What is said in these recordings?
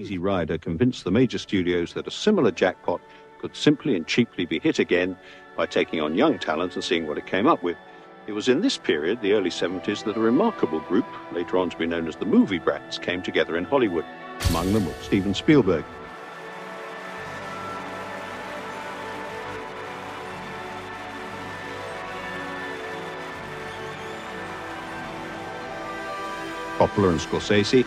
Easy Rider convinced the major studios that a similar jackpot could simply and cheaply be hit again by taking on young talent and seeing what it came up with. It was in this period, the early 70s, that a remarkable group, later on to be known as the Movie Brats, came together in Hollywood. Among them was Steven Spielberg. Coppola and Scorsese.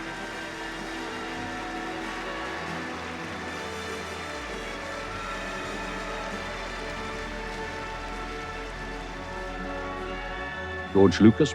George Lucas.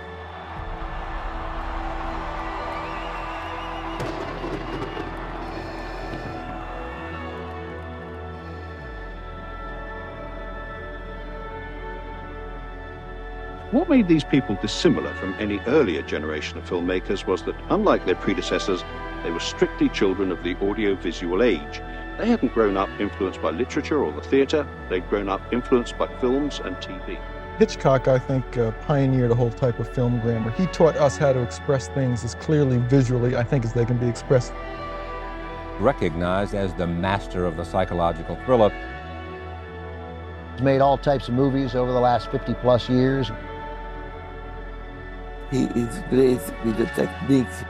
What made these people dissimilar from any earlier generation of filmmakers was that, unlike their predecessors, they were strictly children of the audiovisual age. They hadn't grown up influenced by literature or the theatre. They'd grown up influenced by films and TV. Hitchcock, I think, pioneered a whole type of film grammar. He taught us how to express things as clearly visually, I think, as they can be expressed. Recognized as the master of the psychological thriller. He's made all types of movies over the last 50-plus years. He is great with the techniques.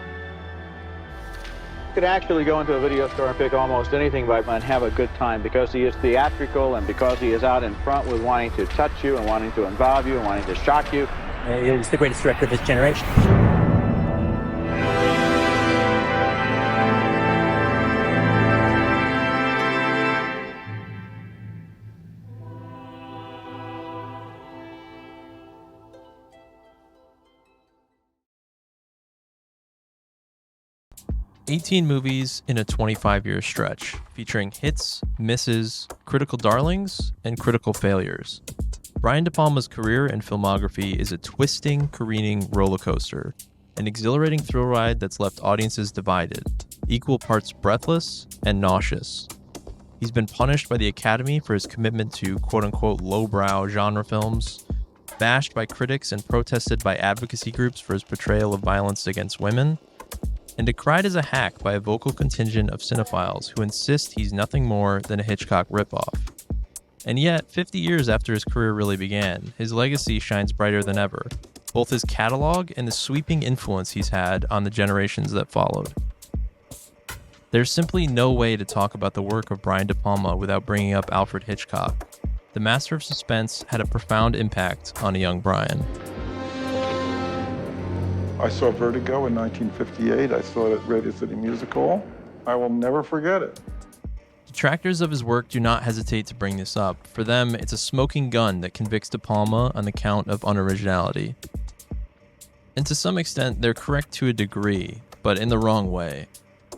You could actually go into a video store and pick almost anything by and have a good time because he is theatrical and because he is out in front with wanting to touch you and wanting to involve you and wanting to shock you. He's the greatest director of his generation. 18 movies in a 25-year stretch, featuring hits, misses, critical darlings, and critical failures. Brian De Palma's career and filmography is a twisting, careening roller coaster, an exhilarating thrill ride that's left audiences divided, equal parts breathless and nauseous. He's been punished by the Academy for his commitment to quote-unquote lowbrow genre films, bashed by critics and protested by advocacy groups for his portrayal of violence against women, and decried as a hack by a vocal contingent of cinephiles who insist he's nothing more than a Hitchcock ripoff. And yet, 50 years after his career really began, his legacy shines brighter than ever, both his catalog and the sweeping influence he's had on the generations that followed. There's simply no way to talk about the work of Brian De Palma without bringing up Alfred Hitchcock. The master of suspense had a profound impact on a young Brian. I saw Vertigo in 1958. I saw it at Radio City Music Hall. I will never forget it. Detractors of his work do not hesitate to bring this up. For them, it's a smoking gun that convicts De Palma on the count of unoriginality. And to some extent, they're correct to a degree, but in the wrong way.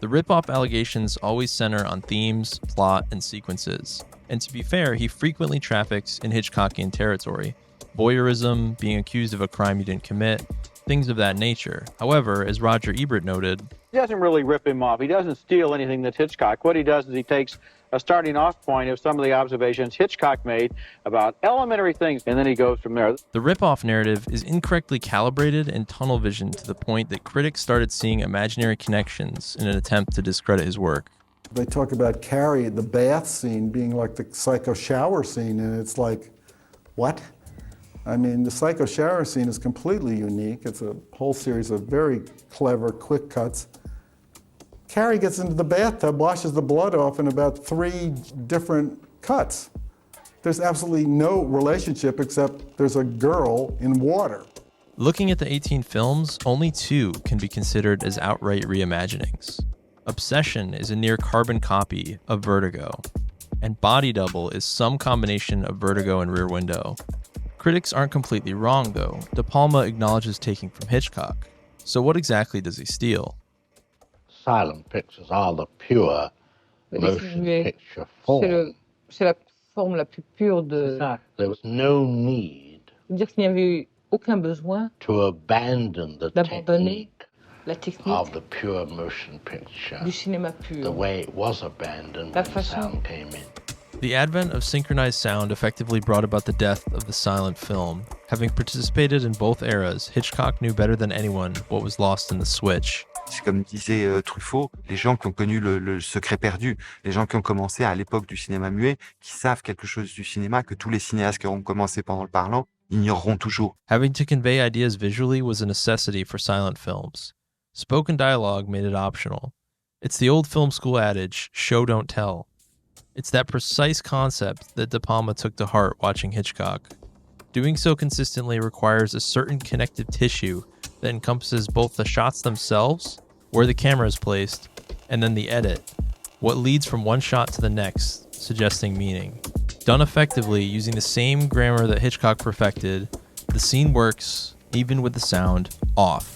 The ripoff allegations always center on themes, plot, and sequences. And to be fair, he frequently traffics in Hitchcockian territory. Voyeurism, being accused of a crime you didn't commit, things of that nature. However, as Roger Ebert noted, He doesn't really rip him off. He doesn't steal anything that's Hitchcock. What he does is he takes a starting off point of some of the observations Hitchcock made about elementary things, and then he goes from there. the ripoff narrative is incorrectly calibrated and tunnel visioned to the point that critics started seeing imaginary connections in an attempt to discredit his work. They talk about Carrie, the bath scene, being like the psycho shower scene, and it's like, what? I mean, the psycho shower scene is completely unique. It's a whole series of very clever, quick cuts. Carrie gets into the bathtub, washes the blood off in about 3 different cuts. There's absolutely no relationship except there's a girl in water. Looking at the 18 films, only 2 can be considered as outright reimaginings. Obsession is a near carbon copy of Vertigo, and Body Double is some combination of Vertigo and Rear Window. Critics aren't completely wrong, though. De Palma acknowledges taking from Hitchcock. So what exactly does he steal? Silent pictures are the pure motion picture form. C'est la forme la plus pure de... There was no need Dire qu'il n'y avait eu aucun besoin to abandon the d'abandonner technique la technique of the pure motion picture du cinéma the pur. way it was abandoned La when the façon- sound came in. The advent of synchronized sound effectively brought about the death of the silent film. Having participated in both eras, Hitchcock knew better than anyone what was lost in the switch. C'est comme disait Truffaut, les gens qui ont connu le secret perdu, les gens qui ont commencé à l'époque du cinéma muet, qui savent quelque chose du cinéma que tous les cinéastes qui auront commencé pendant le parlant ignoreront toujours. Having to convey ideas visually was a necessity for silent films. Spoken dialogue made it optional. It's the old film school adage, show don't tell. It's that precise concept that De Palma took to heart watching Hitchcock. Doing so consistently requires a certain connective tissue that encompasses both the shots themselves, where the camera is placed, and then the edit, what leads from one shot to the next, suggesting meaning. Done effectively using the same grammar that Hitchcock perfected, the scene works, even with the sound off.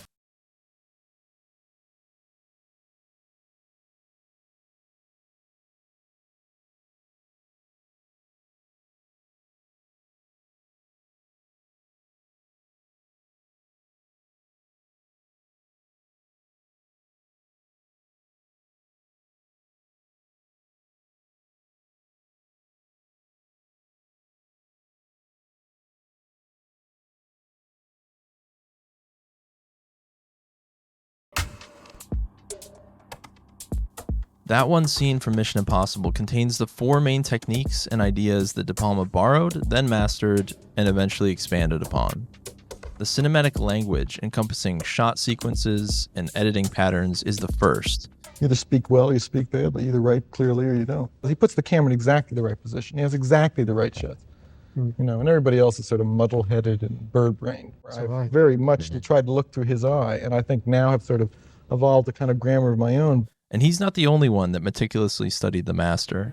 That one scene from Mission Impossible contains the four main techniques and ideas that De Palma borrowed, then mastered, and eventually expanded upon. The cinematic language encompassing shot sequences and editing patterns is the first. You either speak well or you speak badly. You either write clearly or you don't. He puts the camera in exactly the right position. He has exactly the right shots. You know, and everybody else is sort of muddle-headed and bird-brained. I very much tried to look through his eye, and I think now have sort of evolved a kind of grammar of my own. And he's not the only one that meticulously studied the master.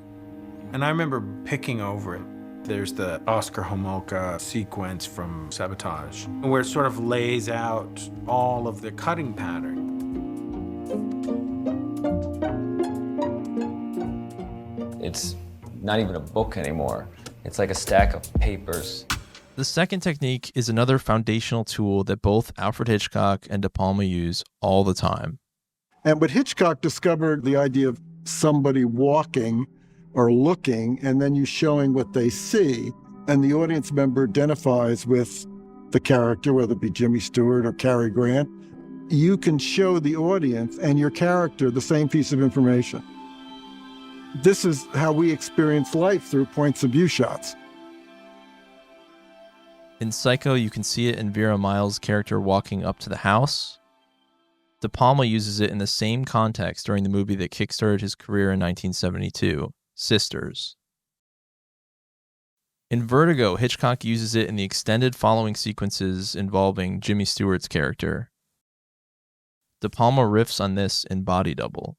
And I remember picking over it. There's the Oscar Homolka sequence from Sabotage, where it sort of lays out all of the cutting pattern. It's not even a book anymore. It's like a stack of papers. The second technique is another foundational tool that both Alfred Hitchcock and De Palma use all the time. And but Hitchcock discovered the idea of somebody walking or looking, and then you showing what they see, and the audience member identifies with the character, whether it be Jimmy Stewart or Cary Grant. You can show the audience and your character the same piece of information. This is how we experience life, through points of view shots. In Psycho, you can see it in Vera Miles' character walking up to the house. De Palma uses it in the same context during the movie that kickstarted his career in 1972, Sisters. In Vertigo, Hitchcock uses it in the extended following sequences involving Jimmy Stewart's character. De Palma riffs on this in Body Double.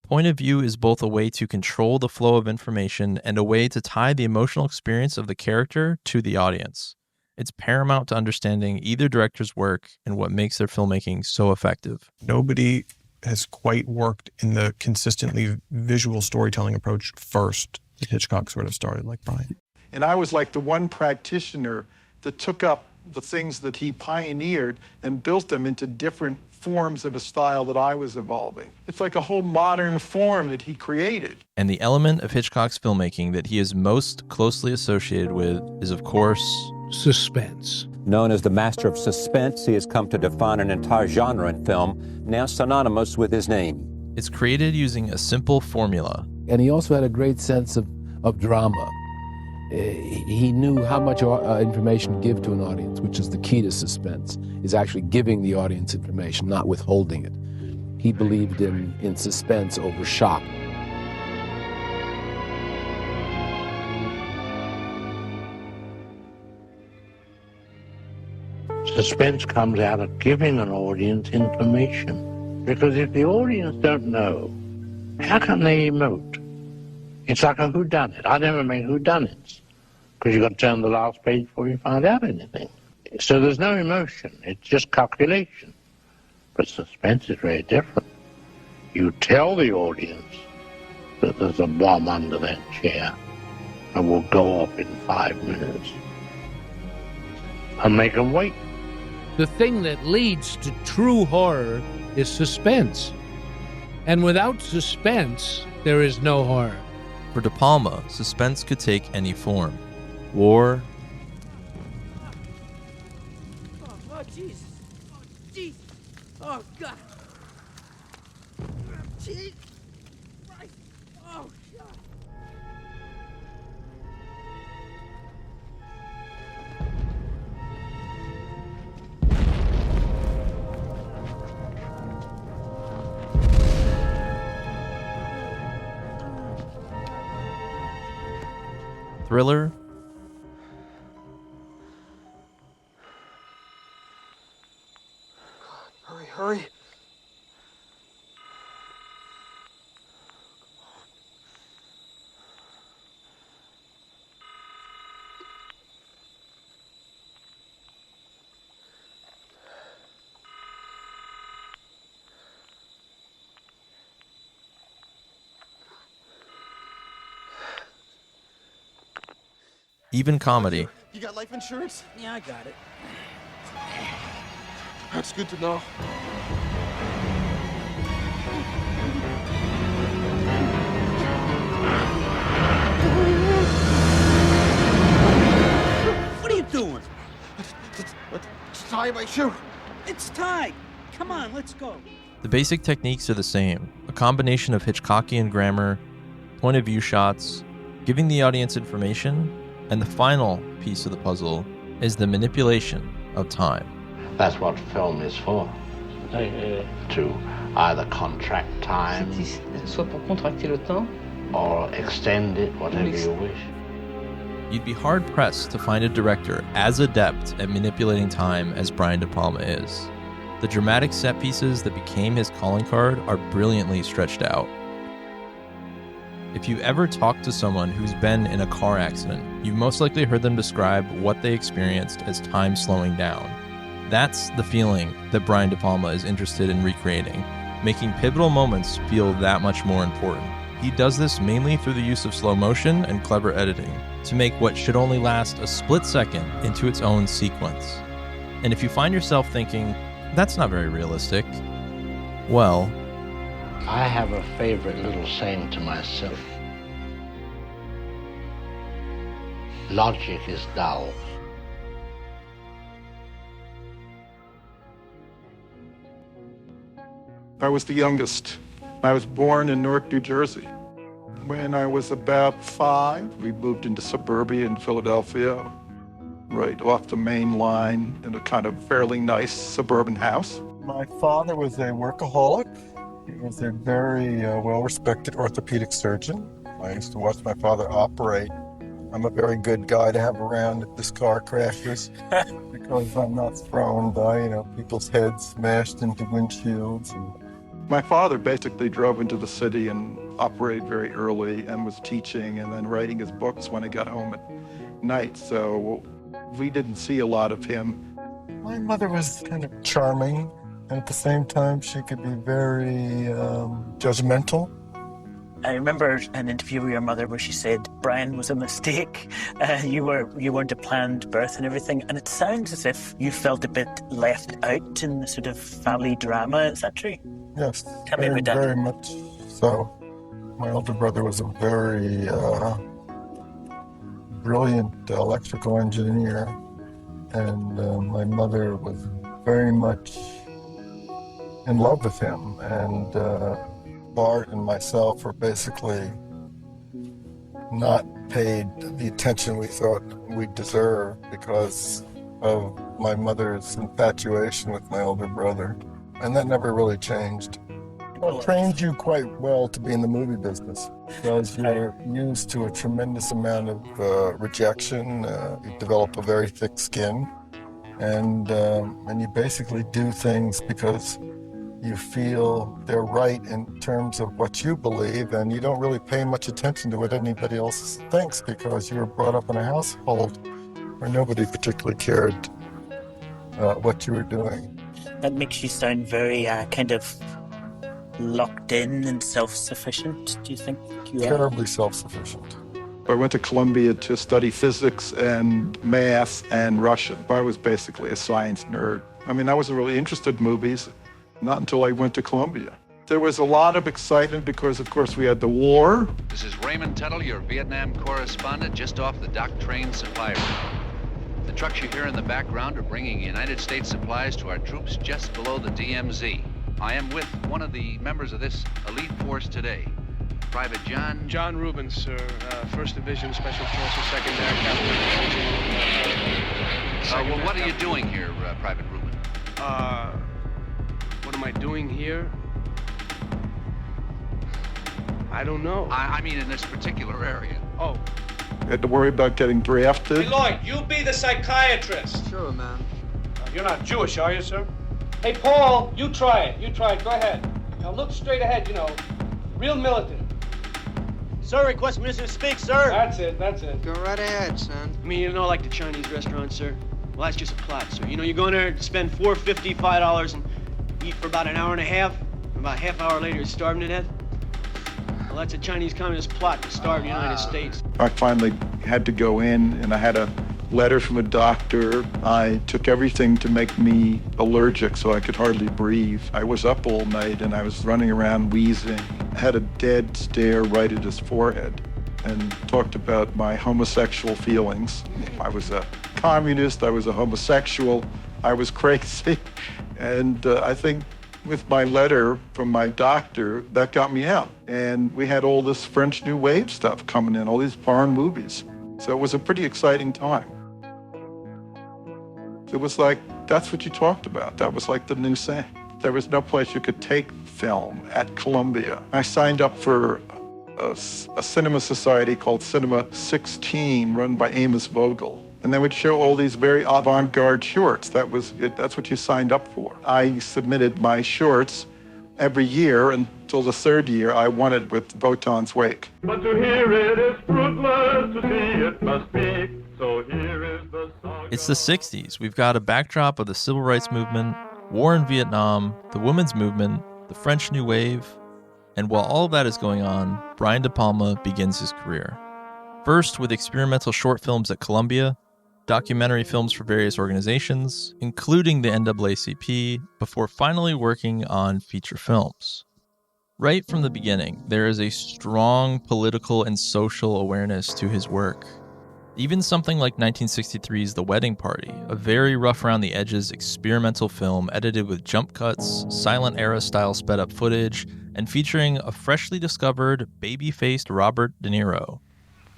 Point of view is both a way to control the flow of information and a way to tie the emotional experience of the character to the audience. It's paramount to understanding either director's work and what makes their filmmaking so effective. Nobody has quite worked in the consistently visual storytelling approach first that Hitchcock sort of started, like Brian. And I was like the one practitioner that took up the things that he pioneered and built them into different forms of a style that I was evolving. It's like a whole modern form that he created. And the element of Hitchcock's filmmaking that he is most closely associated with is, of course, suspense. Known as the master of suspense, he has come to define an entire genre in film, now synonymous with his name. It's created using a simple formula. And he also had a great sense of drama. He knew how much information to give to an audience, which is the key to suspense, is actually giving the audience information, not withholding it. He believed in suspense over shock. Suspense comes out of giving an audience information. Because if the audience don't know, how can they emote? It's like a whodunit. I never make whodunits, because you've got to turn the last page before you find out anything. So there's no emotion. It's just calculation. But suspense is very different. You tell the audience that there's a bomb under that chair and will go off in 5 minutes. And make them wait. The thing that leads to true horror is suspense. And without suspense, there is no horror. For De Palma, suspense could take any form. War. Oh, Jesus. Oh, Jesus. Oh, God. thriller, Hurry. even comedy. You got life insurance? Yeah, I got it. That's good to know. What are you doing? Let's tie my shoe. It's tied. Come on, let's go. The basic techniques are the same, a combination of Hitchcockian grammar, point of view shots, giving the audience information, and the final piece of the puzzle is the manipulation of time. That's what film is for. To either contract time Soit pour contracter le temps, or extend it, whatever you wish. You'd be hard-pressed to find a director as adept at manipulating time as Brian De Palma is. The dramatic set pieces that became his calling card are brilliantly stretched out. If you ever talk to someone who's been in a car accident, you've most likely heard them describe what they experienced as time slowing down. That's the feeling that Brian De Palma is interested in recreating, making pivotal moments feel that much more important. He does this mainly through the use of slow motion and clever editing to make what should only last a split second into its own sequence. And if you find yourself thinking, that's not very realistic, well, I have a favorite little saying to myself. Logic is dull. I was the youngest. I was born in Newark, New Jersey. When I was about 5, we moved into suburbia in Philadelphia, right off the main line in a kind of fairly nice suburban house. My father was a workaholic. He was a very well-respected orthopedic surgeon. I used to watch my father operate. I'm a very good guy to have around if this car crashes because I'm not thrown by, people's heads smashed into windshields. My father basically drove into the city and operated very early and was teaching and then writing his books when he got home at night. So we didn't see a lot of him. My mother was kind of charming. And at the same time, she could be very judgmental. I remember an interview with your mother where she said Brian was a mistake. You weren't a planned birth and everything. And it sounds as if you felt a bit left out in the sort of family drama. Is that true? Yes, Tell me about that. very much so. My older brother was a very brilliant electrical engineer. And my mother was very much in love with him, and Bart and myself were basically not paid the attention we thought we deserved because of my mother's infatuation with my older brother, and that never really changed. Well, it trains you quite well to be in the movie business because you're used to a tremendous amount of rejection. You develop a very thick skin, and you basically do things because you feel they're right in terms of what you believe, and you don't really pay much attention to what anybody else thinks because you were brought up in a household where nobody particularly cared what you were doing. That makes you sound very kind of locked in and self-sufficient. Do you think you are? Terribly self-sufficient. I went to Columbia to study physics and math and Russian. I was basically a science nerd. I mean, I wasn't really interested in movies. Not until I went to Columbia. There was a lot of excitement because, of course, we had the war. This is Raymond Tuttle, your Vietnam correspondent, just off the Doc Train Supply Route. The trucks you hear in the background are bringing United States supplies to our troops just below the DMZ. I am with one of the members of this elite force today, Private John... John Rubens, sir, 1st Division Special Forces, 2nd Air Cavalry. well, what are you doing here, Private Rubens? What am I doing here? I don't know. I mean in this particular area. Oh, had to worry about getting drafted. Hey, Lloyd, you be the psychiatrist. Sure, man. You're not Jewish, are you, sir? Hey, Paul, you try it. You try it. Go ahead. Now look straight ahead, you know. Real militant. Sir, request permission to speak, sir. That's it, that's it. Go right ahead, son. I mean, you know, like the Chinese restaurant, sir? Well, that's just a plot, sir. You know, you go in there to spend $4.50, $5, and eat for about an hour and a half. And about a half hour later, you're starving to death. Well, that's a Chinese communist plot to starve the United States. I finally had to go in, and I had a letter from a doctor. I took everything to make me allergic so I could hardly breathe. I was up all night, and I was running around wheezing. I had a dead stare right at his forehead and talked about my homosexual feelings. I was a communist, I was a homosexual, I was crazy. And I think with my letter from my doctor, that got me out. And we had all this French New Wave stuff coming in, all these foreign movies. So it was a pretty exciting time. It was like, that's what you talked about. That was like the new thing. There was no place you could take film at Columbia. I signed up for a cinema society called Cinema 16, run by Amos Vogel. And they would show all these very avant-garde shorts. That's what you signed up for. I submitted my shorts every year until the third year I won it with Wotan's Wake. But to hear it is fruitless, to see it must be. So here is the song. It's the 60s. We've got a backdrop of the civil rights movement, war in Vietnam, the women's movement, the French New Wave, and while all of that is going on, Brian De Palma begins his career. First with experimental short films at Columbia, documentary films for various organizations, including the NAACP, before finally working on feature films. Right from the beginning, there is a strong political and social awareness to his work. Even something like 1963's The Wedding Party, a very rough around the edges experimental film edited with jump cuts, silent era style sped up footage, and featuring a freshly discovered baby-faced Robert De Niro.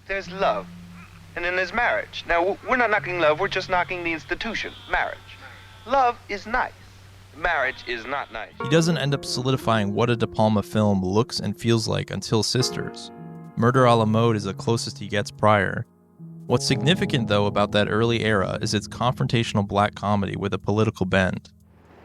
There's love, and then there's marriage. Now, we're not knocking love, we're just knocking the institution, marriage. Love is nice. Marriage is not nice. He doesn't end up solidifying what a De Palma film looks and feels like until Sisters. Murder a la Mode is the closest he gets prior. What's significant, though, about that early era is its confrontational black comedy with a political bend.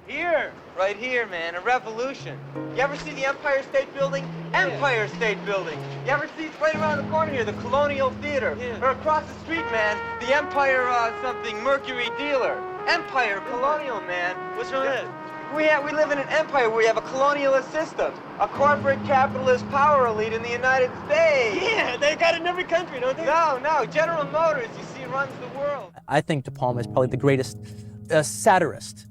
Here, right here, man, a revolution. You ever see the Empire State Building? Empire State Building. You ever see, it's right around the corner here, the Colonial Theater. Or across the street, man, the Empire something, Mercury Dealer. Empire, Colonial, man. What's wrong with it? We live in an empire where we have a colonialist system, a corporate capitalist power elite in the United States. Yeah, they got it in every country, don't they? No, General Motors, you see, runs the world. I think De Palma is probably the greatest satirist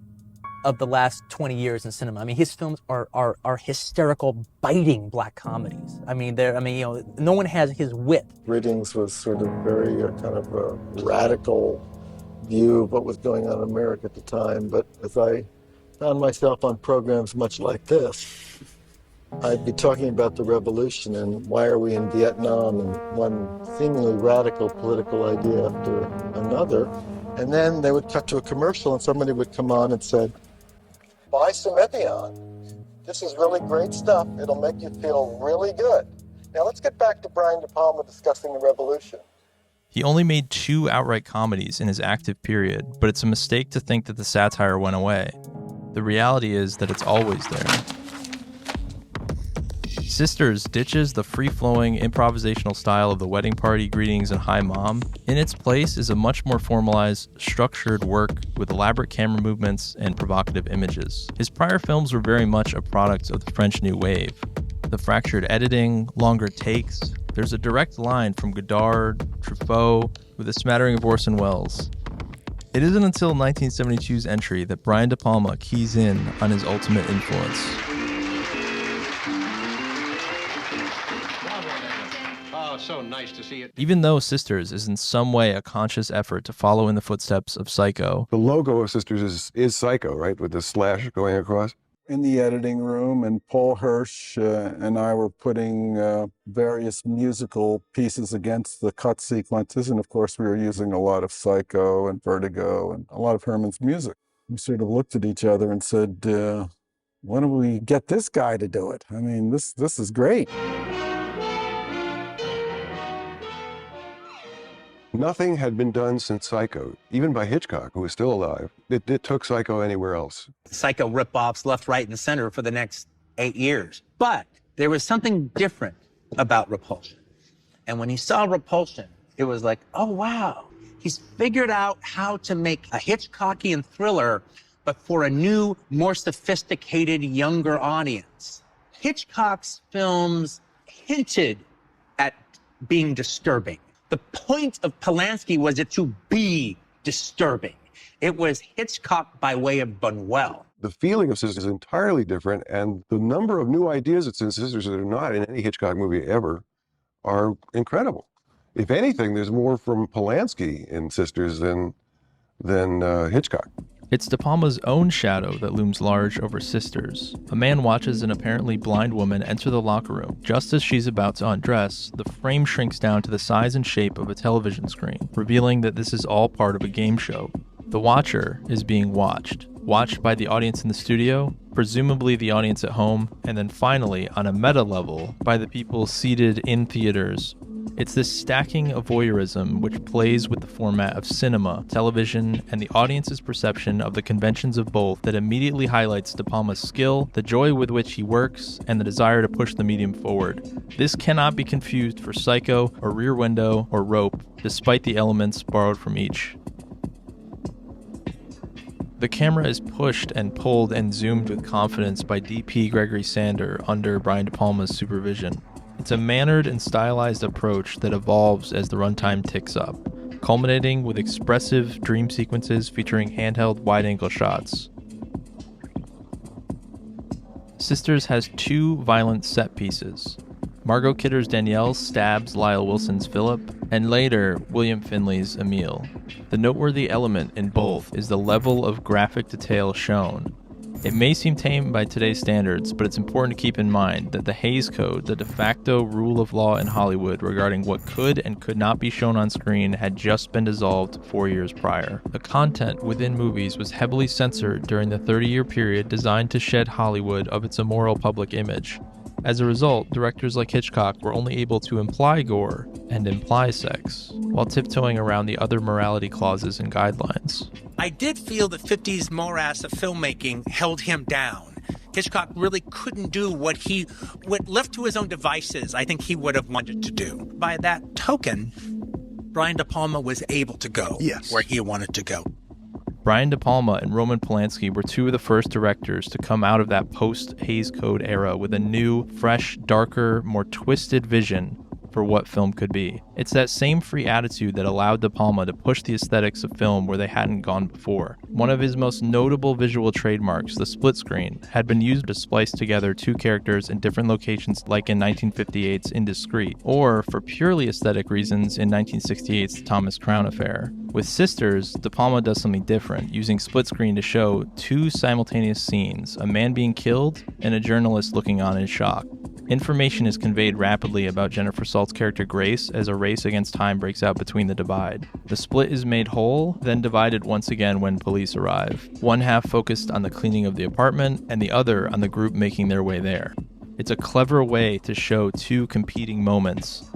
of the last 20 years in cinema. I mean, his films are hysterical, biting black comedies. I mean, no one has his wit. Greetings was sort of very kind of a radical view of what was going on in America at the time, but as I found myself on programs much like this, I'd be talking about the revolution and why are we in Vietnam and one seemingly radical political idea after another. And then they would cut to a commercial and somebody would come on and said, buy some Evian. This is really great stuff. It'll make you feel really good. Now let's get back to Brian De Palma discussing the revolution. He only made 2 outright comedies in his active period, but it's a mistake to think that the satire went away. The reality is that it's always there. Sisters ditches the free-flowing improvisational style of The Wedding Party, Greetings, and Hi Mom. In its place is a much more formalized, structured work with elaborate camera movements and provocative images. His prior films were very much a product of the French New Wave. The fractured editing, longer takes. There's a direct line from Godard, Truffaut, with a smattering of Orson Welles. It isn't until 1972's entry that Brian De Palma keys in on his ultimate influence. Oh, so nice to see it. Even though Sisters is in some way a conscious effort to follow in the footsteps of Psycho. The logo of Sisters is Psycho, right? With the slash going across. In the editing room, and Paul Hirsch and I were putting various musical pieces against the cut sequences, and of course we were using a lot of Psycho and Vertigo and a lot of Herman's music. We sort of looked at each other and said, why don't we get this guy to do it? I mean, this is great. Nothing had been done since Psycho, even by Hitchcock, who was still alive. It took Psycho anywhere else. Psycho rip-offs left, right, and center for the next 8 years. But there was something different about Repulsion. And when he saw Repulsion, it was like, oh, wow. He's figured out how to make a Hitchcockian thriller, but for a new, more sophisticated, younger audience. Hitchcock's films hinted at being disturbing. The point of Polanski was it to be disturbing. It was Hitchcock by way of Buñuel. The feeling of Sisters is entirely different, and the number of new ideas that's in Sisters that are not in any Hitchcock movie ever are incredible. If anything, there's more from Polanski in Sisters than Hitchcock. It's De Palma's own shadow that looms large over Sisters. A man watches an apparently blind woman enter the locker room. Just as she's about to undress, the frame shrinks down to the size and shape of a television screen, revealing that this is all part of a game show. The watcher is being watched by the audience in the studio, presumably the audience at home, and then finally, on a meta level, by the people seated in theaters. It's this stacking of voyeurism which plays with the format of cinema, television, and the audience's perception of the conventions of both that immediately highlights De Palma's skill, the joy with which he works, and the desire to push the medium forward. This cannot be confused for Psycho, or Rear Window, or Rope, despite the elements borrowed from each. The camera is pushed and pulled and zoomed with confidence by DP Gregory Sander under Brian De Palma's supervision. It's a mannered and stylized approach that evolves as the runtime ticks up, culminating with expressive dream sequences featuring handheld wide-angle shots. Sisters has 2 violent set pieces. Margot Kidder's Danielle stabs Lyle Wilson's Philip, and later, William Finley's Emile. The noteworthy element in both is the level of graphic detail shown. It may seem tame by today's standards, but it's important to keep in mind that the Hays Code, the de facto rule of law in Hollywood regarding what could and could not be shown on screen, had just been dissolved 4 years prior. The content within movies was heavily censored during the 30-year period designed to shed Hollywood of its immoral public image. As a result, directors like Hitchcock were only able to imply gore and imply sex, while tiptoeing around the other morality clauses and guidelines. I did feel the 50s morass of filmmaking held him down. Hitchcock really couldn't do what left to his own devices, I think he would have wanted to do. By that token, Brian De Palma was able to go where he wanted to go. Brian De Palma and Roman Polanski were 2 of the first directors to come out of that post-Hays Code era with a new, fresh, darker, more twisted vision for what film could be. It's that same free attitude that allowed De Palma to push the aesthetics of film where they hadn't gone before. One of his most notable visual trademarks, the split screen, had been used to splice together 2 characters in different locations like in 1958's Indiscreet, or for purely aesthetic reasons in 1968's Thomas Crown Affair. With Sisters, De Palma does something different, using split screen to show 2 simultaneous scenes, a man being killed and a journalist looking on in shock. Information is conveyed rapidly about Jennifer Salt's character Grace as a race against time breaks out between the divide. The split is made whole, then divided once again when police arrive. One half focused on the cleaning of the apartment, and the other on the group making their way there. It's a clever way to show 2 competing moments.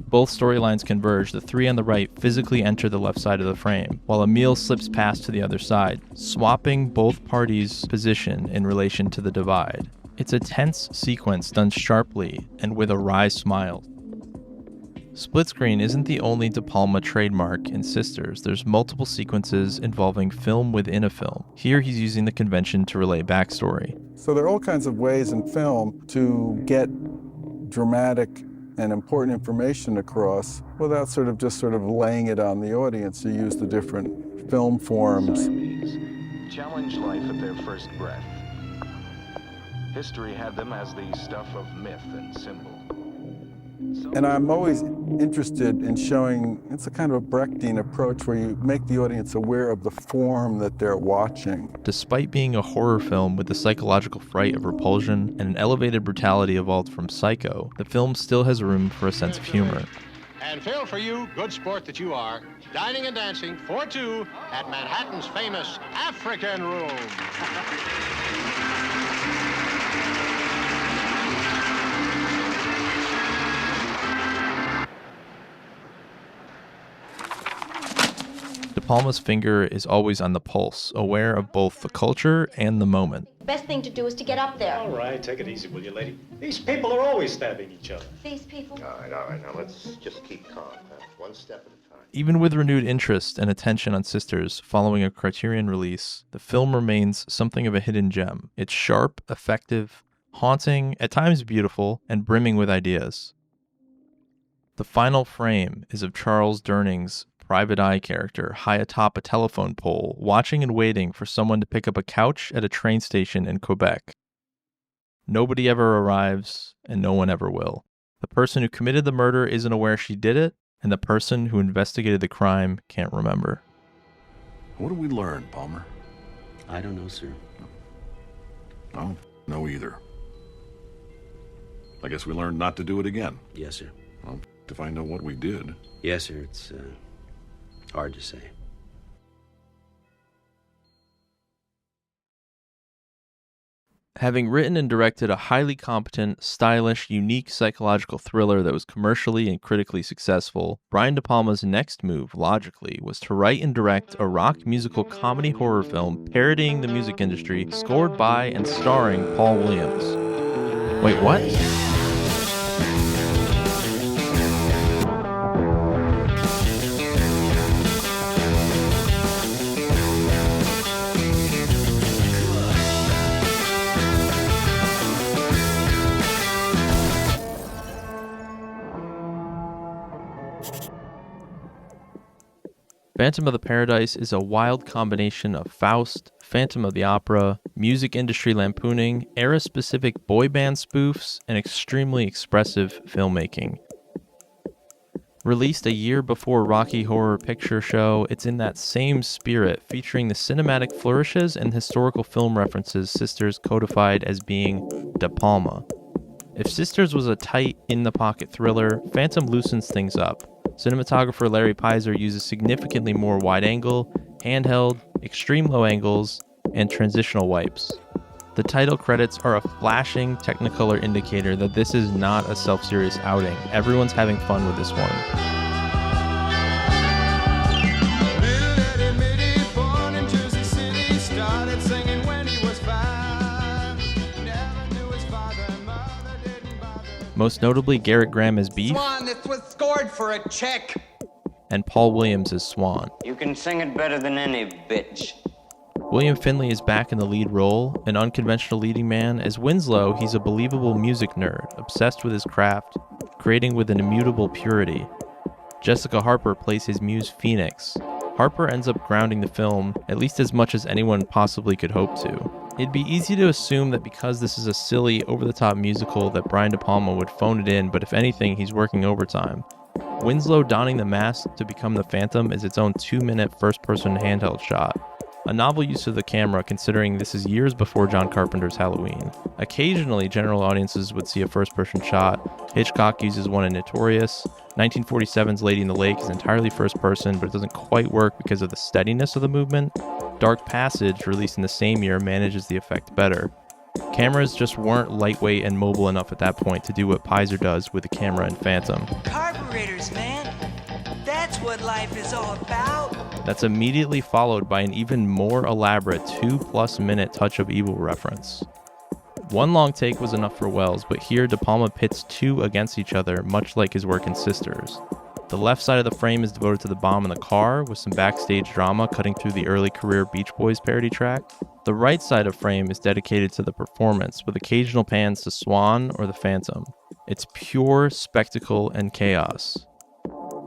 Both storylines converge. The 3 on the right physically enter the left side of the frame, while Emile slips past to the other side, swapping both parties' position in relation to the divide. It's a tense sequence done sharply and with a wry smile. Split screen isn't the only De Palma trademark in Sisters. There's multiple sequences involving film within a film. Here he's using the convention to relay backstory. So there are all kinds of ways in film to get dramatic and important information across without just laying it on the audience. You use the different film forms. Challenge life at their first breath. History had them as the stuff of myth and symbol. And I'm always interested in showing, it's a kind of a Brechtian approach where you make the audience aware of the form that they're watching. Despite being a horror film with the psychological fright of Repulsion and an elevated brutality evolved from Psycho, the film still has room for a sense of humor. And Phil, for you, good sport that you are, dining and dancing for 2 at Manhattan's famous African Room. Palma's finger is always on the pulse, aware of both the culture and the moment. The best thing to do is to get up there. All right, take it easy, will you, lady? These people are always stabbing each other. These people. All right, now let's just keep calm. One step at a time. Even with renewed interest and attention on Sisters following a Criterion release, the film remains something of a hidden gem. It's sharp, effective, haunting, at times beautiful, and brimming with ideas. The final frame is of Charles Durning's private eye character high atop a telephone pole, watching and waiting for someone to pick up a couch at a train station in Quebec. Nobody ever arrives, and no one ever will. The person who committed the murder isn't aware she did it, and the person who investigated the crime can't remember. What did we learn, Palmer? I don't know, sir. I don't know either. I guess we learned not to do it again. Yes, sir. Well, to find out what we did. Yes, sir. It's hard to say. Having written and directed a highly competent, stylish, unique psychological thriller that was commercially and critically successful, Brian De Palma's next move, logically, was to write and direct a rock musical comedy horror film parodying the music industry, scored by and starring Paul Williams. Wait, what? Phantom of the Paradise is a wild combination of Faust, Phantom of the Opera, music industry lampooning, era-specific boy band spoofs, and extremely expressive filmmaking. Released a year before Rocky Horror Picture Show, it's in that same spirit, featuring the cinematic flourishes and historical film references Sisters codified as being De Palma. If Sisters was a tight, in-the-pocket thriller, Phantom loosens things up. Cinematographer Larry Pizer uses significantly more wide-angle, handheld, extreme low angles, and transitional wipes. The title credits are a flashing Technicolor indicator that this is not a self-serious outing. Everyone's having fun with this one. Most notably, Garrett Graham as Beef. Swan, this was scored for a check. And Paul Williams as Swan. You can sing it better than any bitch. William Finley is back in the lead role, an unconventional leading man. As Winslow, he's a believable music nerd, obsessed with his craft, creating with an immutable purity. Jessica Harper plays his muse Phoenix. Harper ends up grounding the film, at least as much as anyone possibly could hope to. It'd be easy to assume that because this is a silly, over-the-top musical that Brian De Palma would phone it in, but if anything, he's working overtime. Winslow donning the mask to become the Phantom is its own 2-minute first-person handheld shot. A novel use of the camera considering this is years before John Carpenter's Halloween. Occasionally, general audiences would see a first-person shot. Hitchcock uses one in Notorious. 1947's Lady in the Lake is entirely first-person, but it doesn't quite work because of the steadiness of the movement. Dark Passage, released in the same year, manages the effect better. Cameras just weren't lightweight and mobile enough at that point to do what Pizer does with the camera in Phantom. Carburetors, man. That's what life is all about. That's immediately followed by an even more elaborate 2+ minute Touch of Evil reference. One long take was enough for Wells, but here De Palma pits two against each other, much like his work in Sisters. The left side of the frame is devoted to the bomb in the car, with some backstage drama cutting through the early career Beach Boys parody track. The right side of frame is dedicated to the performance, with occasional pans to Swan or the Phantom. It's pure spectacle and chaos.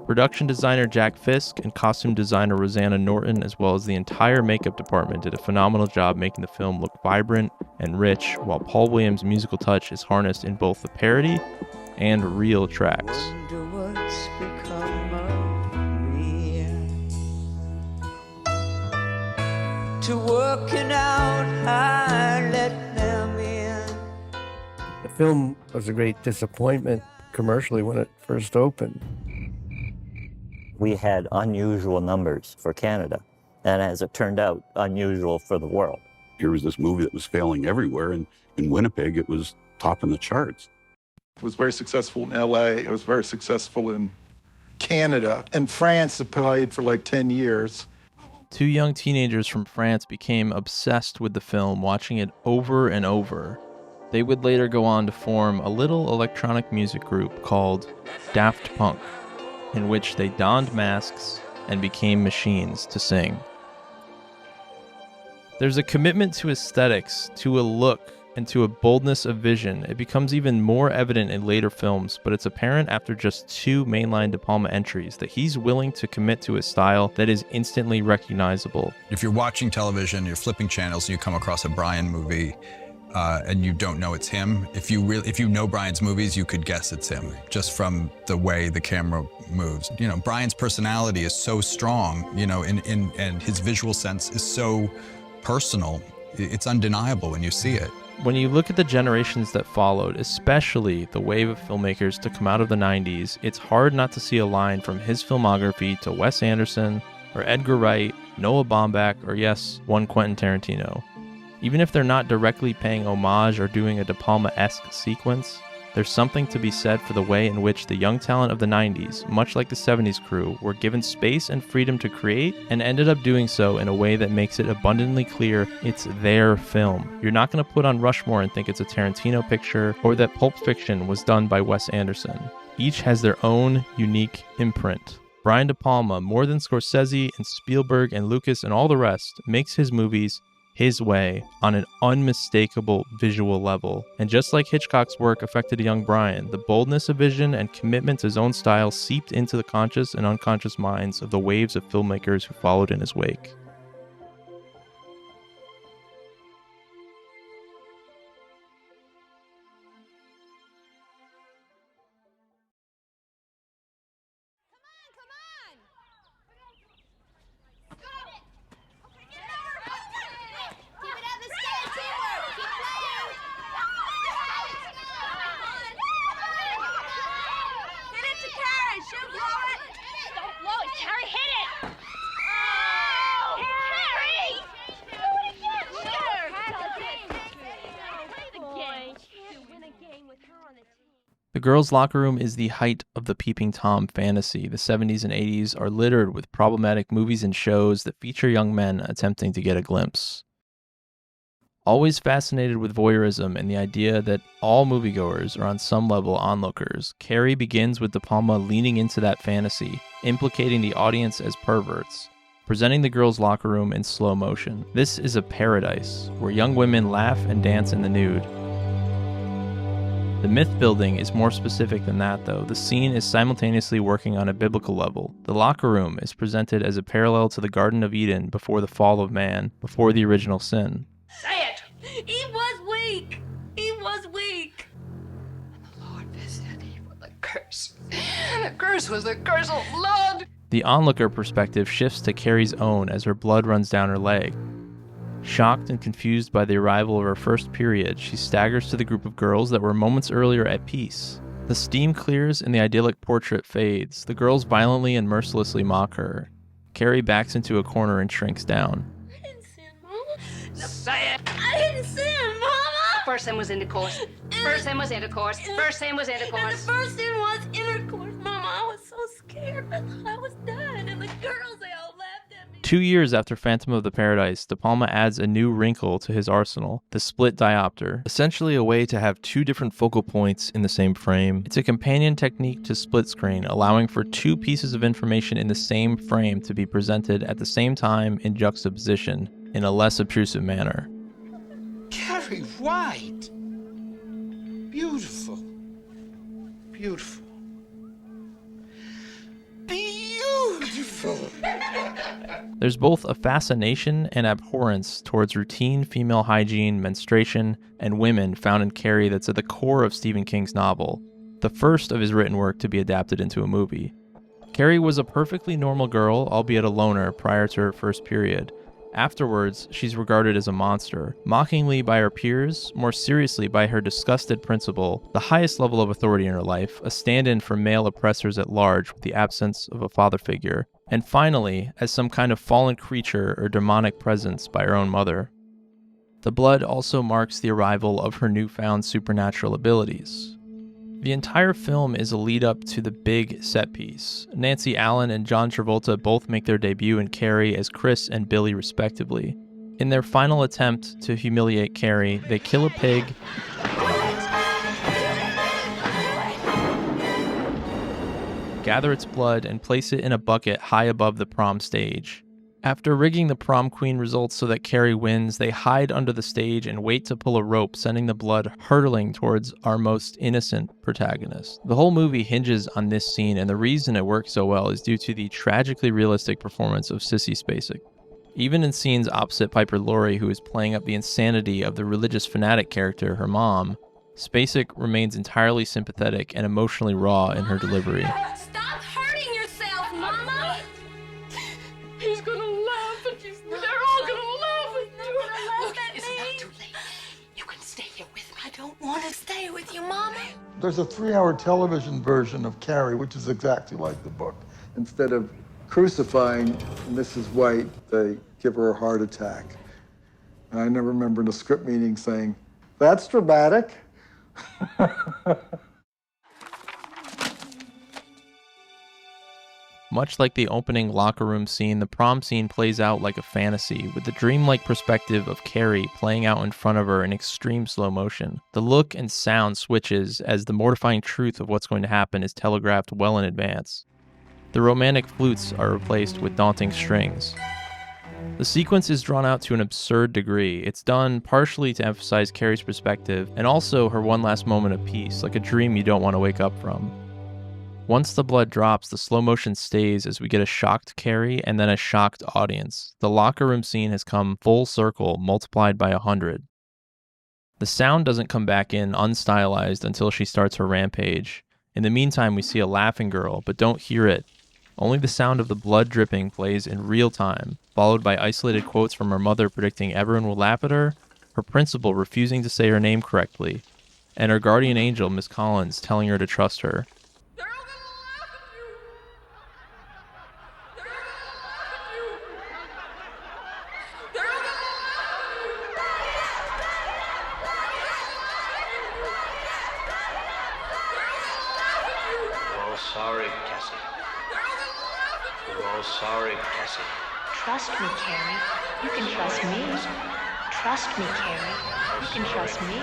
Production designer Jack Fisk and costume designer Rosanna Norton, as well as the entire makeup department, did a phenomenal job making the film look vibrant and rich, while Paul Williams' musical touch is harnessed in both the parody and real tracks. To working out, I let them in. The film was a great disappointment commercially when it first opened. We had unusual numbers for Canada, and as it turned out, unusual for the world. Here was this movie that was failing everywhere, and in Winnipeg, it was topping the charts. It was very successful in LA, it was very successful in Canada, and France it played for like 10 years. two young teenagers from France became obsessed with the film, watching it over and over. They would later go on to form a little electronic music group called Daft Punk, in which they donned masks and became machines to sing. There's a commitment to aesthetics, to a look, and to a boldness of vision. It becomes even more evident in later films, but it's apparent after just 2 mainline De Palma entries that he's willing to commit to a style that is instantly recognizable. If you're watching television, you're flipping channels, and you come across a Brian movie, and you don't know it's him, if you know Brian's movies, you could guess it's him, just from the way the camera moves. You know, Brian's personality is so strong, you know, and his visual sense is so personal. It's undeniable when you see it. When you look at the generations that followed, especially the wave of filmmakers to come out of the 90s, it's hard not to see a line from his filmography to Wes Anderson, or Edgar Wright, Noah Baumbach, or yes, one Quentin Tarantino. Even if they're not directly paying homage or doing a De Palma-esque sequence, there's something to be said for the way in which the young talent of the 90s, much like the 70s crew, were given space and freedom to create and ended up doing so in a way that makes it abundantly clear it's their film. You're not going to put on Rushmore and think it's a Tarantino picture or that Pulp Fiction was done by Wes Anderson. Each has their own unique imprint. Brian De Palma, more than Scorsese and Spielberg and Lucas and all the rest, makes his movies his way on an unmistakable visual level. And just like Hitchcock's work affected young Brian, the boldness of vision and commitment to his own style seeped into the conscious and unconscious minds of the waves of filmmakers who followed in his wake. The girls' locker room is the height of the Peeping Tom fantasy. The 70s and 80s are littered with problematic movies and shows that feature young men attempting to get a glimpse. Always fascinated with voyeurism and the idea that all moviegoers are on some level onlookers, Carrie begins with De Palma leaning into that fantasy, implicating the audience as perverts, presenting the girls' locker room in slow motion. This is a paradise where young women laugh and dance in the nude. The myth building is more specific than that, though. The scene is simultaneously working on a biblical level. The locker room is presented as a parallel to the Garden of Eden before the fall of man, before the original sin. Say it! He was weak! He was weak! And the Lord visited him with a curse. And the curse was the curse of blood! The onlooker perspective shifts to Carrie's own as her blood runs down her leg. Shocked and confused by the arrival of her first period, she staggers to the group of girls that were moments earlier at peace. The steam clears and the idyllic portrait fades. The girls violently and mercilessly mock her. Carrie backs into a corner and shrinks down. I didn't sin, Mama. Say it! I didn't sin, Mama! First sin was intercourse. First sin was intercourse. First sin was intercourse. And the first sin was intercourse, Mama. I was so scared. I thought I was done. And the girls, they all laughed at me. 2 years after Phantom of the Paradise, De Palma adds a new wrinkle to his arsenal, the split diopter, essentially a way to have 2 different focal points in the same frame. It's a companion technique to split screen, allowing for 2 pieces of information in the same frame to be presented at the same time in juxtaposition, in a less obtrusive manner. Carrie White! Beautiful. Beautiful. Beautiful! There's both a fascination and abhorrence towards routine female hygiene, menstruation, and women found in Carrie that's at the core of Stephen King's novel, the first of his written work to be adapted into a movie. Carrie was a perfectly normal girl, albeit a loner, prior to her first period. Afterwards, she's regarded as a monster, mockingly by her peers, more seriously by her disgusted principal, the highest level of authority in her life, a stand-in for male oppressors at large with the absence of a father figure, and finally, as some kind of fallen creature or demonic presence by her own mother. The blood also marks the arrival of her newfound supernatural abilities. The entire film is a lead up to the big set piece. Nancy Allen and John Travolta both make their debut in Carrie as Chris and Billy respectively. In their final attempt to humiliate Carrie, they kill a pig, gather its blood, and place it in a bucket high above the prom stage. After rigging the prom queen results so that Carrie wins, they hide under the stage and wait to pull a rope, sending the blood hurtling towards our most innocent protagonist. The whole movie hinges on this scene, and the reason it works so well is due to the tragically realistic performance of Sissy Spacek. Even in scenes opposite Piper Laurie, who is playing up the insanity of the religious fanatic character, her mom, Spacek remains entirely sympathetic and emotionally raw in her delivery. Stop hurting yourself, Mama! He's gonna laugh at you. They're all gonna laugh at you. Look, it's not too late. You can stay here with me. I don't want to stay with you, Mama. There's a 3-hour television version of Carrie, which is exactly like the book. Instead of crucifying Mrs. White, they give her a heart attack. And I never remember in a script meeting saying, "That's dramatic." Much like the opening locker room scene, the prom scene plays out like a fantasy, with the dreamlike perspective of Carrie playing out in front of her in extreme slow motion. The look and sound switches as the mortifying truth of what's going to happen is telegraphed well in advance. The romantic flutes are replaced with daunting strings. The sequence is drawn out to an absurd degree. It's done partially to emphasize Carrie's perspective, and also her one last moment of peace, like a dream you don't want to wake up from. Once the blood drops, the slow motion stays as we get a shocked Carrie and then a shocked audience. The locker room scene has come full circle, multiplied by 100. The sound doesn't come back in unstylized until she starts her rampage. In the meantime, we see a laughing girl, but don't hear it. Only the sound of the blood dripping plays in real time, followed by isolated quotes from her mother predicting everyone will laugh at her, her principal refusing to say her name correctly, and her guardian angel, Miss Collins, telling her to trust her. We're all sorry, Cassie. We're all sorry, Cassie. Trust me, Carrie. You can trust me. Trust me, Carrie. You can trust me.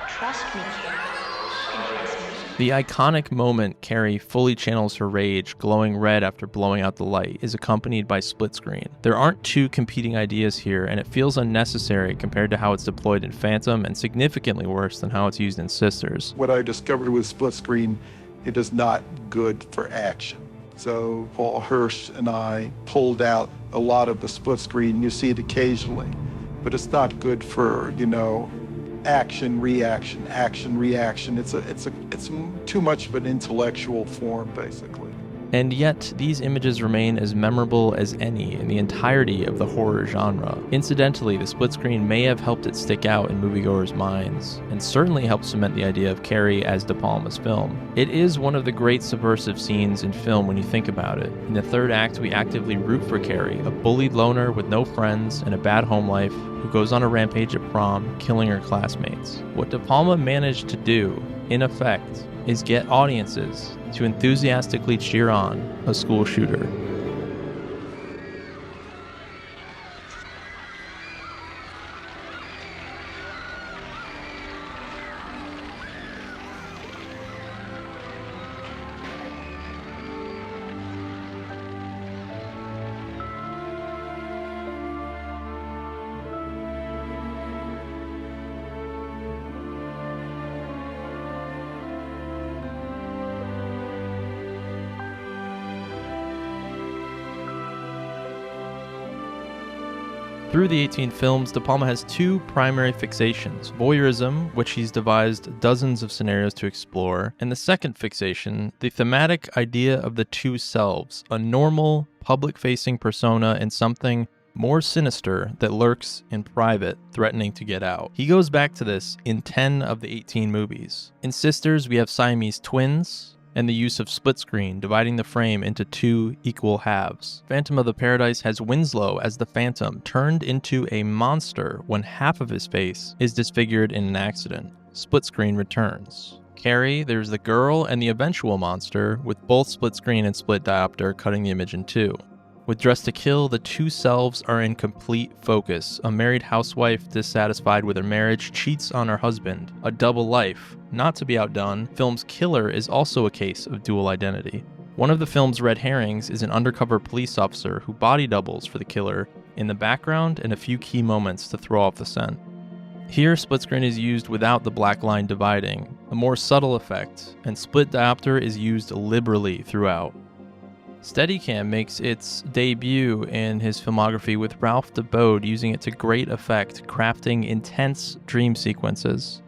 Trust me, Carrie. You can trust me. The iconic moment Carrie fully channels her rage, glowing red after blowing out the light, is accompanied by split screen. There aren't two competing ideas here, and it feels unnecessary compared to how it's deployed in Phantom, and significantly worse than how it's used in Sisters. What I discovered with split screen, it is not good for action. So Paul Hirsch and I pulled out a lot of the split screen. You see it occasionally, but it's not good for, action, reaction, action, reaction. It's too much of an intellectual form, basically. And yet, these images remain as memorable as any in the entirety of the horror genre. Incidentally, the split screen may have helped it stick out in moviegoers' minds, and certainly helped cement the idea of Carrie as De Palma's film. It is one of the great subversive scenes in film when you think about it. In the third act, we actively root for Carrie, a bullied loner with no friends and a bad home life, who goes on a rampage at prom, killing her classmates. What De Palma managed to do, in effect, is get audiences to enthusiastically cheer on a school shooter. Through the 18 films, De Palma has two primary fixations: voyeurism, which he's devised dozens of scenarios to explore, and the second fixation, the thematic idea of the two selves, a normal, public-facing persona and something more sinister that lurks in private, threatening to get out. He goes back to this in 10 of the 18 movies. In Sisters, we have Siamese twins, and the use of split screen, dividing the frame into two equal halves. Phantom of the Paradise has Winslow as the Phantom, turned into a monster when half of his face is disfigured in an accident. Split screen returns. Carrie, there's the girl, and the eventual monster, with both split screen and split diopter cutting the image in two. With Dressed to Kill, the two selves are in complete focus. A married housewife dissatisfied with her marriage cheats on her husband. A double life. Not to be outdone, film's killer is also a case of dual identity. One of the film's red herrings is an undercover police officer who body doubles for the killer in the background and a few key moments to throw off the scent. Here, split screen is used without the black line dividing, a more subtle effect, and split diopter is used liberally throughout. Steadicam makes its debut in his filmography with Ralph DeBode using it to great effect, crafting intense dream sequences.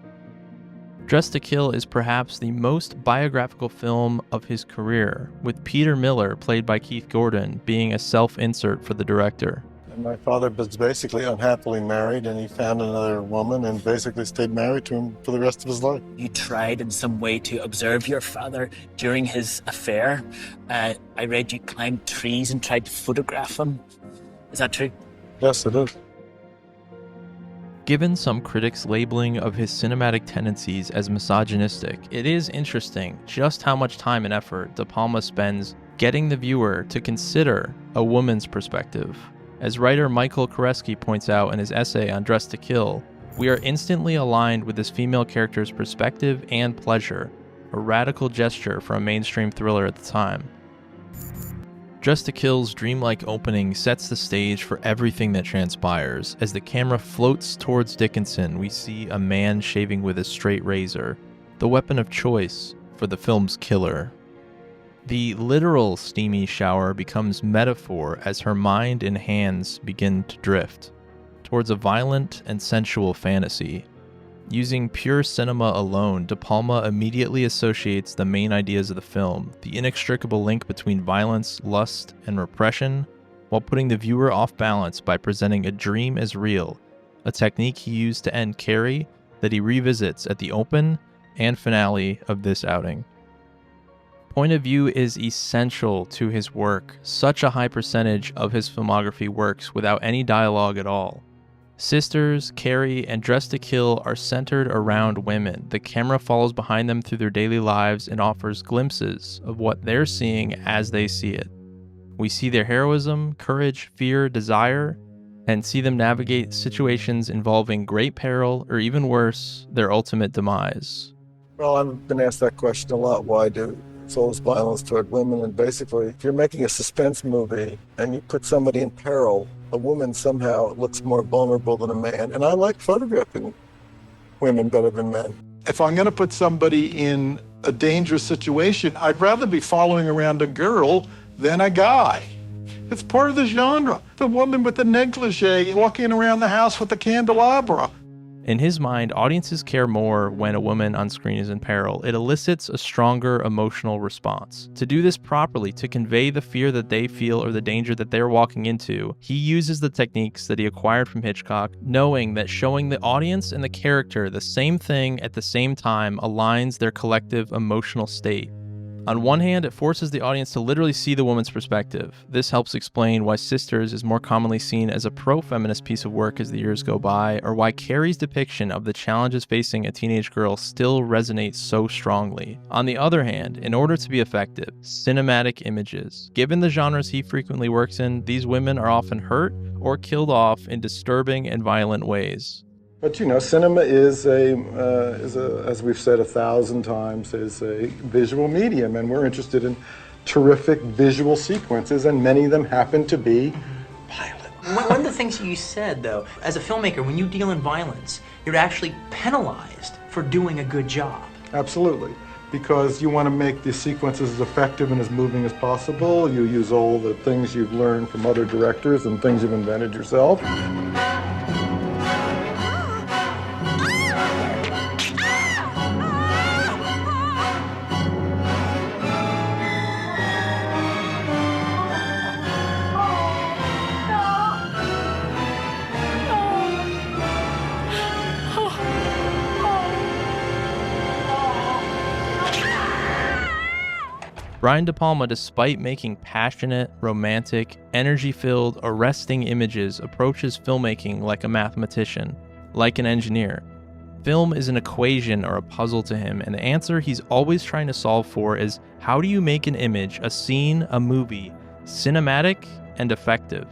Dressed to Kill is perhaps the most biographical film of his career, with Peter Miller, played by Keith Gordon, being a self-insert for the director. And my father was basically unhappily married, and he found another woman and basically stayed married to him for the rest of his life. You tried in some way to observe your father during his affair. I read you climbed trees and tried to photograph him. Is that true? Yes, it is. Given some critics' labeling of his cinematic tendencies as misogynistic, it is interesting just how much time and effort De Palma spends getting the viewer to consider a woman's perspective. As writer Michael Koreski points out in his essay on Dressed to Kill, we are instantly aligned with this female character's perspective and pleasure, a radical gesture for a mainstream thriller at the time. Dressed to Kill's dreamlike opening sets the stage for everything that transpires. As the camera floats towards Dickinson, we see a man shaving with a straight razor, the weapon of choice for the film's killer. The literal steamy shower becomes metaphor as her mind and hands begin to drift towards a violent and sensual fantasy. Using pure cinema alone, De Palma immediately associates the main ideas of the film, the inextricable link between violence, lust, and repression, while putting the viewer off balance by presenting a dream as real, a technique he used to end Carrie that he revisits at the open and finale of this outing. Point of view is essential to his work. Such a high percentage of his filmography works without any dialogue at all. Sisters, Carrie, and Dressed to Kill are centered around women. The camera follows behind them through their daily lives and offers glimpses of what they're seeing as they see it. We see their heroism, courage, fear, desire, and see them navigate situations involving great peril, or even worse, their ultimate demise. Well, I've been asked that question a lot. Why do souls violence toward women? And basically, if you're making a suspense movie and you put somebody in peril, a woman somehow looks more vulnerable than a man. And I like photographing women better than men. If I'm going to put somebody in a dangerous situation, I'd rather be following around a girl than a guy. It's part of the genre. The woman with the negligee walking around the house with the candelabra. In his mind, audiences care more when a woman on screen is in peril. It elicits a stronger emotional response. To do this properly, to convey the fear that they feel or the danger that they're walking into, he uses the techniques that he acquired from Hitchcock, knowing that showing the audience and the character the same thing at the same time aligns their collective emotional state. On one hand, it forces the audience to literally see the woman's perspective. This helps explain why Sisters is more commonly seen as a pro-feminist piece of work as the years go by, or why Carrie's depiction of the challenges facing a teenage girl still resonates so strongly. On the other hand, in order to be effective, cinematic images. Given the genres he frequently works in, these women are often hurt or killed off in disturbing and violent ways. But you know, cinema is as we've said 1,000 times, is a visual medium, and we're interested in terrific visual sequences, and many of them happen to be violent. One of the things you said, though, as a filmmaker, when you deal in violence, you're actually penalized for doing a good job. Absolutely, because you want to make the sequences as effective and as moving as possible. You use all the things you've learned from other directors and things you've invented yourself. Brian De Palma, despite making passionate, romantic, energy-filled, arresting images, approaches filmmaking like a mathematician, like an engineer. Film is an equation or a puzzle to him, and the answer he's always trying to solve for is how do you make an image, a scene, a movie, cinematic and effective?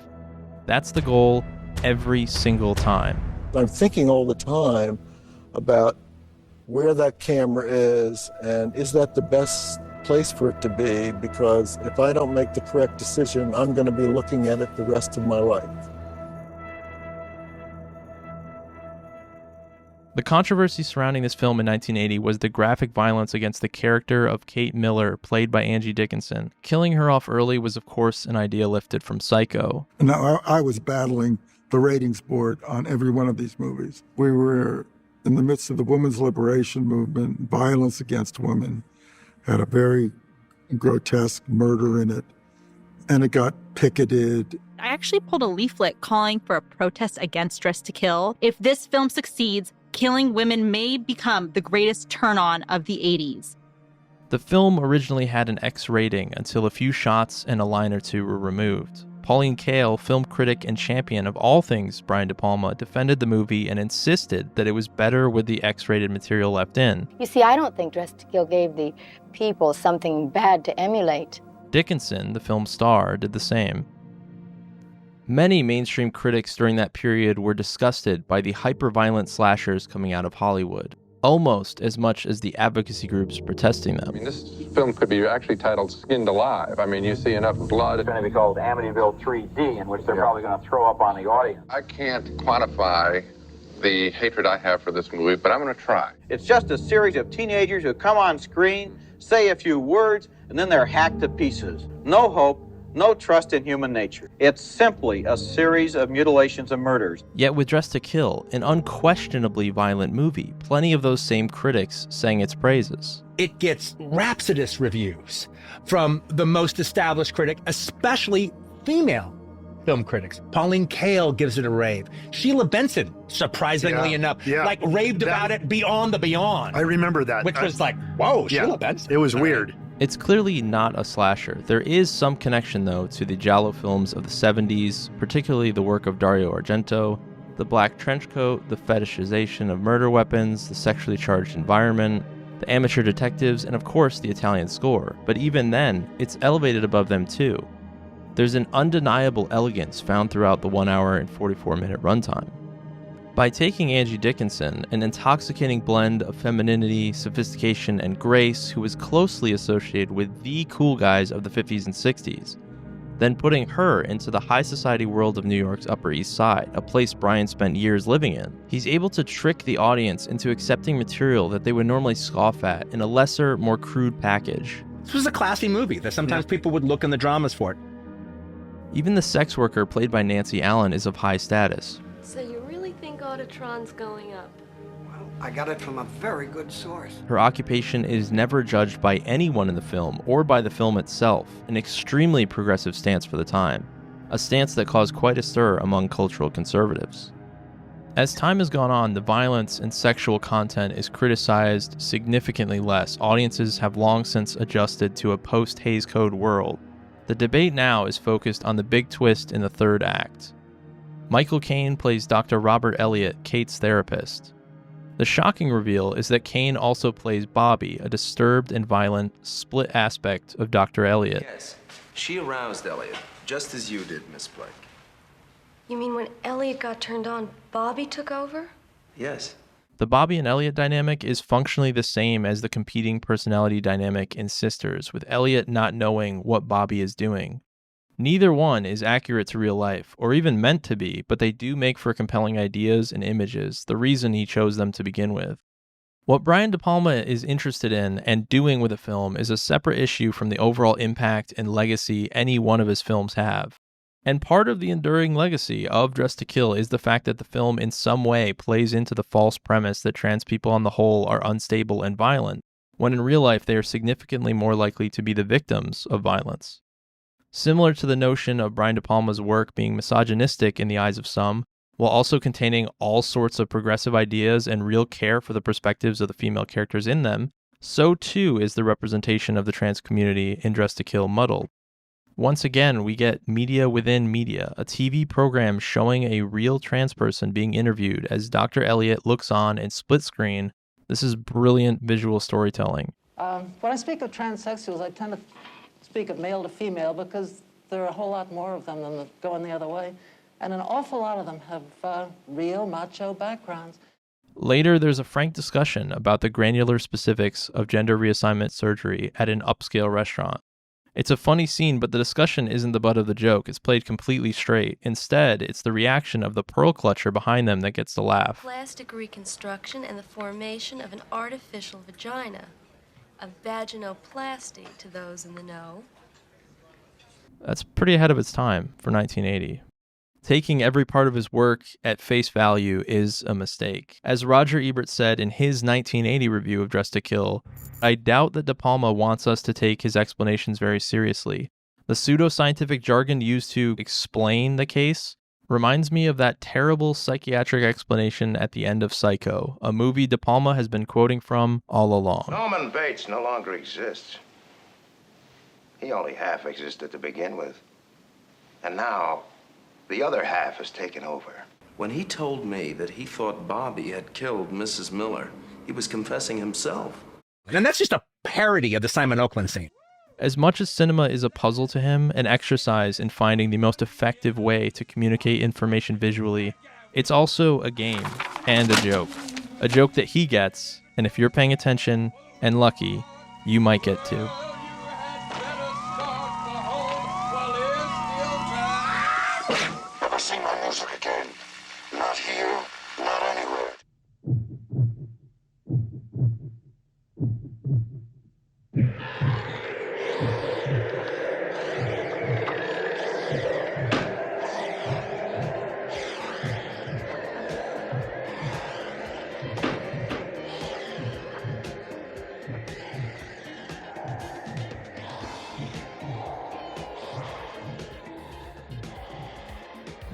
That's the goal every single time. I'm thinking all the time about where that camera is and is that the best place for it to be, because if I don't make the correct decision, I'm going to be looking at it the rest of my life. The controversy surrounding this film in 1980 was the graphic violence against the character of Kate Miller, played by Angie Dickinson. Killing her off early was, of course, an idea lifted from Psycho. Now, I was battling the ratings board on every one of these movies. We were in the midst of the women's liberation movement. Violence against women had a very grotesque murder in it, and it got picketed. I actually pulled a leaflet calling for a protest against Dressed to Kill. If this film succeeds, killing women may become the greatest turn-on of the 80s. The film originally had an X rating until a few shots and a line or two were removed. Pauline Kael, film critic and champion of all things Brian De Palma, defended the movie and insisted that it was better with the X-rated material left in. You see, I don't think Dressed to Kill gave the people something bad to emulate. Dickinson, the film's star, did the same. Many mainstream critics during that period were disgusted by the hyper-violent slashers coming out of Hollywood, almost as much as the advocacy groups protesting them. I mean, this film could be actually titled Skinned Alive. I mean, you see enough blood. It's going to be called Amityville 3D, in which they're probably going to throw up on the audience. I can't quantify the hatred I have for this movie, but I'm going to try. It's just a series of teenagers who come on screen, say a few words, and then they're hacked to pieces. No hope, no trust in human nature. It's simply a series of mutilations and murders. Yet with Dressed to Kill, an unquestionably violent movie, plenty of those same critics sang its praises. It gets rhapsodous reviews from the most established critic, especially female film critics. Pauline Kael gives it a rave. Sheila Benson, surprisingly enough, like raved about it beyond the beyond. I remember that. Which was like, whoa, Sheila Benson. It was weird. It's clearly not a slasher. There is some connection, though, to the giallo films of the 70s, particularly the work of Dario Argento, the black trench coat, the fetishization of murder weapons, the sexually charged environment, the amateur detectives, and of course the Italian score. But even then, it's elevated above them too. There's an undeniable elegance found throughout the 1 hour and 44-minute runtime. By taking Angie Dickinson, an intoxicating blend of femininity, sophistication, and grace who was closely associated with the cool guys of the 50s and 60s, then putting her into the high society world of New York's Upper East Side, a place Brian spent years living in, he's able to trick the audience into accepting material that they would normally scoff at in a lesser, more crude package. This was a classy movie that sometimes people would look in the dramas for it. Even the sex worker played by Nancy Allen is of high status. So you really think Autotron's going up? Well, I got it from a very good source. Her occupation is never judged by anyone in the film or by the film itself, an extremely progressive stance for the time, a stance that caused quite a stir among cultural conservatives. As time has gone on, the violence and sexual content is criticized significantly less. Audiences have long since adjusted to a post-Hays Code world. The debate now is focused on the big twist in the third act. Michael Caine plays Dr. Robert Elliott, Kate's therapist. The shocking reveal is that Caine also plays Bobby, a disturbed and violent, split aspect of Dr. Elliott. Yes, she aroused Elliot, just as you did, Miss Blake. You mean when Elliot got turned on, Bobby took over? Yes. The Bobby and Elliot dynamic is functionally the same as the competing personality dynamic in Sisters, with Elliot not knowing what Bobby is doing. Neither one is accurate to real life, or even meant to be, but they do make for compelling ideas and images, the reason he chose them to begin with. What Brian De Palma is interested in and doing with a film is a separate issue from the overall impact and legacy any one of his films have. And part of the enduring legacy of Dressed to Kill is the fact that the film in some way plays into the false premise that trans people on the whole are unstable and violent, when in real life they are significantly more likely to be the victims of violence. Similar to the notion of Brian De Palma's work being misogynistic in the eyes of some, while also containing all sorts of progressive ideas and real care for the perspectives of the female characters in them, so too is the representation of the trans community in Dressed to Kill muddled. Once again, we get media within media, a TV program showing a real trans person being interviewed as Dr. Elliot looks on in split screen. This is brilliant visual storytelling. When I speak of transsexuals, I tend to speak of male to female because there are a whole lot more of them than going the other way. And an awful lot of them have real macho backgrounds. Later, there's a frank discussion about the granular specifics of gender reassignment surgery at an upscale restaurant. It's a funny scene, but the discussion isn't the butt of the joke. It's played completely straight. Instead, it's the reaction of the pearl clutcher behind them that gets the laugh. Plastic reconstruction and the formation of an artificial vagina. A vaginoplasty to those in the know. That's pretty ahead of its time for 1980. Taking every part of his work at face value is a mistake. As Roger Ebert said in his 1980 review of Dressed to Kill, I doubt that De Palma wants us to take his explanations very seriously. The pseudoscientific jargon used to explain the case reminds me of that terrible psychiatric explanation at the end of Psycho, a movie De Palma has been quoting from all along. Norman Bates no longer exists. He only half existed to begin with. And now, the other half has taken over. When he told me that he thought Bobby had killed Mrs. Miller, he was confessing himself. And that's just a parody of the Simon Oakland scene. As much as cinema is a puzzle to him, an exercise in finding the most effective way to communicate information visually, it's also a game and a joke. A joke that he gets, and if you're paying attention and lucky, you might get too. Never sing my music again. Not here, not anywhere.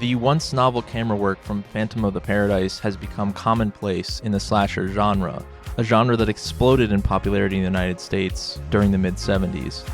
The once novel camera work from Phantom of the Paradise has become commonplace in the slasher genre, a genre that exploded in popularity in the United States during the mid-70s.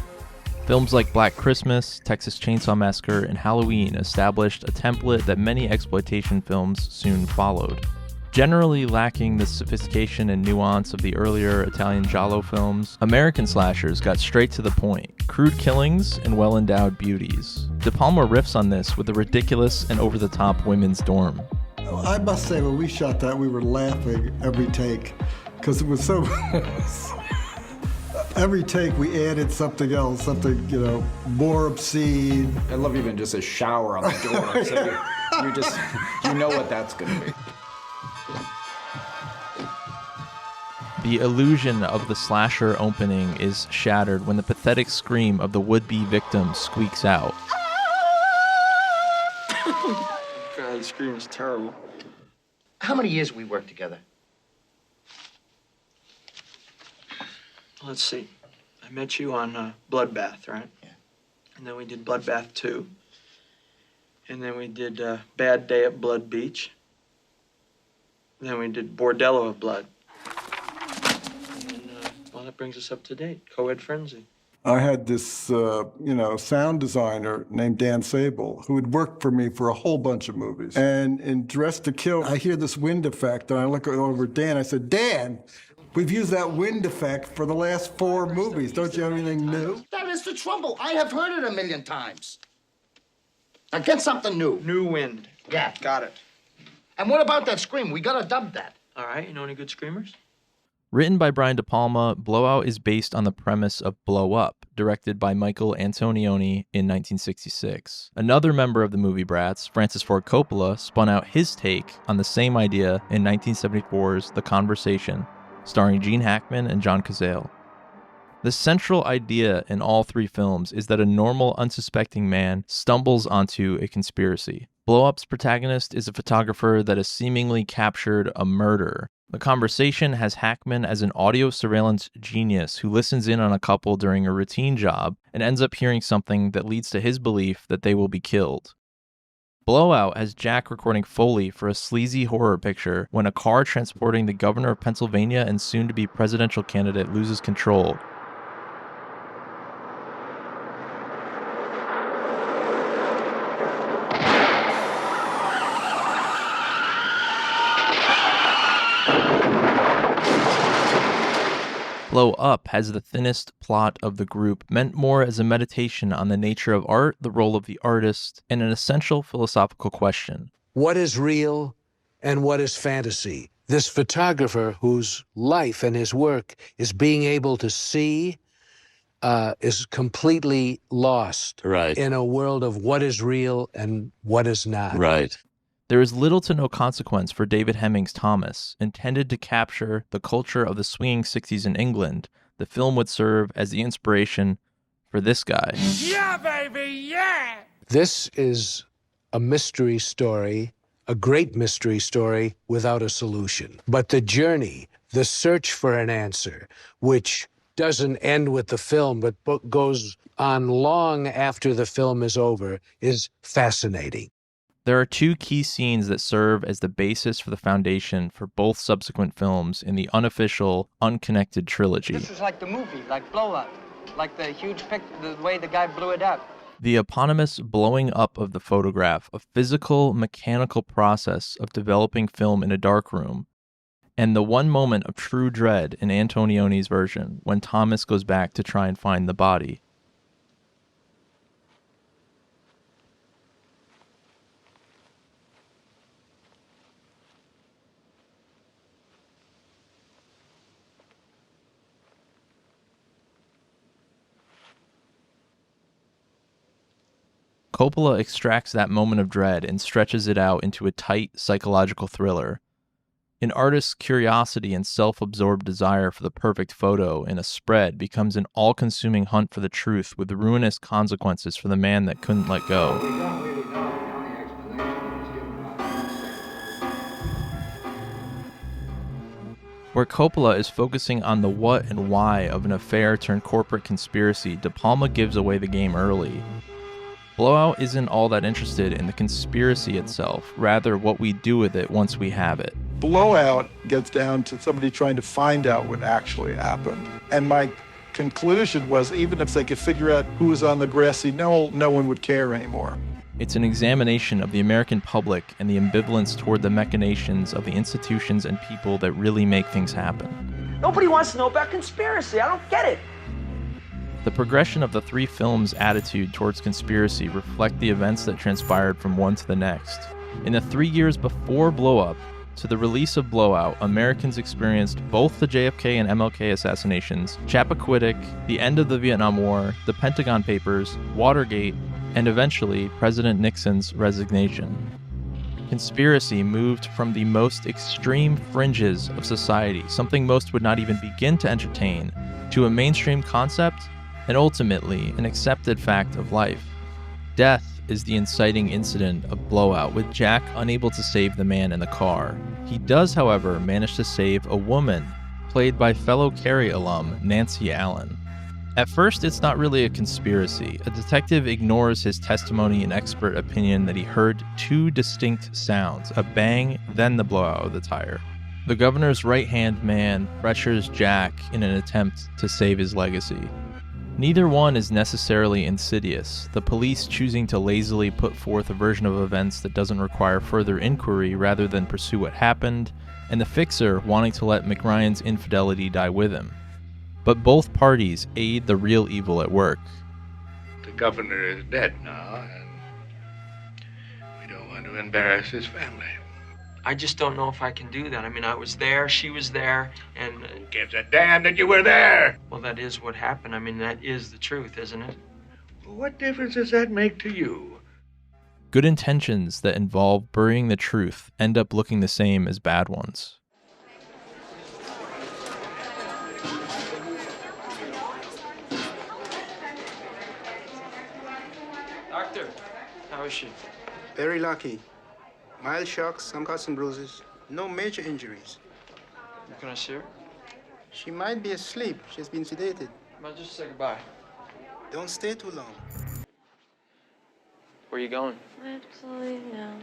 Films like Black Christmas, Texas Chainsaw Massacre, and Halloween established a template that many exploitation films soon followed. Generally lacking the sophistication and nuance of the earlier Italian giallo films, American slashers got straight to the point, crude killings and well-endowed beauties. De Palma riffs on this with a ridiculous and over-the-top women's dorm. I must say, when we shot that, we were laughing every take, because it was so... Every take, we added something else, something, more obscene. I love even just a shower on the door, so you know what that's going to be. The illusion of the slasher opening is shattered when the pathetic scream of the would-be victim squeaks out. God, the scream is terrible. How many years we worked together? Let's see. I met you on Bloodbath, right? Yeah. And then we did Bloodbath 2. And then we did Bad Day at Blood Beach. And then we did Bordello of Blood. Well, that brings us up to date. Co-ed Frenzy. I had this, sound designer named Dan Sable who had worked for me for a whole bunch of movies. And in Dressed to Kill, I hear this wind effect, and I look over at Dan. I said, Dan, we've used that wind effect for the last 4 movies. Don't you have anything new? That is the trouble. I have heard it a million times. Now get something new. New wind. Yeah. Got it. And what about that scream? We gotta dub that. All right, you know any good screamers? Written by Brian De Palma, Blowout is based on the premise of Blow Up, directed by Michael Antonioni in 1966. Another member of the movie brats, Francis Ford Coppola, spun out his take on the same idea in 1974's The Conversation, starring Gene Hackman and John Cazale. The central idea in all 3 films is that a normal, unsuspecting man stumbles onto a conspiracy. Blow Up's protagonist is a photographer that has seemingly captured a murder. The Conversation has Hackman as an audio surveillance genius who listens in on a couple during a routine job and ends up hearing something that leads to his belief that they will be killed. Blowout has Jack recording Foley for a sleazy horror picture when a car transporting the governor of Pennsylvania and soon-to-be presidential candidate loses control. Blow Up has the thinnest plot of the group, meant more as a meditation on the nature of art, the role of the artist, and an essential philosophical question. What is real and what is fantasy? This photographer whose life and his work is being able to see is completely lost in a world of what is real and what is not. There is little to no consequence for David Hemmings' Thomas. Intended to capture the culture of the swinging 60s in England, the film would serve as the inspiration for this guy. Yeah, baby, yeah! This is a mystery story, a great mystery story without a solution. But the journey, the search for an answer, which doesn't end with the film but goes on long after the film is over, is fascinating. There are two key scenes that serve as the basis for the foundation for both subsequent films in the unofficial, unconnected trilogy. This is like the movie, like Blow Up, like the huge picture, the way the guy blew it up. The eponymous blowing up of the photograph, a physical, mechanical process of developing film in a darkroom, and the one moment of true dread in Antonioni's version when Thomas goes back to try and find the body. Coppola extracts that moment of dread and stretches it out into a tight psychological thriller. An artist's curiosity and self-absorbed desire for the perfect photo in a spread becomes an all-consuming hunt for the truth with ruinous consequences for the man that couldn't let go. Where Coppola is focusing on the what and why of an affair turned corporate conspiracy, De Palma gives away the game early. Blowout isn't all that interested in the conspiracy itself, rather what we do with it once we have it. Blowout gets down to somebody trying to find out what actually happened. And my conclusion was, even if they could figure out who was on the grassy knoll, no one would care anymore. It's an examination of the American public and the ambivalence toward the machinations of the institutions and people that really make things happen. Nobody wants to know about conspiracy. I don't get it. The progression of the three films' attitude towards conspiracy reflect the events that transpired from one to the next. In the 3 years before Blow Up to the release of Blowout, Americans experienced both the JFK and MLK assassinations, Chappaquiddick, the end of the Vietnam War, the Pentagon Papers, Watergate, and eventually President Nixon's resignation. Conspiracy moved from the most extreme fringes of society, something most would not even begin to entertain, to a mainstream concept and ultimately an accepted fact of life. Death is the inciting incident of Blowout, with Jack unable to save the man in the car. He does, however, manage to save a woman, played by fellow Carrie alum Nancy Allen. At first, it's not really a conspiracy. A detective ignores his testimony and expert opinion that he heard two distinct sounds, a bang, then the blowout of the tire. The governor's right-hand man pressures Jack in an attempt to save his legacy. Neither one is necessarily insidious, the police choosing to lazily put forth a version of events that doesn't require further inquiry rather than pursue what happened, and the fixer wanting to let McRyan's infidelity die with him. But both parties aid the real evil at work. The governor is dead now, and we don't want to embarrass his family. I just don't know if I can do that. I mean, I was there, she was there, and... Who gives a damn that you were there? Well, that is what happened. I mean, that is the truth, isn't it? Well, what difference does that make to you? Good intentions that involve burying the truth end up looking the same as bad ones. Doctor, how is she? Very lucky. Mild shocks, some cuts and bruises. No major injuries. Can I see her? She might be asleep. She's been sedated. Well, just say goodbye. Don't stay too long. Where are you going? I have to leave now.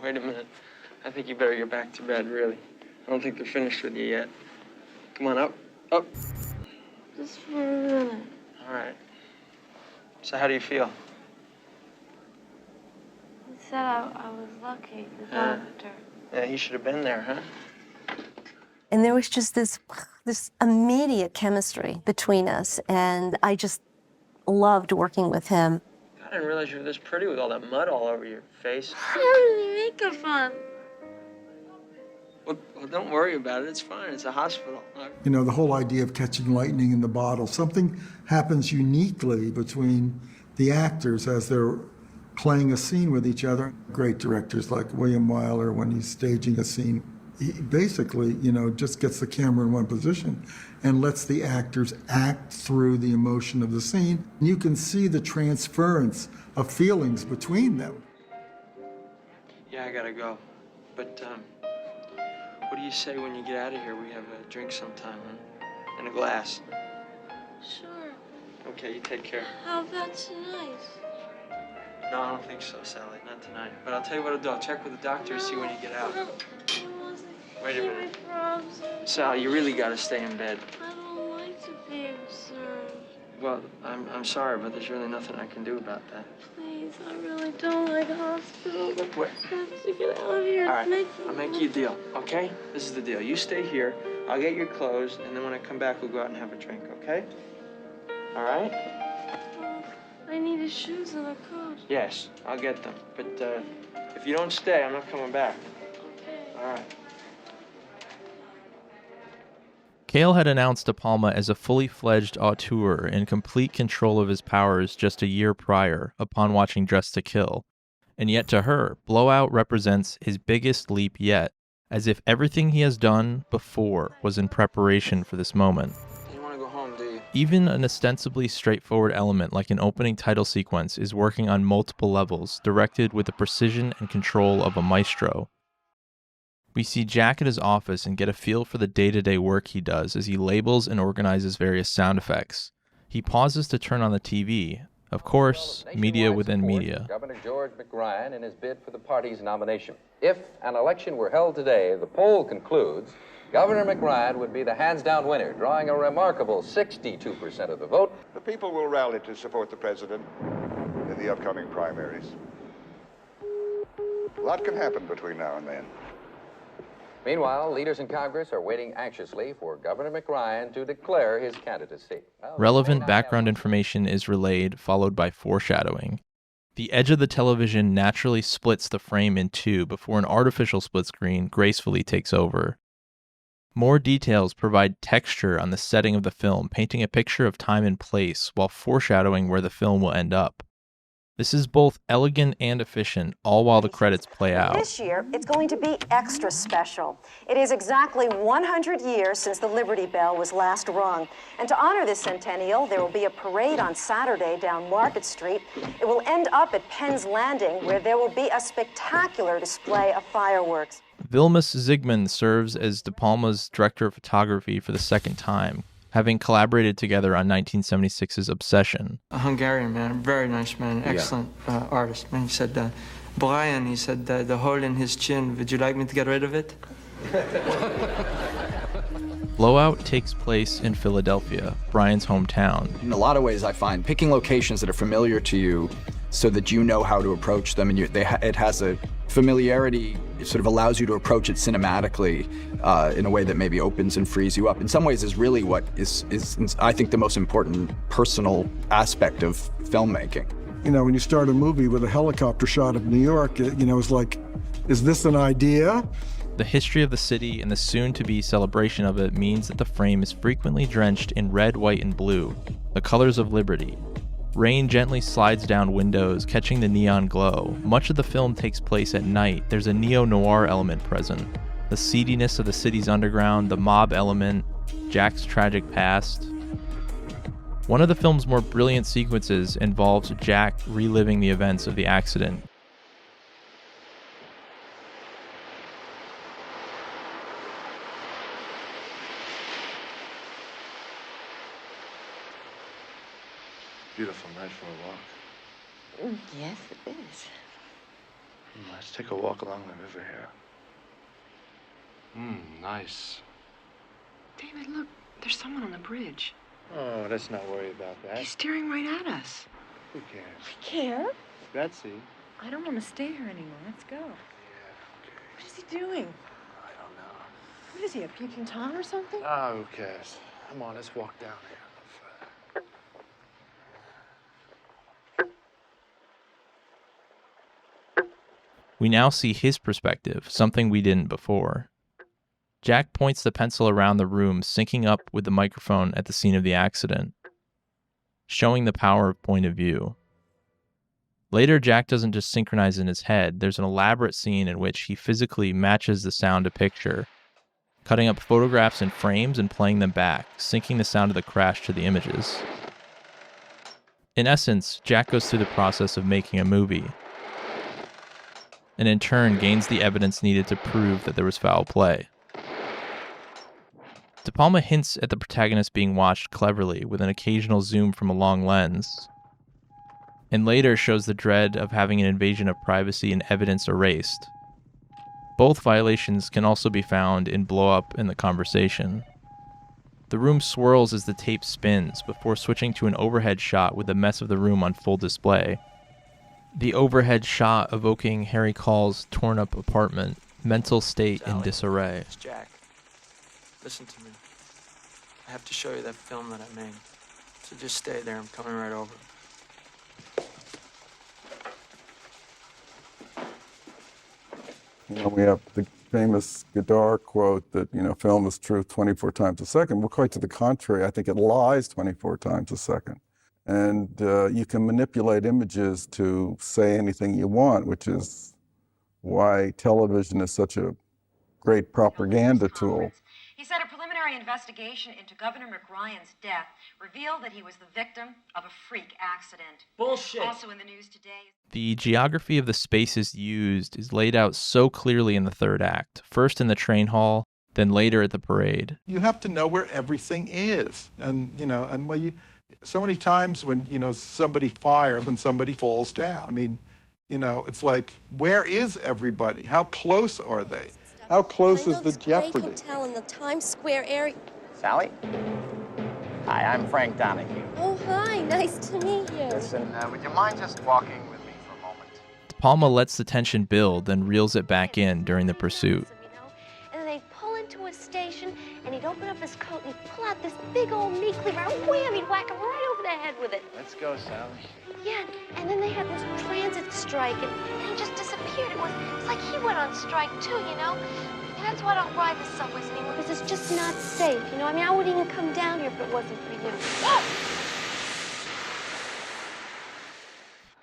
Wait a minute. I think you better get back to bed, really. I don't think they're finished with you yet. Come on, up. Up. Just for a minute. All right. So how do you feel? He said I was lucky, the doctor. Yeah, he should have been there, huh? And there was just this immediate chemistry between us, and I just loved working with him. I didn't realize you were this pretty with all that mud all over your face. Makeup on. Well, don't worry about it. It's fine. It's a hospital. You know, the whole idea of catching lightning in the bottle, something happens uniquely between the actors as they're playing a scene with each other. Great directors like William Wyler, when he's staging a scene, he basically, you know, just gets the camera in one position and lets the actors act through the emotion of the scene. You can see the transference of feelings between them. Yeah, I gotta go. But, what do you say when you get out of here? We have a drink sometime, huh? And a glass. Sure. Okay, you take care. How about tonight? No, I don't think so, Sally. Not tonight. But I'll tell you what I'll do. I'll check with the doctor, see when you get out. Wait a minute. Sal, you really gotta stay in bed. I don't like to be observed. Well, I'm sorry, but there's really nothing I can do about that. Please, I really don't like hospital. What? I have to get out of here. All right, I'll make you a deal, okay? This is the deal. You stay here, I'll get your clothes, and then when I come back, we'll go out and have a drink, okay? All right? I need his shoes and a coat. Yes, I'll get them. But if you don't stay, I'm not coming back. Okay. All right. Cale had announced De Palma as a fully fledged auteur in complete control of his powers just a year prior upon watching Dressed to Kill. And yet to her, Blowout represents his biggest leap yet, as if everything he has done before was in preparation for this moment. You want to go home, do you? Even an ostensibly straightforward element like an opening title sequence is working on multiple levels, directed with the precision and control of a maestro. We see Jack at his office and get a feel for the day-to-day work he does as he labels and organizes various sound effects. He pauses to turn on the TV. Of course, media within media. Governor George McRyan in his bid for the party's nomination. If an election were held today, the poll concludes Governor McRyan would be the hands-down winner, drawing a remarkable 62% of the vote. The people will rally to support the president in the upcoming primaries. A lot can happen between now and then. Meanwhile, leaders in Congress are waiting anxiously for Governor McRyan to declare his candidacy. Relevant background information is relayed, followed by foreshadowing. The edge of the television naturally splits the frame in two before an artificial split screen gracefully takes over. More details provide texture on the setting of the film, painting a picture of time and place while foreshadowing where the film will end up. This is both elegant and efficient, all while the credits play out. This year, it's going to be extra special. It is exactly 100 years since the Liberty Bell was last rung. And to honor this centennial, there will be a parade on Saturday down Market Street. It will end up at Penn's Landing, where there will be a spectacular display of fireworks. Vilmos Zsigmond serves as De Palma's director of photography for the second time, having collaborated together on 1976's Obsession. A Hungarian man, a very nice man, excellent artist. Man, he said, Brian, he said, the hole in his chin, would you like me to get rid of it? Blowout takes place in Philadelphia, Brian's hometown. In a lot of ways, I find picking locations that are familiar to you so that you know how to approach them, and it has a familiarity. It sort of allows you to approach it cinematically in a way that maybe opens and frees you up. In some ways, is really what is I think the most important personal aspect of filmmaking. You know, when you start a movie with a helicopter shot of New York, it's like, is this an idea? The history of the city and the soon-to-be celebration of it means that the frame is frequently drenched in red, white, and blue, the colors of liberty. Rain gently slides down windows, catching the neon glow. Much of the film takes place at night. There's a neo-noir element present. The seediness of the city's underground, the mob element, Jack's tragic past. One of the film's more brilliant sequences involves Jack reliving the events of the accident. Beautiful night for a walk. Yes, it is. Let's take a walk along the river here. Nice. David, look, there's someone on the bridge. Oh, let's not worry about that. He's staring right at us. Who cares? We care? Betsy. I don't want to stay here anymore. Let's go. Yeah, okay. What is he doing? I don't know. What is he, a peeping Tom or something? Ah, who cares? Come on, let's walk down here. We now see his perspective, something we didn't before. Jack points the pencil around the room, syncing up with the microphone at the scene of the accident, showing the power of point of view. Later, Jack doesn't just synchronize in his head. There's an elaborate scene in which he physically matches the sound to picture, cutting up photographs in frames and playing them back, syncing the sound of the crash to the images. In essence, Jack goes through the process of making a movie, and in turn gains the evidence needed to prove that there was foul play. De Palma hints at the protagonist being watched cleverly with an occasional zoom from a long lens, and later shows the dread of having an invasion of privacy and evidence erased. Both violations can also be found in Blow Up in The Conversation. The room swirls as the tape spins before switching to an overhead shot with the mess of the room on full display. The overhead shot evoking Harry Call's torn-up apartment, mental state in disarray. It's Jack. Listen to me. I have to show you that film that I made. So just stay there. I'm coming right over. You know, we have the famous Godard quote that, you know, film is truth 24 times a second. Well, quite to the contrary, I think it lies 24 times a second. And you can manipulate images to say anything you want, which is why television is such a great propaganda tool. He said a preliminary investigation into Governor McRyan's death revealed that he was the victim of a freak accident. Bullshit. Also in the news today. The geography of the spaces used is laid out so clearly in the third act, first in the train hall, then later at the parade. You have to know where everything is. And, you know, and when you, so many times when, you know, somebody fires and somebody falls down. I mean, you know, it's like, where is everybody? How close are they? How close is the jeopardy? Hotel in the Times Square area. Sally? Hi, I'm Frank Donahue. Oh, hi. Nice to meet you. Listen, would you mind just walking with me for a moment? De Palma lets the tension build, then reels it back in during the pursuit. And then they'd pull into a station, and he'd open up his coat, and he'd pull out this big old meat cleaver, and wham, he'd whack him right over the head with it. Let's go, Sally. Yeah, and then they had this transit strike, and he just disappeared. It was like he went on strike, too, you know? And that's why I don't ride the subways anymore, because it's just not safe, you know? I mean, I wouldn't even come down here if it wasn't for you.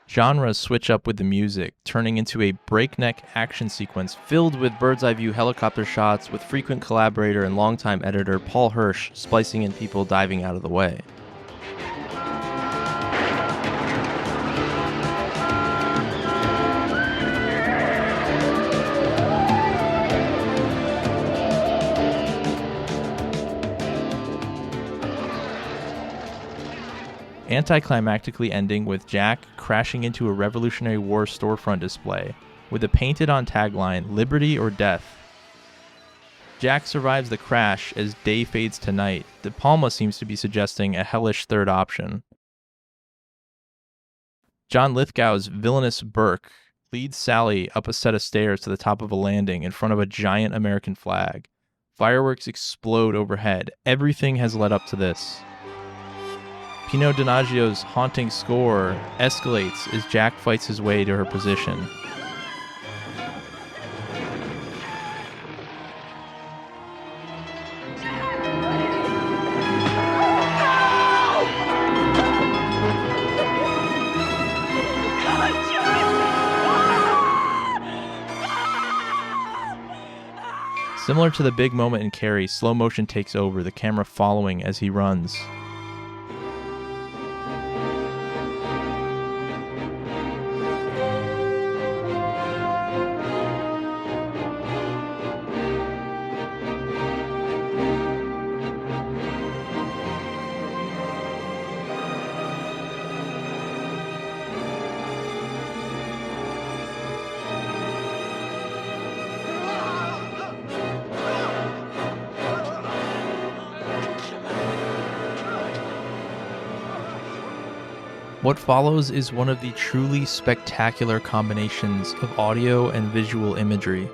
Genres switch up with the music, turning into a breakneck action sequence filled with bird's-eye view helicopter shots with frequent collaborator and longtime editor Paul Hirsch splicing in people diving out of the way. Anticlimactically ending with Jack crashing into a Revolutionary War storefront display with a painted-on tagline, "Liberty or Death." Jack survives the crash as day fades to night. De Palma seems to be suggesting a hellish third option. John Lithgow's villainous Burke leads Sally up a set of stairs to the top of a landing in front of a giant American flag. Fireworks explode overhead. Everything has led up to this. Pino Donaggio's haunting score escalates as Jack fights his way to her position. Similar to the big moment in Carrie, slow motion takes over, the camera following as he runs. What follows is one of the truly spectacular combinations of audio and visual imagery.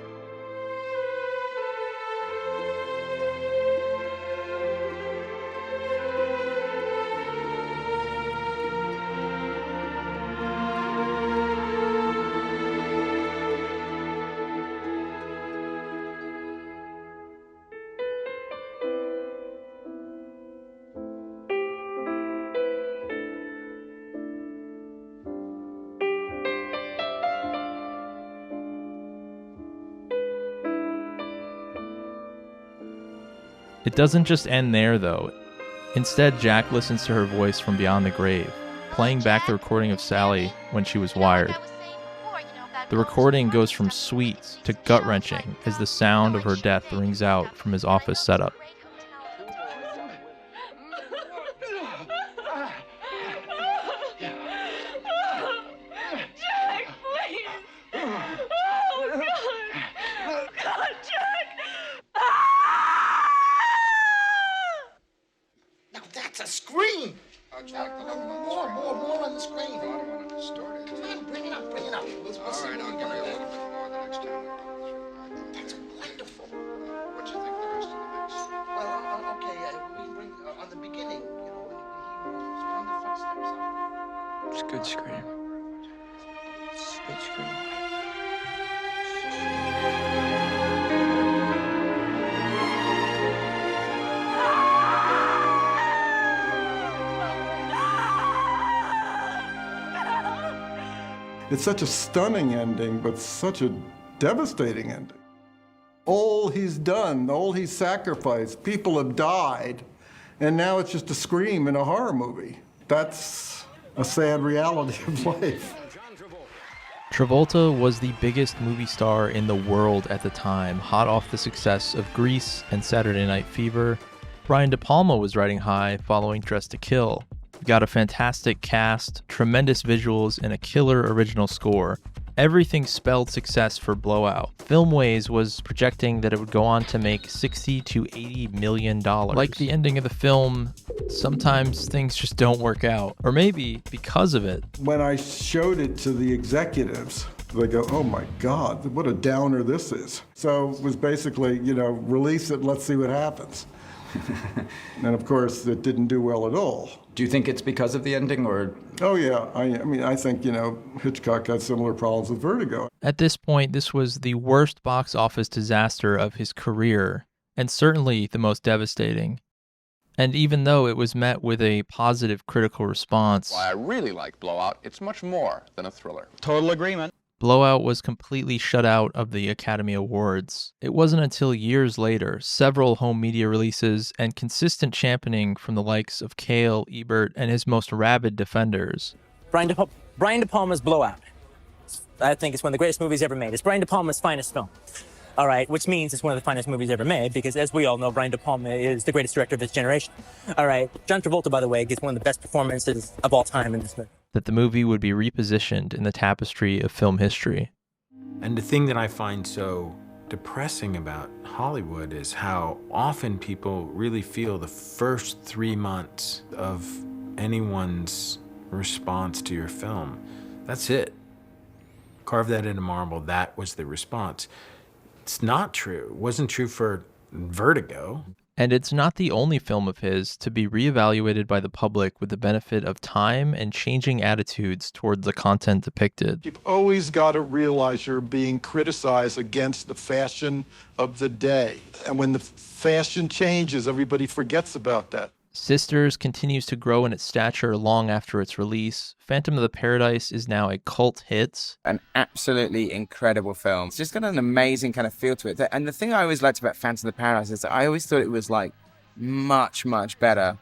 It doesn't just end there, though. Instead, Jack listens to her voice from beyond the grave, playing back the recording of Sally when she was wired. The recording goes from sweet to gut-wrenching as the sound of her death rings out from his office setup. Now that's a scream! Oh, Jack, more on the screen. I don't want to distort it. Come on, bring it up. We'll see All right, what we I'll give can you a do. little bit more the next time we go through. That's wonderful. What do you think the rest of the mix? Well, okay, we bring on the beginning, when he was on the footsteps. It's a good scream. It's a good scream. It's such a stunning ending, but such a devastating ending. All he's done, all he's sacrificed, people have died, and now it's just a scream in a horror movie. That's a sad reality of life. Travolta was the biggest movie star in the world at the time, hot off the success of Grease and Saturday Night Fever. Brian De Palma was riding high following Dressed to Kill. We got a fantastic cast, tremendous visuals, and a killer original score. Everything spelled success for Blowout. Filmways was projecting that it would go on to make $60 to $80 million. Like the ending of the film, sometimes things just don't work out. Or maybe because of it. When I showed it to the executives, they go, oh my God, what a downer this is. So it was basically, release it, let's see what happens. And of course, it didn't do well at all. Do you think it's because of the ending, or? Oh yeah, I think, Hitchcock had similar problems with Vertigo. At this point, this was the worst box office disaster of his career, and certainly the most devastating. And even though it was met with a positive critical response, Why I really like Blowout, it's much more than a thriller. Total agreement. Blowout was completely shut out of the Academy Awards. It wasn't until years later, several home media releases, and consistent championing from the likes of Cale, Ebert, and his most rabid defenders. Brian De Palma's Blowout. I think it's one of the greatest movies ever made. It's Brian De Palma's finest film. All right, which means it's one of the finest movies ever made because, as we all know, Brian De Palma is the greatest director of his generation. All right, John Travolta, by the way, gets one of the best performances of all time in this movie. That the movie would be repositioned in the tapestry of film history. And the thing that I find so depressing about Hollywood is how often people really feel the first 3 months of anyone's response to your film. That's it. Carve that into marble, that was the response. It's not true. It wasn't true for Vertigo. And it's not the only film of his to be reevaluated by the public with the benefit of time and changing attitudes toward the content depicted. You've always got to realize you're being criticized against the fashion of the day. And when the fashion changes, everybody forgets about that. Sisters continues to grow in its stature long after its release. Phantom of the Paradise is now a cult hit. An absolutely incredible film. It's just got an amazing kind of feel to it. And the thing I always liked about Phantom of the Paradise is that I always thought it was like much, much better,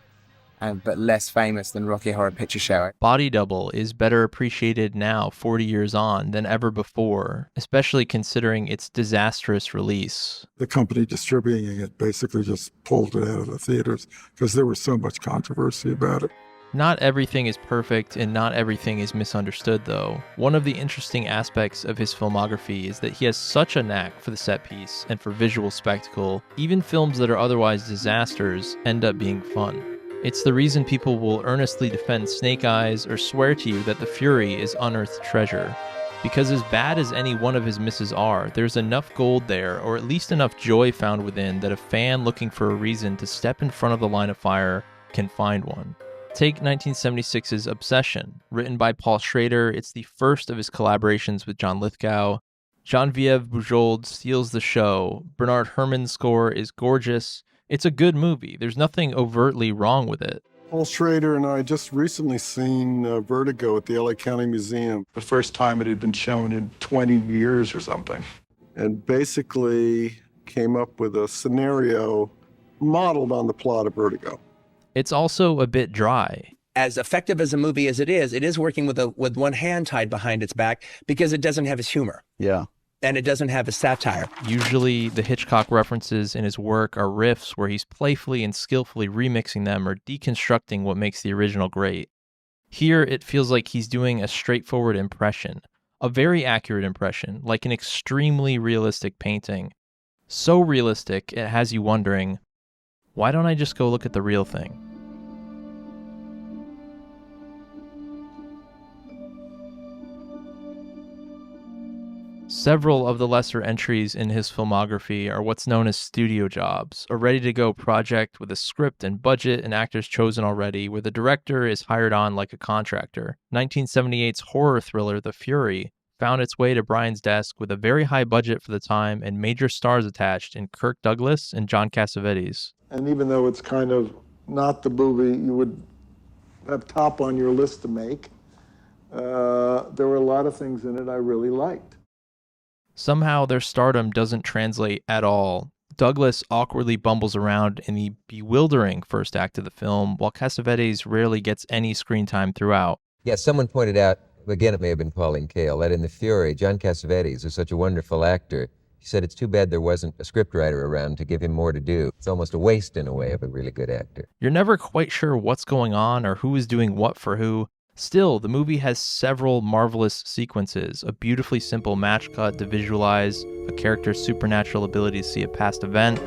but less famous than Rocky Horror Picture Show. Body Double is better appreciated now, 40 years on, than ever before, especially considering its disastrous release. The company distributing it basically just pulled it out of the theaters because there was so much controversy about it. Not everything is perfect and not everything is misunderstood, though. One of the interesting aspects of his filmography is that he has such a knack for the set piece and for visual spectacle. Even films that are otherwise disasters end up being fun. It's the reason people will earnestly defend Snake Eyes or swear to you that The Fury is unearthed treasure. Because as bad as any one of his misses are, there's enough gold there, or at least enough joy found within, that a fan looking for a reason to step in front of the line of fire can find one. Take 1976's Obsession. Written by Paul Schrader, it's the first of his collaborations with John Lithgow. Geneviève Bujold steals the show. Bernard Herrmann's score is gorgeous. It's a good movie. There's nothing overtly wrong with it. Paul Schrader and I just recently seen Vertigo at the LA County Museum. The first time it had been shown in 20 years or something. And basically came up with a scenario modeled on the plot of Vertigo. It's also a bit dry. As effective as a movie as it is working with one hand tied behind its back because it doesn't have his humor. Yeah. And it doesn't have his satire. Usually, the Hitchcock references in his work are riffs where he's playfully and skillfully remixing them or deconstructing what makes the original great. Here, it feels like he's doing a straightforward impression, a very accurate impression, like an extremely realistic painting. So realistic, it has you wondering, why don't I just go look at the real thing? Several of the lesser entries in his filmography are what's known as studio jobs, a ready-to-go project with a script and budget and actors chosen already, where the director is hired on like a contractor. 1978's horror thriller The Fury found its way to Brian's desk with a very high budget for the time and major stars attached in Kirk Douglas and John Cassavetes. And even though it's kind of not the movie you would have top on your list to make, there were a lot of things in it I really liked. Somehow their stardom doesn't translate at all. Douglas awkwardly bumbles around in the bewildering first act of the film, while Cassavetes rarely gets any screen time throughout. Yeah, someone pointed out, again it may have been Pauline Kael, that in The Fury, John Cassavetes is such a wonderful actor. He said it's too bad there wasn't a scriptwriter around to give him more to do. It's almost a waste, in a way, of a really good actor. You're never quite sure what's going on or who is doing what for who. Still, the movie has several marvelous sequences, a beautifully simple match cut to visualize a character's supernatural ability to see a past event.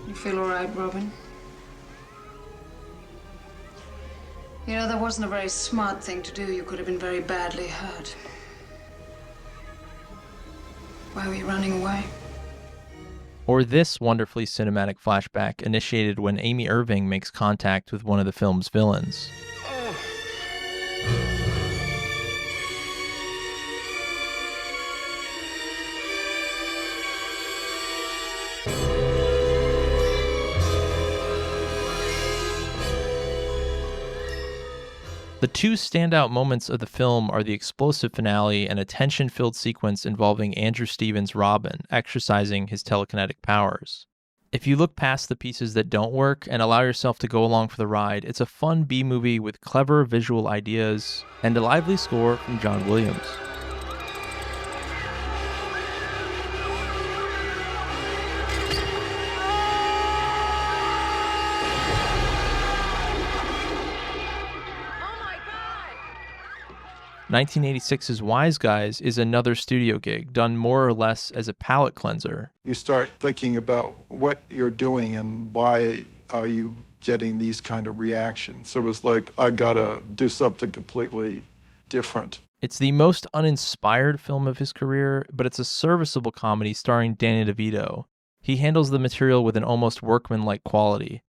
You feel all right, Robin? You know, that wasn't a very smart thing to do. You could have been very badly hurt. Why were you running away? Or this wonderfully cinematic flashback initiated when Amy Irving makes contact with one of the film's villains. The two standout moments of the film are the explosive finale and a tension-filled sequence involving Andrew Stevens' Robin exercising his telekinetic powers. If you look past the pieces that don't work and allow yourself to go along for the ride, it's a fun B-movie with clever visual ideas and a lively score from John Williams. Oh 1986's Wise Guys is another studio gig, done more or less as a palate cleanser. You start thinking about what you're doing and why are you getting these kind of reactions. So it was like, I gotta do something completely different. It's the most uninspired film of his career, but it's a serviceable comedy starring Danny DeVito. He handles the material with an almost workman-like quality.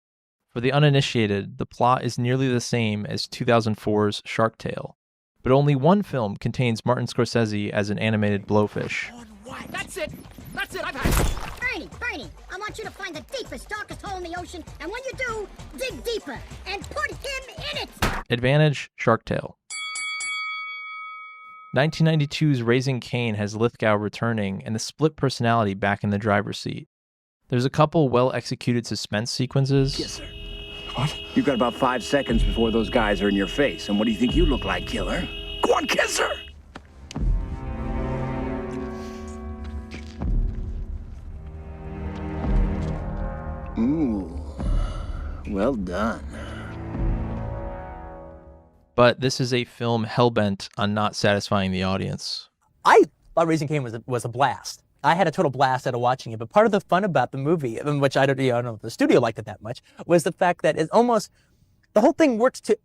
For the uninitiated, the plot is nearly the same as 2004's Shark Tale. But only one film contains Martin Scorsese as an animated blowfish. That's it! That's it! I've had it! Bernie, I want you to find the deepest, darkest hole in the ocean, and when you do, dig deeper and put him in it! Advantage, Shark Tale. 1992's Raising Cain has Lithgow returning and the split personality back in the driver's seat. There's a couple well-executed suspense sequences. Yes, sir. What? You've got about 5 seconds before those guys are in your face. And what do you think you look like, killer? Go on, kiss her! Ooh. Well done. But this is a film hellbent on not satisfying the audience. I thought Raising Cain was a blast. I had a total blast out of watching it, but part of the fun about the movie, which I don't know if the studio liked it that much, was the fact that it's almost, the whole thing works to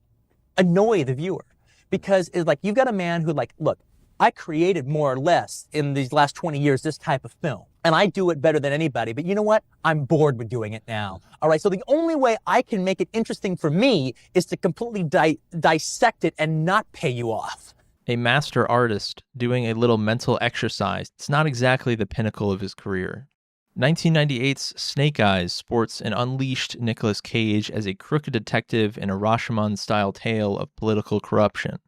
annoy the viewer. Because it's like, you've got a man who like, look, I created more or less in these last 20 years this type of film, and I do it better than anybody, but you know what? I'm bored with doing it now. All right, so the only way I can make it interesting for me is to completely dissect it and not pay you off. A master artist doing a little mental exercise. It's not exactly the pinnacle of his career. 1998's Snake Eyes sports an unleashed Nicolas Cage as a crooked detective in a Rashomon-style tale of political corruption.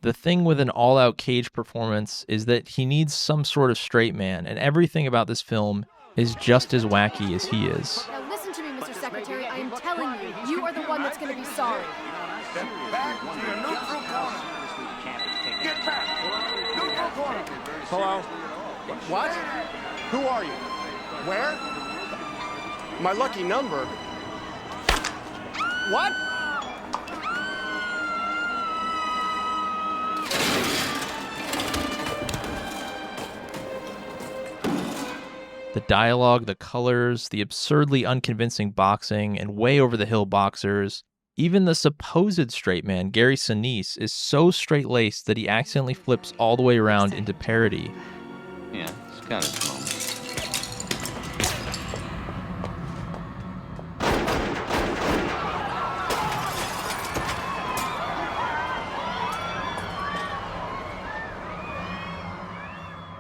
The thing with an all-out Cage performance is that he needs some sort of straight man, and everything about this film is just as wacky as he is. Now listen to me, Mr. Secretary. I am telling you, you are the one that's going to be sorry. Step back to your neutral corner. Get back. Neutral corner. Hello? What? Who are you? Where? My lucky number? What? The dialogue, the colors, the absurdly unconvincing boxing, and way over the hill boxers. Even the supposed straight man, Gary Sinise, is so straight-laced that he accidentally flips all the way around into parody. Yeah, it's kind of small.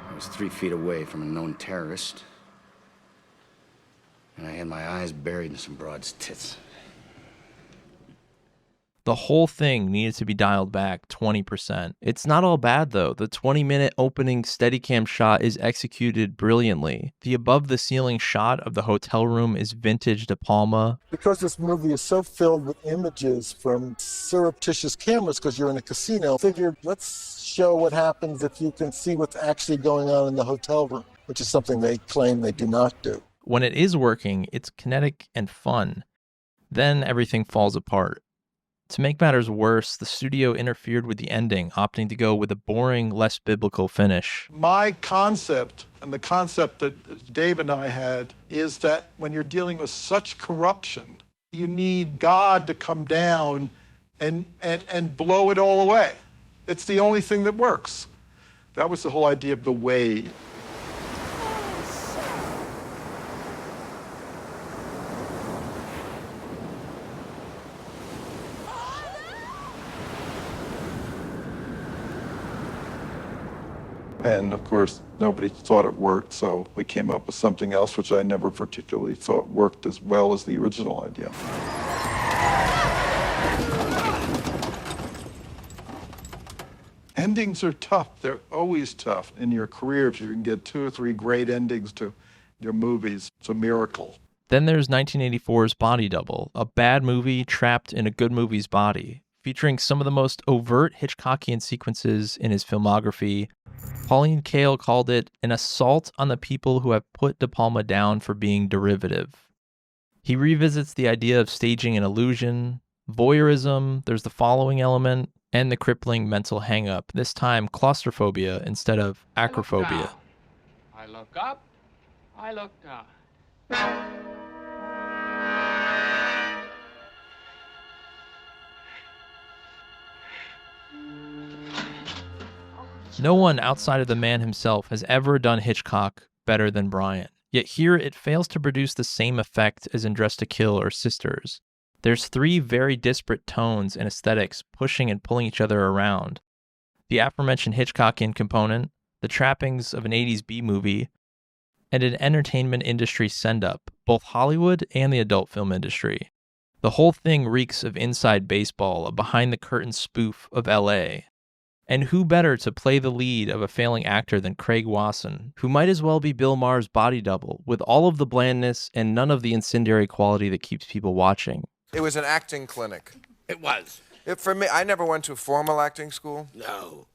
I was 3 feet away from a known terrorist, and I had my eyes buried in some broad's tits. The whole thing needed to be dialed back 20%. It's not all bad though. The 20-minute opening Steadicam shot is executed brilliantly. The above-the-ceiling shot of the hotel room is vintage De Palma. Because this movie is so filled with images from surreptitious cameras because you're in a casino, I figured let's show what happens if you can see what's actually going on in the hotel room, which is something they claim they do not do. When it is working, it's kinetic and fun. Then everything falls apart. To make matters worse, the studio interfered with the ending, opting to go with a boring, less biblical finish. My concept, and the concept that Dave and I had, is that when you're dealing with such corruption, you need God to come down and blow it all away. It's the only thing that works. That was the whole idea of the way. And of course, nobody thought it worked, so we came up with something else which I never particularly thought worked as well as the original idea. Endings are tough. They're always tough in your career. If you can get 2 or 3 great endings to your movies, it's a miracle. Then there's 1984's Body Double, a bad movie trapped in a good movie's body, featuring some of the most overt Hitchcockian sequences in his filmography. Pauline Kael called it an assault on the people who have put De Palma down for being derivative. He revisits the idea of staging an illusion, voyeurism, there's the following element, and the crippling mental hang-up, this time claustrophobia instead of acrophobia. I look up. I look down. No one outside of the man himself has ever done Hitchcock better than Brian. Yet here it fails to produce the same effect as in Dressed to Kill or Sisters. There's 3 very disparate tones and aesthetics pushing and pulling each other around. The aforementioned Hitchcockian component, the trappings of an 80s B-movie, and an entertainment industry send-up, both Hollywood and the adult film industry. The whole thing reeks of Inside Baseball, a behind-the-curtain spoof of L.A., and who better to play the lead of a failing actor than Craig Wasson, who might as well be Bill Maher's body double, with all of the blandness and none of the incendiary quality that keeps people watching. It was an acting clinic. It was. For me, I never went to formal acting school. No.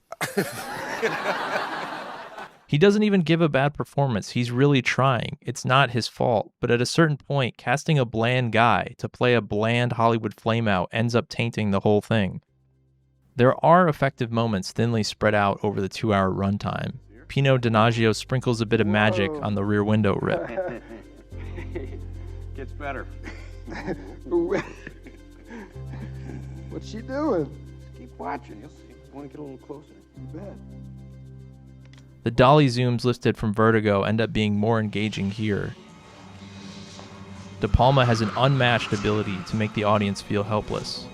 He doesn't even give a bad performance. He's really trying. It's not his fault. But at a certain point, casting a bland guy to play a bland Hollywood flameout ends up tainting the whole thing. There are effective moments thinly spread out over the 2-hour runtime. Pino Donaggio sprinkles a bit of magic on the Rear Window rip. Gets better. What's she doing? Just keep watching. You'll see. Want to get a little closer? You bet. The dolly zooms lifted from Vertigo end up being more engaging here. De Palma has an unmatched ability to make the audience feel helpless.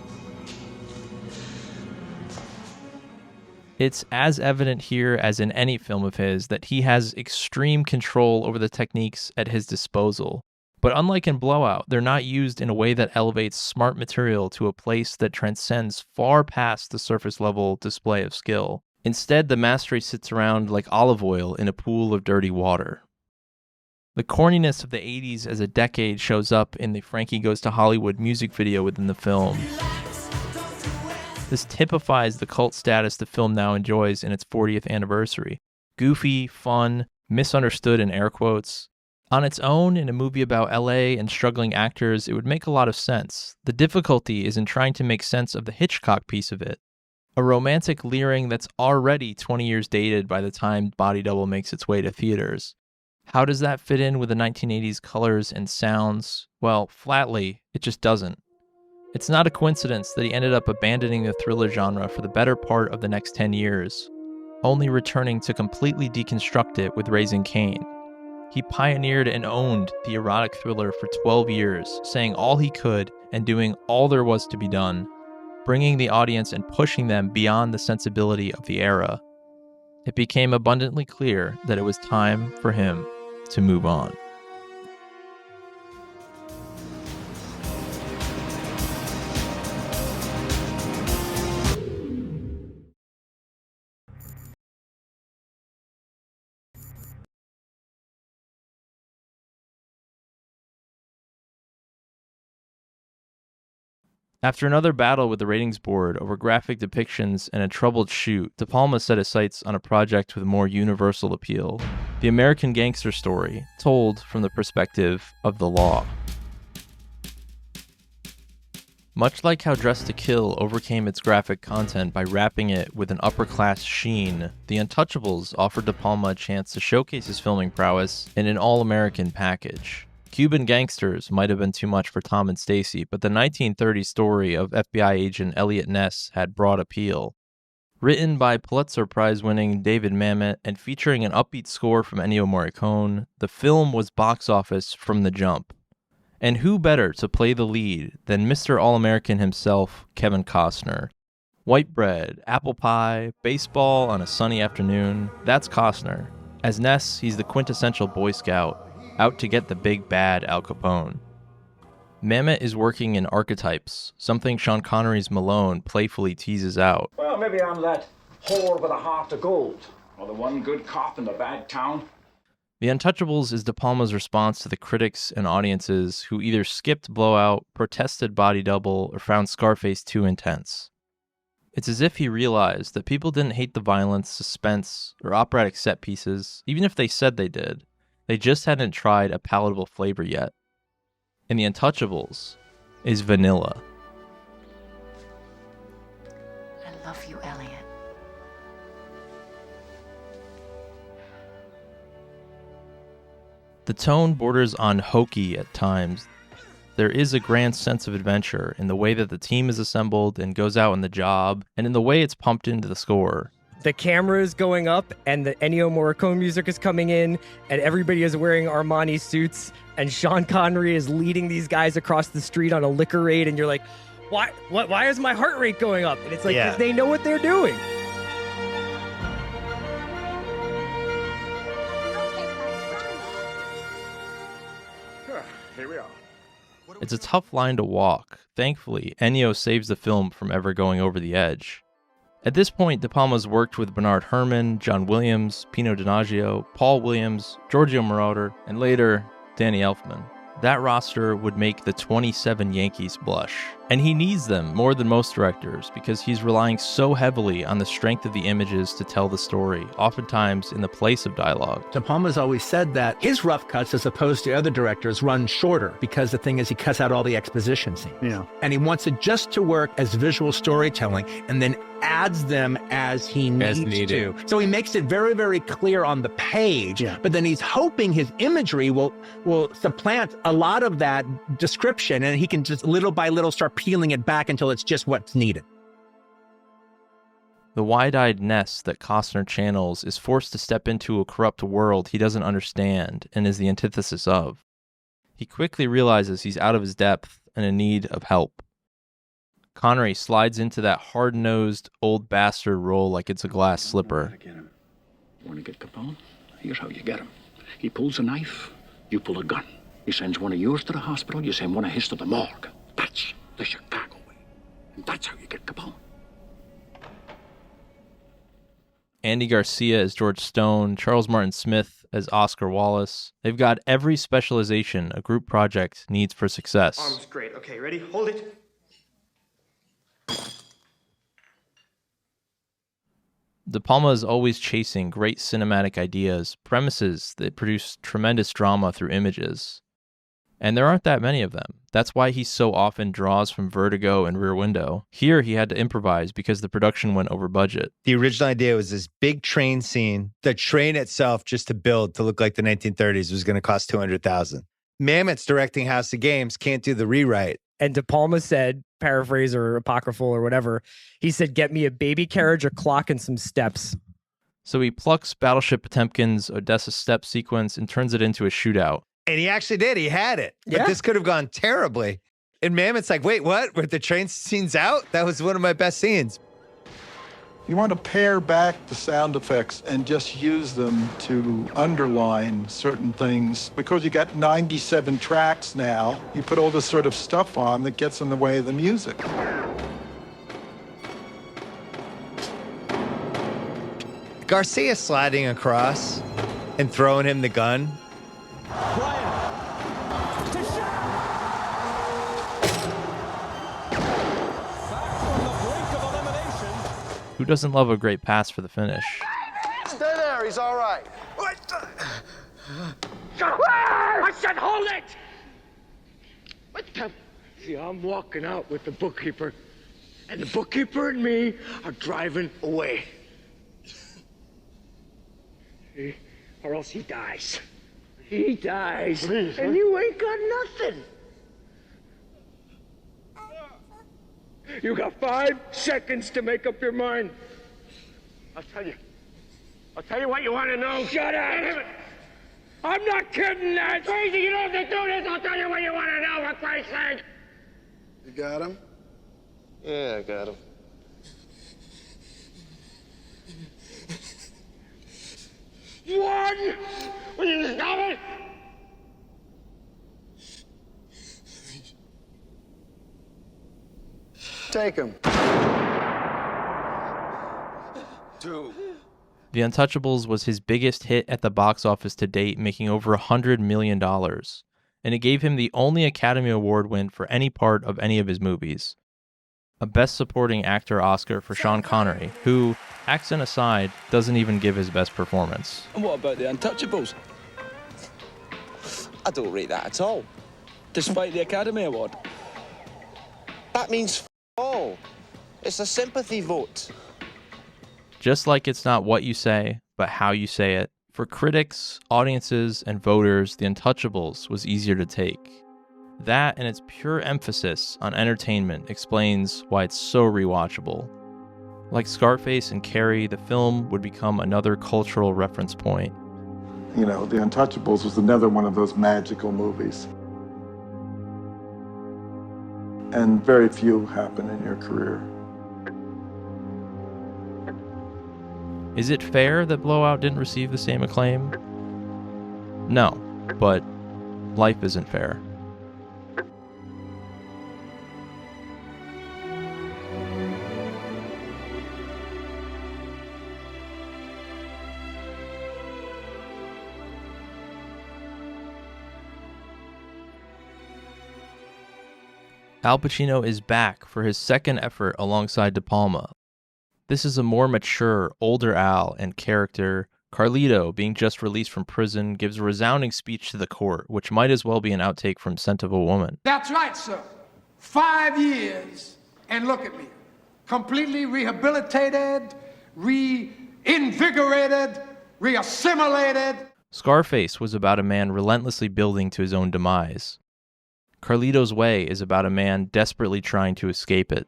It's as evident here as in any film of his that he has extreme control over the techniques at his disposal. But unlike in Blowout, they're not used in a way that elevates smart material to a place that transcends far past the surface level display of skill. Instead, the mastery sits around like olive oil in a pool of dirty water. The corniness of the 80s as a decade shows up in the Frankie Goes to Hollywood music video within the film. This typifies the cult status the film now enjoys in its 40th anniversary. Goofy, fun, misunderstood in air quotes. On its own, in a movie about LA and struggling actors, it would make a lot of sense. The difficulty is in trying to make sense of the Hitchcock piece of it. A romantic leering that's already 20 years dated by the time Body Double makes its way to theaters. How does that fit in with the 1980s colors and sounds? Well, flatly, it just doesn't. It's not a coincidence that he ended up abandoning the thriller genre for the better part of the next 10 years, only returning to completely deconstruct it with Raising Cain. He pioneered and owned the erotic thriller for 12 years, saying all he could and doing all there was to be done, bringing the audience and pushing them beyond the sensibility of the era. It became abundantly clear that it was time for him to move on. After another battle with the ratings board over graphic depictions and a troubled shoot, De Palma set his sights on a project with more universal appeal: the American gangster story, told from the perspective of the law. Much like how Dressed to Kill overcame its graphic content by wrapping it with an upper-class sheen, The Untouchables offered De Palma a chance to showcase his filming prowess in an all-American package. Cuban gangsters might have been too much for Tom and Stacy, but the 1930s story of FBI agent Elliot Ness had broad appeal. Written by Pulitzer Prize-winning David Mamet and featuring an upbeat score from Ennio Morricone, the film was box office from the jump. And who better to play the lead than Mr. All-American himself, Kevin Costner? White bread, apple pie, baseball on a sunny afternoon, that's Costner. As Ness, he's the quintessential Boy Scout, out to get the big bad Al Capone. Mamet is working in archetypes, something Sean Connery's Malone playfully teases out. Well, maybe I'm that whore with a heart of gold, or the one good cop in the bad town. The Untouchables is De Palma's response to the critics and audiences who either skipped Blowout, protested Body Double, or found Scarface too intense. It's as if he realized that people didn't hate the violence, suspense, or operatic set pieces, even if they said they did. They just hadn't tried a palatable flavor yet. And The Untouchables is vanilla. I love you, Elliot. The tone borders on hokey at times. There is a grand sense of adventure in the way that the team is assembled and goes out on the job, and in the way it's pumped into the score. The camera is going up and the Ennio Morricone music is coming in and everybody is wearing Armani suits and Sean Connery is leading these guys across the street on a liquor raid and you're like, why is my heart rate going up? And it's like, 'cause they know what they're doing. Here we are. It's a tough line to walk. Thankfully, Ennio saves the film from ever going over the edge. At this point, De Palma's worked with Bernard Herrmann, John Williams, Pino Donaggio, Paul Williams, Giorgio Moroder, and later, Danny Elfman. That roster would make the 27 Yankees blush. And he needs them more than most directors because he's relying so heavily on the strength of the images to tell the story, oftentimes in the place of dialogue. De Palma's always said that his rough cuts, as opposed to other directors, run shorter because the thing is he cuts out all the exposition scenes. Yeah. And he wants it just to work as visual storytelling and then adds them as he needs to. So he makes it very, very clear on the page, but then he's hoping his imagery will supplant a lot of that description and he can just little by little start peeling it back until it's just what's needed. The wide-eyed Ness that Costner channels is forced to step into a corrupt world he doesn't understand and is the antithesis of. He quickly realizes he's out of his depth and in need of help. Connery slides into that hard-nosed old bastard role like it's a glass slipper. You want to get Capone? Here's how you get him. He pulls a knife, you pull a gun. He sends one of yours to the hospital, you send one of his to the morgue. That's the Chicago way. And that's how you get Capone. Andy Garcia as George Stone, Charles Martin Smith as Oscar Wallace. They've got every specialization a group project needs for success. Arms great. Okay, ready? Hold it. De Palma is always chasing great cinematic ideas, premises that produce tremendous drama through images. And there aren't that many of them. That's why he so often draws from Vertigo and Rear Window. Here he had to improvise because the production went over budget. The original idea was this big train scene. The train itself, just to build to look like the 1930s, was going to cost $200,000. Mamet's directing House of Games, can't do the rewrite. And De Palma said, paraphrase or apocryphal or whatever, he said, get me a baby carriage, a clock, and some steps. So he plucks Battleship Potemkin's Odessa step sequence and turns it into a shootout. And he actually did. He had it. But this could have gone terribly. And Mamet's like, wait, what? Were the train scenes out? That was one of my best scenes. You want to pare back the sound effects and just use them to underline certain things. Because you got 97 tracks now, you put all this sort of stuff on that gets in the way of the music. Garcia sliding across and throwing him the gun. Who doesn't love a great pass for the finish? Stay there, he's all right. I said hold it! What the? See, I'm walking out with the bookkeeper, and the bookkeeper and me are driving away. See? Or else he dies. He dies, and you ain't got nothing. You got 5 seconds to make up your mind. I'll tell you what you want to know. Shut up! I'm not kidding, that's crazy. You don't have to do this. I'll tell you what you want to know, for Christ's sake. You got him? Yeah, I got him. One! Will you stop it? Take him. 2. The Untouchables was his biggest hit at the box office to date, making over $100 million. And it gave him the only Academy Award win for any part of any of his movies. A Best Supporting Actor Oscar for Sean Connery, who, accent aside, doesn't even give his best performance. And what about The Untouchables? I don't rate that at all, despite the Academy Award. That means all. It's a sympathy vote. Just like it's not what you say, but how you say it, for critics, audiences, and voters, The Untouchables was easier to take. That and its pure emphasis on entertainment explains why it's so rewatchable. Like Scarface and Carrie, the film would become another cultural reference point. You know, The Untouchables was another one of those magical movies. And very few happen in your career. Is it fair that Blowout didn't receive the same acclaim? No, but life isn't fair. Al Pacino is back for his second effort alongside De Palma. This is a more mature, older Al and character. Carlito, being just released from prison, gives a resounding speech to the court, which might as well be an outtake from Scent of a Woman. That's right, sir. 5 years, and look at me. Completely rehabilitated, reinvigorated, reassimilated. Scarface was about a man relentlessly building to his own demise. Carlito's Way is about a man desperately trying to escape it.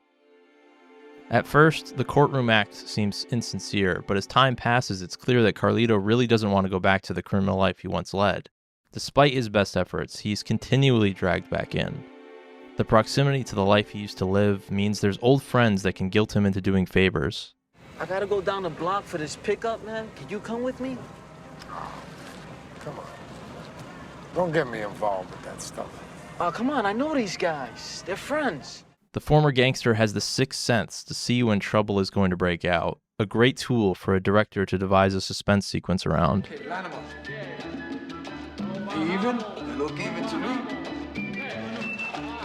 At first, the courtroom act seems insincere, but as time passes, it's clear that Carlito really doesn't want to go back to the criminal life he once led. Despite his best efforts, he's continually dragged back in. The proximity to the life he used to live means there's old friends that can guilt him into doing favors. I gotta go down the block for this pickup, man. Can you come with me? Come on. Don't get me involved with that stuff. Oh, come on. I know these guys. They're friends. The former gangster has the sixth sense to see when trouble is going to break out. a great tool for a director to devise a suspense sequence around. Even? You look even to me.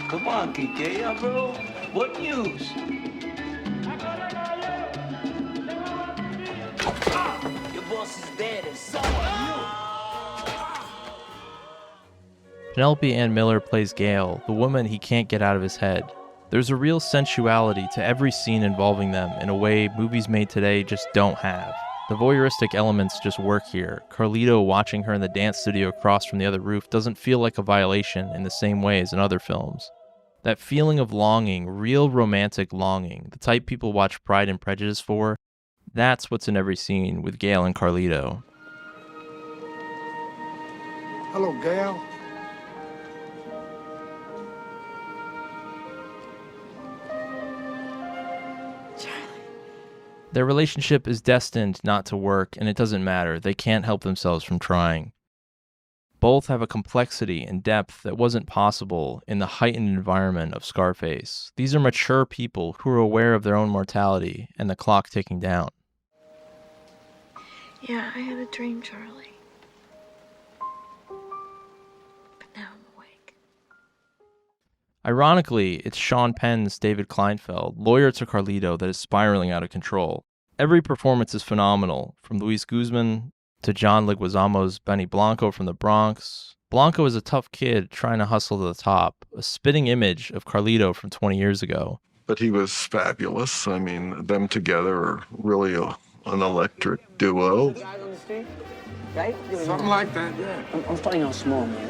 Come on, Kike, bro. What news? Your boss is dead and so are you. Penelope Ann Miller plays Gail, the woman he can't get out of his head. There's a real sensuality to every scene involving them in a way movies made today just don't have. The voyeuristic elements just work here. Carlito watching her in the dance studio across from the other roof doesn't feel like a violation in the same way as in other films. That feeling of longing, real romantic longing, the type people watch Pride and Prejudice for, that's what's in every scene with Gail and Carlito. Hello, Gail. Their relationship is destined not to work, and it doesn't matter. They can't help themselves from trying. Both have a complexity and depth that wasn't possible in the heightened environment of Scarface. These are mature people who are aware of their own mortality and the clock ticking down. Yeah, I had a dream, Charlie. But now I'm awake. Ironically, it's Sean Penn's David Kleinfeld, lawyer to Carlito, that is spiraling out of control. Every performance is phenomenal, from Luis Guzman to John Leguizamo's Benny Blanco from the Bronx. Blanco is a tough kid trying to hustle to the top, a spitting image of Carlito from 20 years ago. But he was fabulous. I mean, them together are really an electric duo. Right? Something like that, yeah. I'm starting out small, man,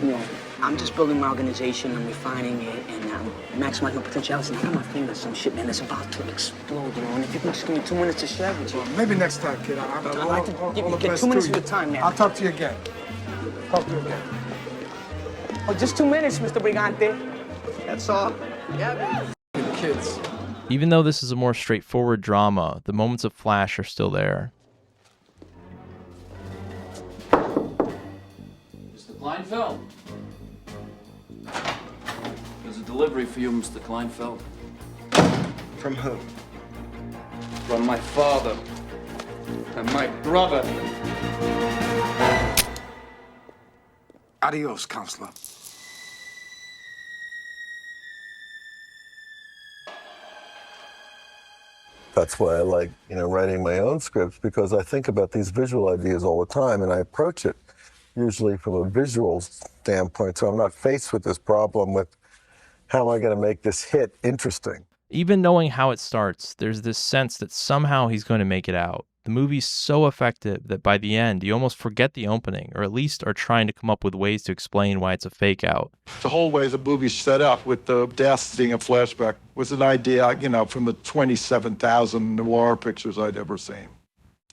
and I'm just building my organization, I'm refining it, and I'm maximizing my potentiality. And I got my finger on some shit, man, that's about to explode, And if you can just give me 2 minutes to share with you. Maybe next time, kid. I'd like to get 2 minutes of your time, man. I'll talk to you again. Talk to you again. Oh, just 2 minutes, Mr. Brigante. That's all. Yeah, baby. Kids. Even though this is a more straightforward drama, the moments of flash are still there. Mr. Kleinfeld. There's a delivery for you, Mr. Kleinfeld. From who? From my father and my brother. Adios, counselor. That's why I like, writing my own scripts, because I think about these visual ideas all the time, and I approach it usually from a visual standpoint, so I'm not faced with this problem with how am I going to make this hit interesting. Even knowing how it starts, there's this sense that somehow he's going to make it out. The movie's so effective that by the end, you almost forget the opening, or at least are trying to come up with ways to explain why it's a fake out. The whole way the movie's set up with the deaths being a flashback was an idea, from the 27,000 noir pictures I'd ever seen.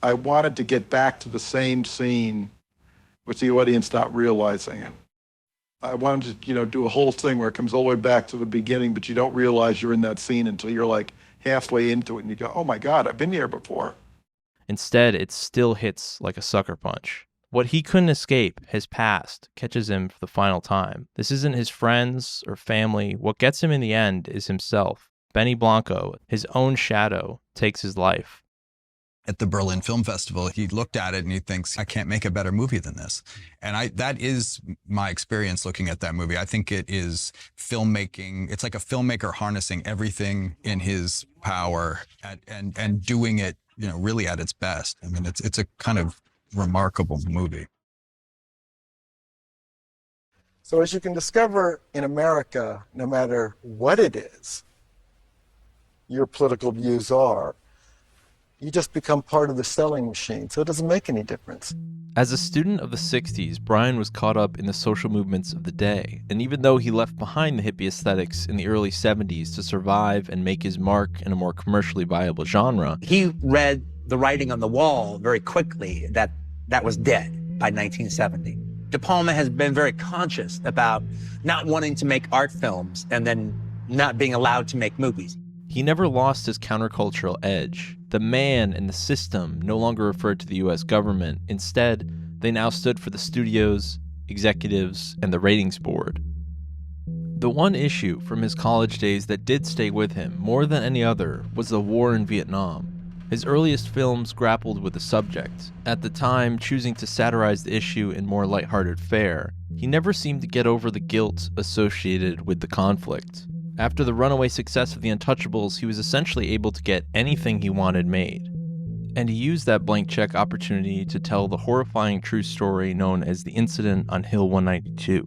I wanted to get back to the same scene with the audience not realizing it. I wanted to, do a whole thing where it comes all the way back to the beginning, but you don't realize you're in that scene until you're like halfway into it and you go, oh my God, I've been here before. Instead, it still hits like a sucker punch. What he couldn't escape, his past, catches him for the final time. This isn't his friends or family. What gets him in the end is himself. Benny Blanco, his own shadow, takes his life. At the Berlin Film Festival, he looked at it and he thinks, I can't make a better movie than this. And that is my experience looking at that movie. I think it is filmmaking. It's like a filmmaker harnessing everything in his power and doing it, really at its best. I mean, it's a kind of remarkable movie. So as you can discover in America, no matter what it is your political views are, you just become part of the selling machine, so it doesn't make any difference. As a student of the 60s, Brian was caught up in the social movements of the day, and even though he left behind the hippie aesthetics in the early 70s to survive and make his mark in a more commercially viable genre, he read the writing on the wall very quickly that was dead by 1970. De Palma has been very conscious about not wanting to make art films and then not being allowed to make movies. He never lost his countercultural edge. The man and the system no longer referred to the US government. Instead, they now stood for the studios, executives, and the ratings board. The one issue from his college days that did stay with him more than any other was the war in Vietnam. His earliest films grappled with the subject, at the time choosing to satirize the issue in more lighthearted fare. He never seemed to get over the guilt associated with the conflict. After the runaway success of The Untouchables, he was essentially able to get anything he wanted made. And he used that blank check opportunity to tell the horrifying true story known as the incident on Hill 192.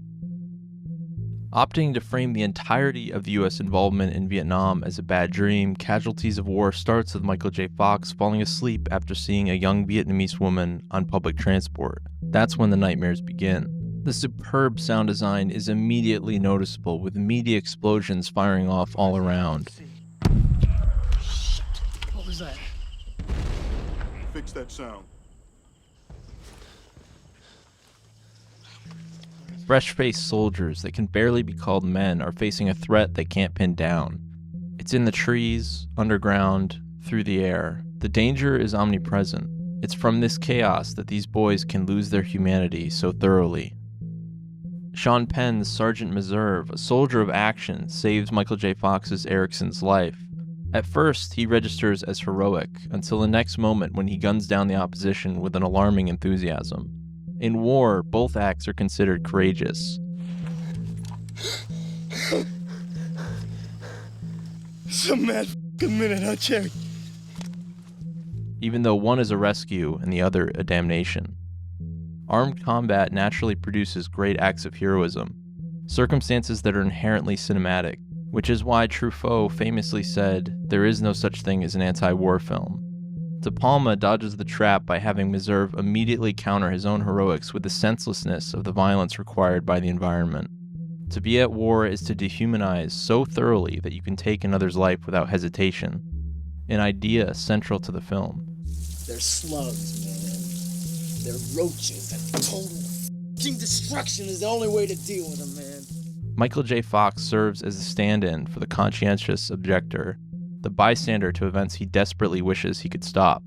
Opting to frame the entirety of the U.S. involvement in Vietnam as a bad dream, Casualties of War starts with Michael J. Fox falling asleep after seeing a young Vietnamese woman on public transport. That's when the nightmares begin. The superb sound design is immediately noticeable, with media explosions firing off all around. What was that? Fix that sound. Fresh-faced soldiers that can barely be called men are facing a threat they can't pin down. It's in the trees, underground, through the air. The danger is omnipresent. It's from this chaos that these boys can lose their humanity so thoroughly. Sean Penn's Sergeant Meserve, a soldier of action, saves Michael J. Fox's Erickson's life. At first, he registers as heroic, until the next moment when he guns down the opposition with an alarming enthusiasm. In war, both acts are considered courageous. Some mad f***ing minute, huh, Cherry? Even though one is a rescue and the other a damnation. Armed combat naturally produces great acts of heroism, circumstances that are inherently cinematic, which is why Truffaut famously said, "There is no such thing as an anti-war film." De Palma dodges the trap by having Meserve immediately counter his own heroics with the senselessness of the violence required by the environment. To be at war is to dehumanize so thoroughly that you can take another's life without hesitation, an idea central to the film. They're slugs, man. They're roaches, and total f***ing destruction is the only way to deal with them, man. Michael J. Fox serves as a stand-in for the conscientious objector, the bystander to events he desperately wishes he could stop.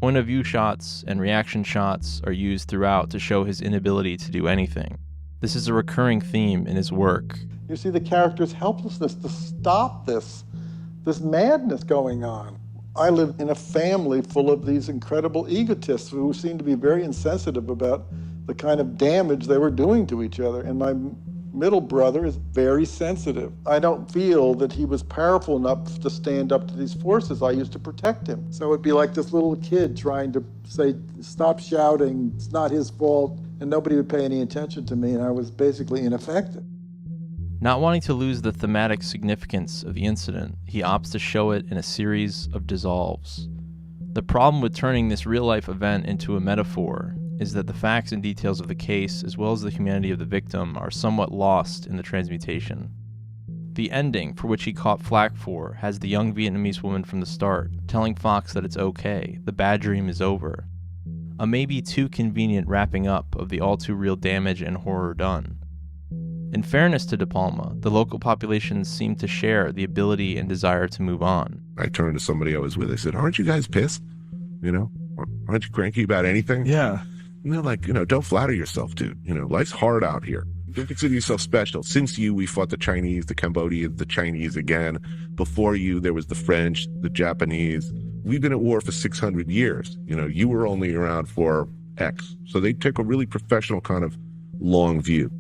Point-of-view shots and reaction shots are used throughout to show his inability to do anything. This is a recurring theme in his work. You see the character's helplessness to stop this madness going on. I live in a family full of these incredible egotists who seem to be very insensitive about the kind of damage they were doing to each other. And my middle brother is very sensitive. I don't feel that he was powerful enough to stand up to these forces. I used to protect him. So it'd be like this little kid trying to say, stop shouting, it's not his fault, and nobody would pay any attention to me, and I was basically ineffective. Not wanting to lose the thematic significance of the incident, he opts to show it in a series of dissolves. The problem with turning this real-life event into a metaphor is that the facts and details of the case, as well as the humanity of the victim, are somewhat lost in the transmutation. The ending, for which he caught flack for, has the young Vietnamese woman from the start, telling Fox that it's okay, the bad dream is over. A maybe too convenient wrapping up of the all-too-real damage and horror done. In fairness to De Palma, the local populations seemed to share the ability and desire to move on. I turned to somebody I was with, I said, aren't you guys pissed? You know, aren't you cranky about anything? Yeah. And they're like, don't flatter yourself, dude. Life's hard out here. Don't consider yourself special. Since you, we fought the Chinese, the Cambodians, the Chinese again. Before you, there was the French, the Japanese. We've been at war for 600 years. You were only around for X. So they took a really professional kind of long view.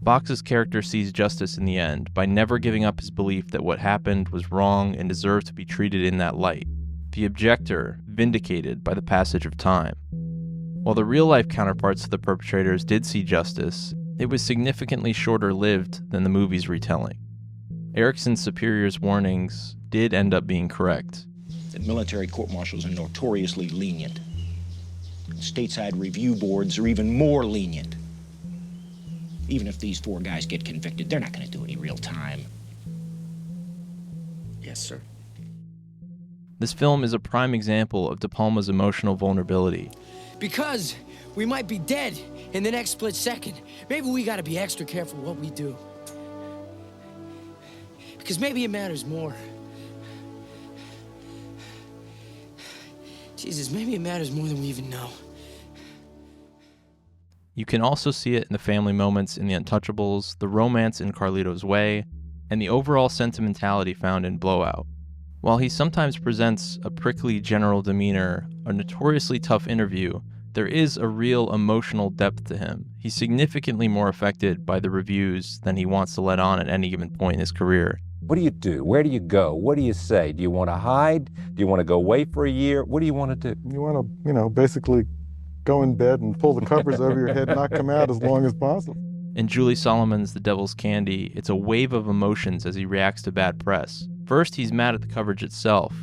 Fox's character sees justice in the end by never giving up his belief that what happened was wrong and deserved to be treated in that light. The objector vindicated by the passage of time. While the real-life counterparts of the perpetrators did see justice, it was significantly shorter-lived than the movie's retelling. Erickson's superior's warnings did end up being correct. That military court-martials are notoriously lenient. Stateside review boards are even more lenient. Even if these 4 guys get convicted, they're not going to do any real time. Yes, sir. This film is a prime example of De Palma's emotional vulnerability. Because we might be dead in the next split second. Maybe we gotta be extra careful what we do. Because maybe it matters more. Jesus, maybe it matters more than we even know. You can also see it in the family moments in The Untouchables, the romance in Carlito's Way, and the overall sentimentality found in Blowout. While he sometimes presents a prickly general demeanor, a notoriously tough interview, there is a real emotional depth to him. He's significantly more affected by the reviews than he wants to let on at any given point in his career. What do you do? Where do you go? What do you say? Do you want to hide? Do you want to go away for a year? What do you want to do? You want to, basically go in bed and pull the covers over your head and not come out as long as possible. In Julie Solomon's The Devil's Candy, it's a wave of emotions as he reacts to bad press. First, he's mad at the coverage itself,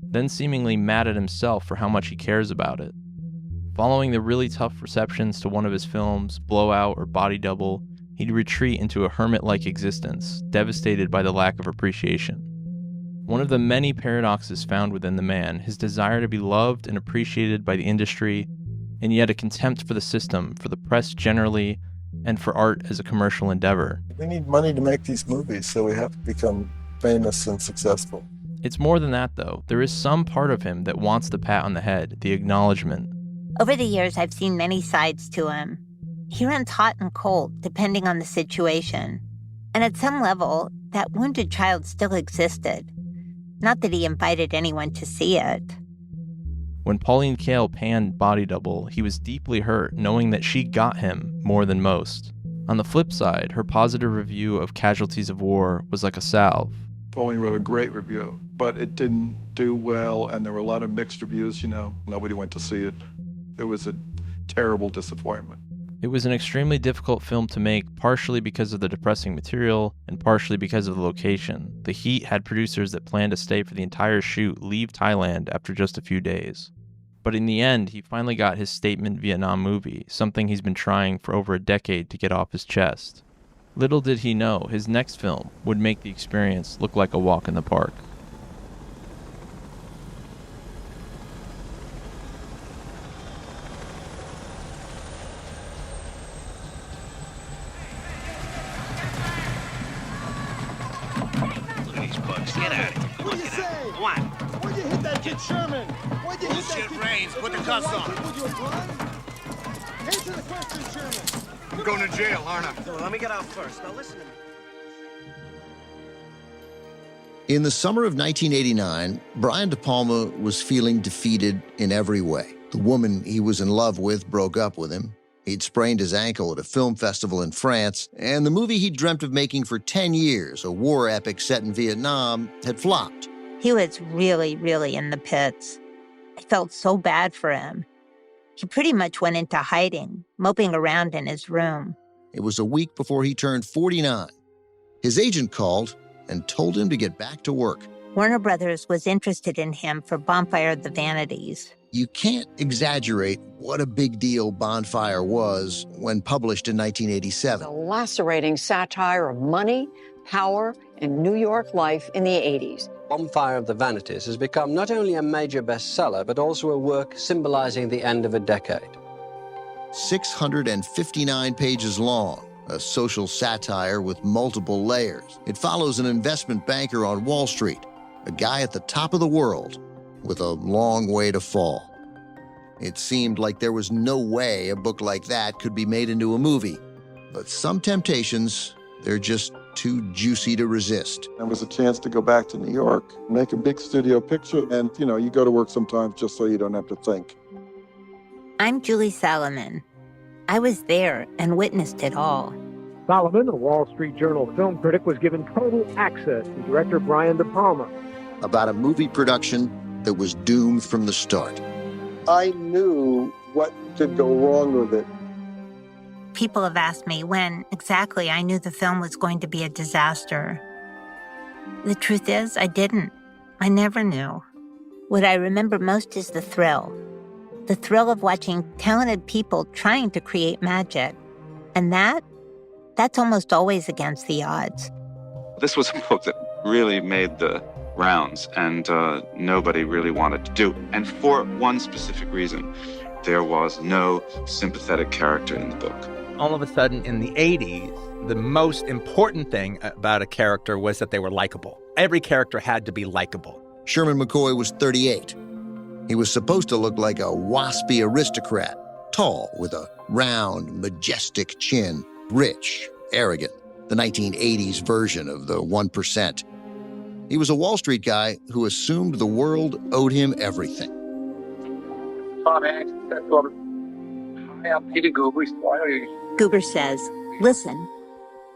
then seemingly mad at himself for how much he cares about it. Following the really tough receptions to one of his films, Blowout or Body Double, he'd retreat into a hermit-like existence, devastated by the lack of appreciation. One of the many paradoxes found within the man, his desire to be loved and appreciated by the industry, and yet a contempt for the system, for the press generally, and for art as a commercial endeavor. We need money to make these movies, so we have to become famous and successful. It's more than that, though. There is some part of him that wants the pat on the head, the acknowledgement. Over the years, I've seen many sides to him. He runs hot and cold, depending on the situation. And at some level, that wounded child still existed. Not that he invited anyone to see it. When Pauline Kael panned Body Double, he was deeply hurt, knowing that she got him more than most. On the flip side, her positive review of Casualties of War was like a salve. Pauline wrote a great review, but it didn't do well, and there were a lot of mixed reviews, Nobody went to see it. It was a terrible disappointment. It was an extremely difficult film to make, partially because of the depressing material and partially because of the location. The heat had producers that planned to stay for the entire shoot leave Thailand after just a few days. But in the end, he finally got his statement Vietnam movie, something he's been trying for over a decade to get off his chest. Little did he know, his next film would make the experience look like a walk in the park. Look at these bugs. Get out of here. Come on, get out. Come on. Why'd you hit that kid Sherman? Why'd you hit that Bullshit kid? brains. Put the cuffs on. Would you run? Answer the question, Sherman. I'm going to jail, aren't I? So let me get out first. Now listen to me. In the summer of 1989, Brian De Palma was feeling defeated in every way. The woman he was in love with broke up with him. He'd sprained his ankle at a film festival in France, and the movie he'd dreamt of making for 10 years, a war epic set in Vietnam, had flopped. He was really, really in the pits. I felt so bad for him. He pretty much went into hiding, moping around in his room. It was a week before he turned 49. His agent called and told him to get back to work. Warner Brothers was interested in him for Bonfire of the Vanities. You can't exaggerate what a big deal Bonfire was when published in 1987. A lacerating satire of money, power, and New York life in the 80s. Bonfire of the Vanities has become not only a major bestseller, but also a work symbolizing the end of a decade. 659 pages long, a social satire with multiple layers. It follows an investment banker on Wall Street, a guy at the top of the world with a long way to fall. It seemed like there was no way a book like that could be made into a movie. But some temptations, they're just too juicy to resist. There was a chance to go back to New York, make a big studio picture, and, you go to work sometimes just so you don't have to think. I'm Julie Salomon. I was there and witnessed it all. Salomon, a Wall Street Journal film critic, was given total access to director Brian De Palma. About a movie production that was doomed from the start. I knew what could go wrong with it. People have asked me when exactly I knew the film was going to be a disaster. The truth is, I didn't. I never knew. What I remember most is the thrill. The thrill of watching talented people trying to create magic. And that's almost always against the odds. This was a book that really made the rounds, and nobody really wanted to do it. And for one specific reason, there was no sympathetic character in the book. All of a sudden, in the 80s, the most important thing about a character was that they were likable. Every character had to be likable. Sherman McCoy was 38. He was supposed to look like a waspy aristocrat, tall with a round, majestic chin, rich, arrogant, the 1980s version of the 1%. He was a Wall Street guy who assumed the world owed him everything. Tom Hanks, that's over. Hi, I'm Peter Goober. Why are you? Goober says, listen,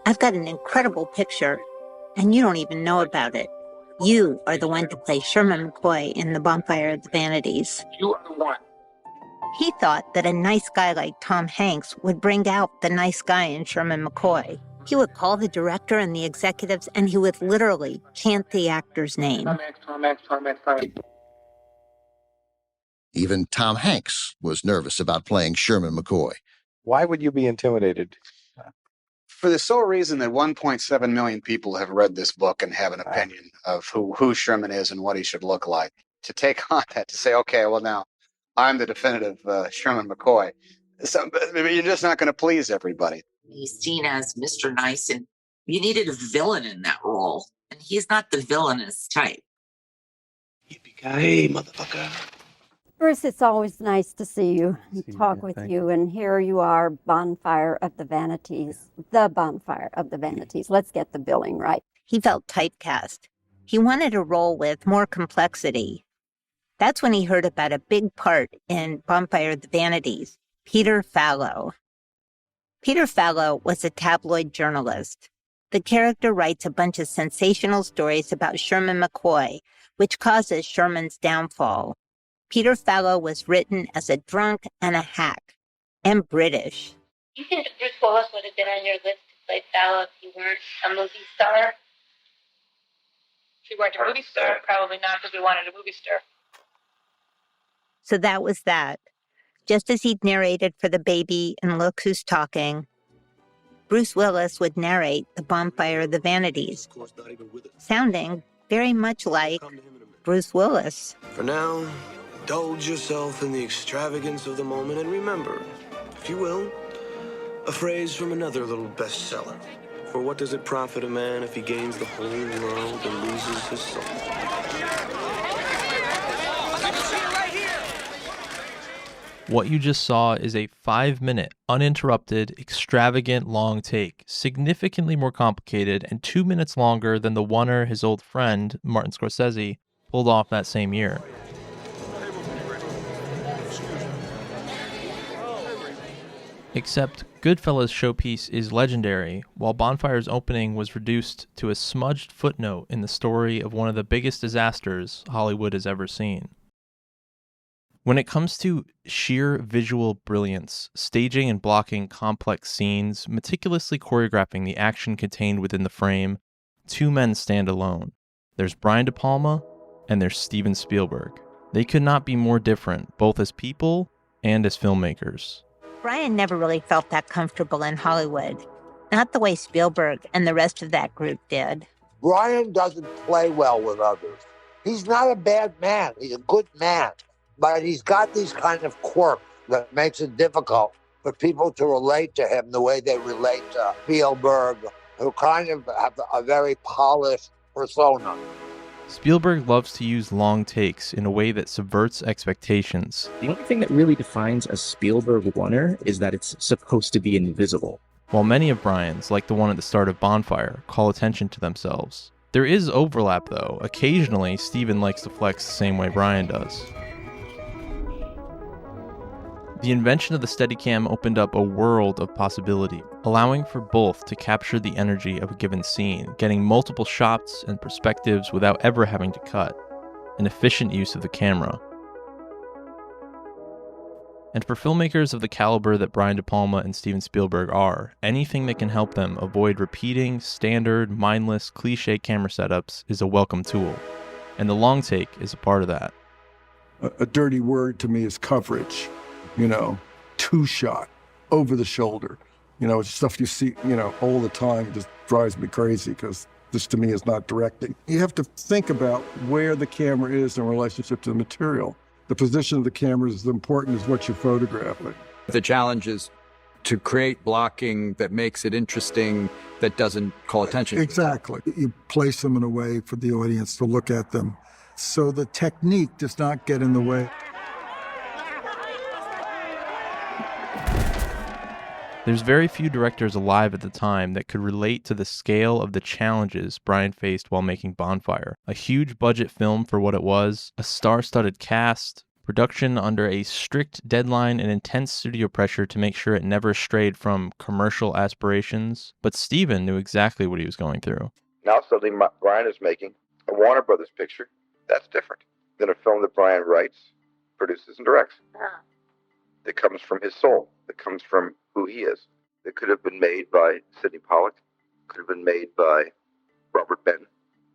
I've got an incredible picture, and you don't even know about it. You are the one to play Sherman McCoy in The Bonfire of the Vanities. You are the one. He thought that a nice guy like Tom Hanks would bring out the nice guy in Sherman McCoy. He would call the director and the executives, and he would literally chant the actor's name. Tom Hanks, Tom Hanks, Tom Hanks, Tom Hanks. Even Tom Hanks was nervous about playing Sherman McCoy. Why would you be intimidated? For the sole reason that 1.7 million people have read this book and have an opinion of who Sherman is and what he should look like. To take on that, to say, okay, well now, I'm the definitive Sherman McCoy. So, you're just not going to please everybody. He's seen as Mr. Nice, and you needed a villain in that role. And he's not the villainous type. Yippee-ki-yay, motherfucker. Bruce, it's always nice to see you and talk with you. And here you are, Bonfire of the Vanities. The Bonfire of the Vanities. Let's get the billing right. He felt typecast. He wanted a role with more complexity. That's when he heard about a big part in Bonfire of the Vanities, Peter Fallow. Peter Fallow was a tabloid journalist. The character writes a bunch of sensational stories about Sherman McCoy, which causes Sherman's downfall. Peter Fallow was written as a drunk and a hack, and British. You think Bruce Willis would have been on your list to play Fallow if you weren't a movie star? If you weren't a movie star, probably not, because we wanted a movie star. So that was that. Just as he'd narrated for The Baby and Look Who's Talking, Bruce Willis would narrate The Bonfire of the Vanities, sounding very much like Bruce Willis. For now, indulge yourself in the extravagance of the moment and remember, if you will, a phrase from another little bestseller. For what does it profit a man if he gains the whole world and loses his soul? What you just saw is a 5-minute, uninterrupted, extravagant long take, significantly more complicated and 2 minutes longer than the oneer his old friend, Martin Scorsese, pulled off that same year. Except Goodfellas' showpiece is legendary, while Bonfire's opening was reduced to a smudged footnote in the story of one of the biggest disasters Hollywood has ever seen. When it comes to sheer visual brilliance, staging and blocking complex scenes, meticulously choreographing the action contained within the frame, two men stand alone. There's Brian De Palma and there's Steven Spielberg. They could not be more different, both as people and as filmmakers. Brian never really felt that comfortable in Hollywood, not the way Spielberg and the rest of that group did. Brian doesn't play well with others. He's not a bad man. He's a good man. But he's got these kind of quirks that makes it difficult for people to relate to him the way they relate to Spielberg, who kind of have a very polished persona. Spielberg loves to use long takes in a way that subverts expectations. The only thing that really defines a Spielberg oneer is that it's supposed to be invisible. While many of Brian's, like the one at the start of Bonfire, call attention to themselves. There is overlap though. Occasionally, Steven likes to flex the same way Brian does. The invention of the Steadicam opened up a world of possibility, allowing for both to capture the energy of a given scene, getting multiple shots and perspectives without ever having to cut, an efficient use of the camera. And for filmmakers of the caliber that Brian De Palma and Steven Spielberg are, anything that can help them avoid repeating, standard, mindless, cliche camera setups is a welcome tool. And the long take is a part of that. A dirty word to me is coverage. You know, two-shot, over the shoulder. You know, it's stuff you see, all the time. It just drives me crazy because this to me is not directing. You have to think about where the camera is in relationship to the material. The position of the camera is as important as what you're photographing. The challenge is to create blocking that makes it interesting, that doesn't call attention. Exactly. You place them in a way for the audience to look at them. So the technique does not get in the way. There's very few directors alive at the time that could relate to the scale of the challenges Bryan faced while making Bonfire. A huge budget film for what it was, a star-studded cast, production under a strict deadline and intense studio pressure to make sure it never strayed from commercial aspirations. But Steven knew exactly what he was going through. Now suddenly Bryan is making a Warner Brothers picture that's different than a film that Bryan writes, produces, and directs. That comes from his soul, that comes from who he is. That could have been made by Sidney Pollack, could have been made by Robert Benton.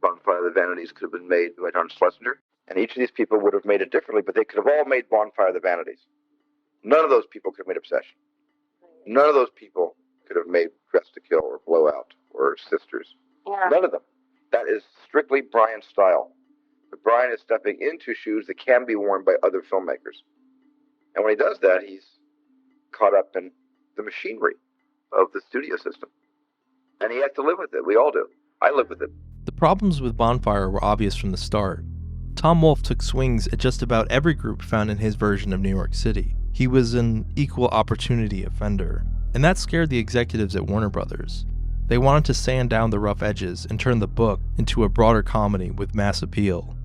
Bonfire of the Vanities could have been made by John Schlesinger. And each of these people would have made it differently, but they could have all made Bonfire of the Vanities. None of those people could have made Obsession. None of those people could have made Dress to Kill or Blowout or Sisters. Yeah. None of them. That is strictly Bryan's style. But Bryan is stepping into shoes that can be worn by other filmmakers. And when he does that, he's caught up in the machinery of the studio system. And he has to live with it. We all do. I live with it. The problems with Bonfire were obvious from the start. Tom Wolfe took swings at just about every group found in his version of New York City. He was an equal opportunity offender, and that scared the executives at Warner Brothers. They wanted to sand down the rough edges and turn the book into a broader comedy with mass appeal.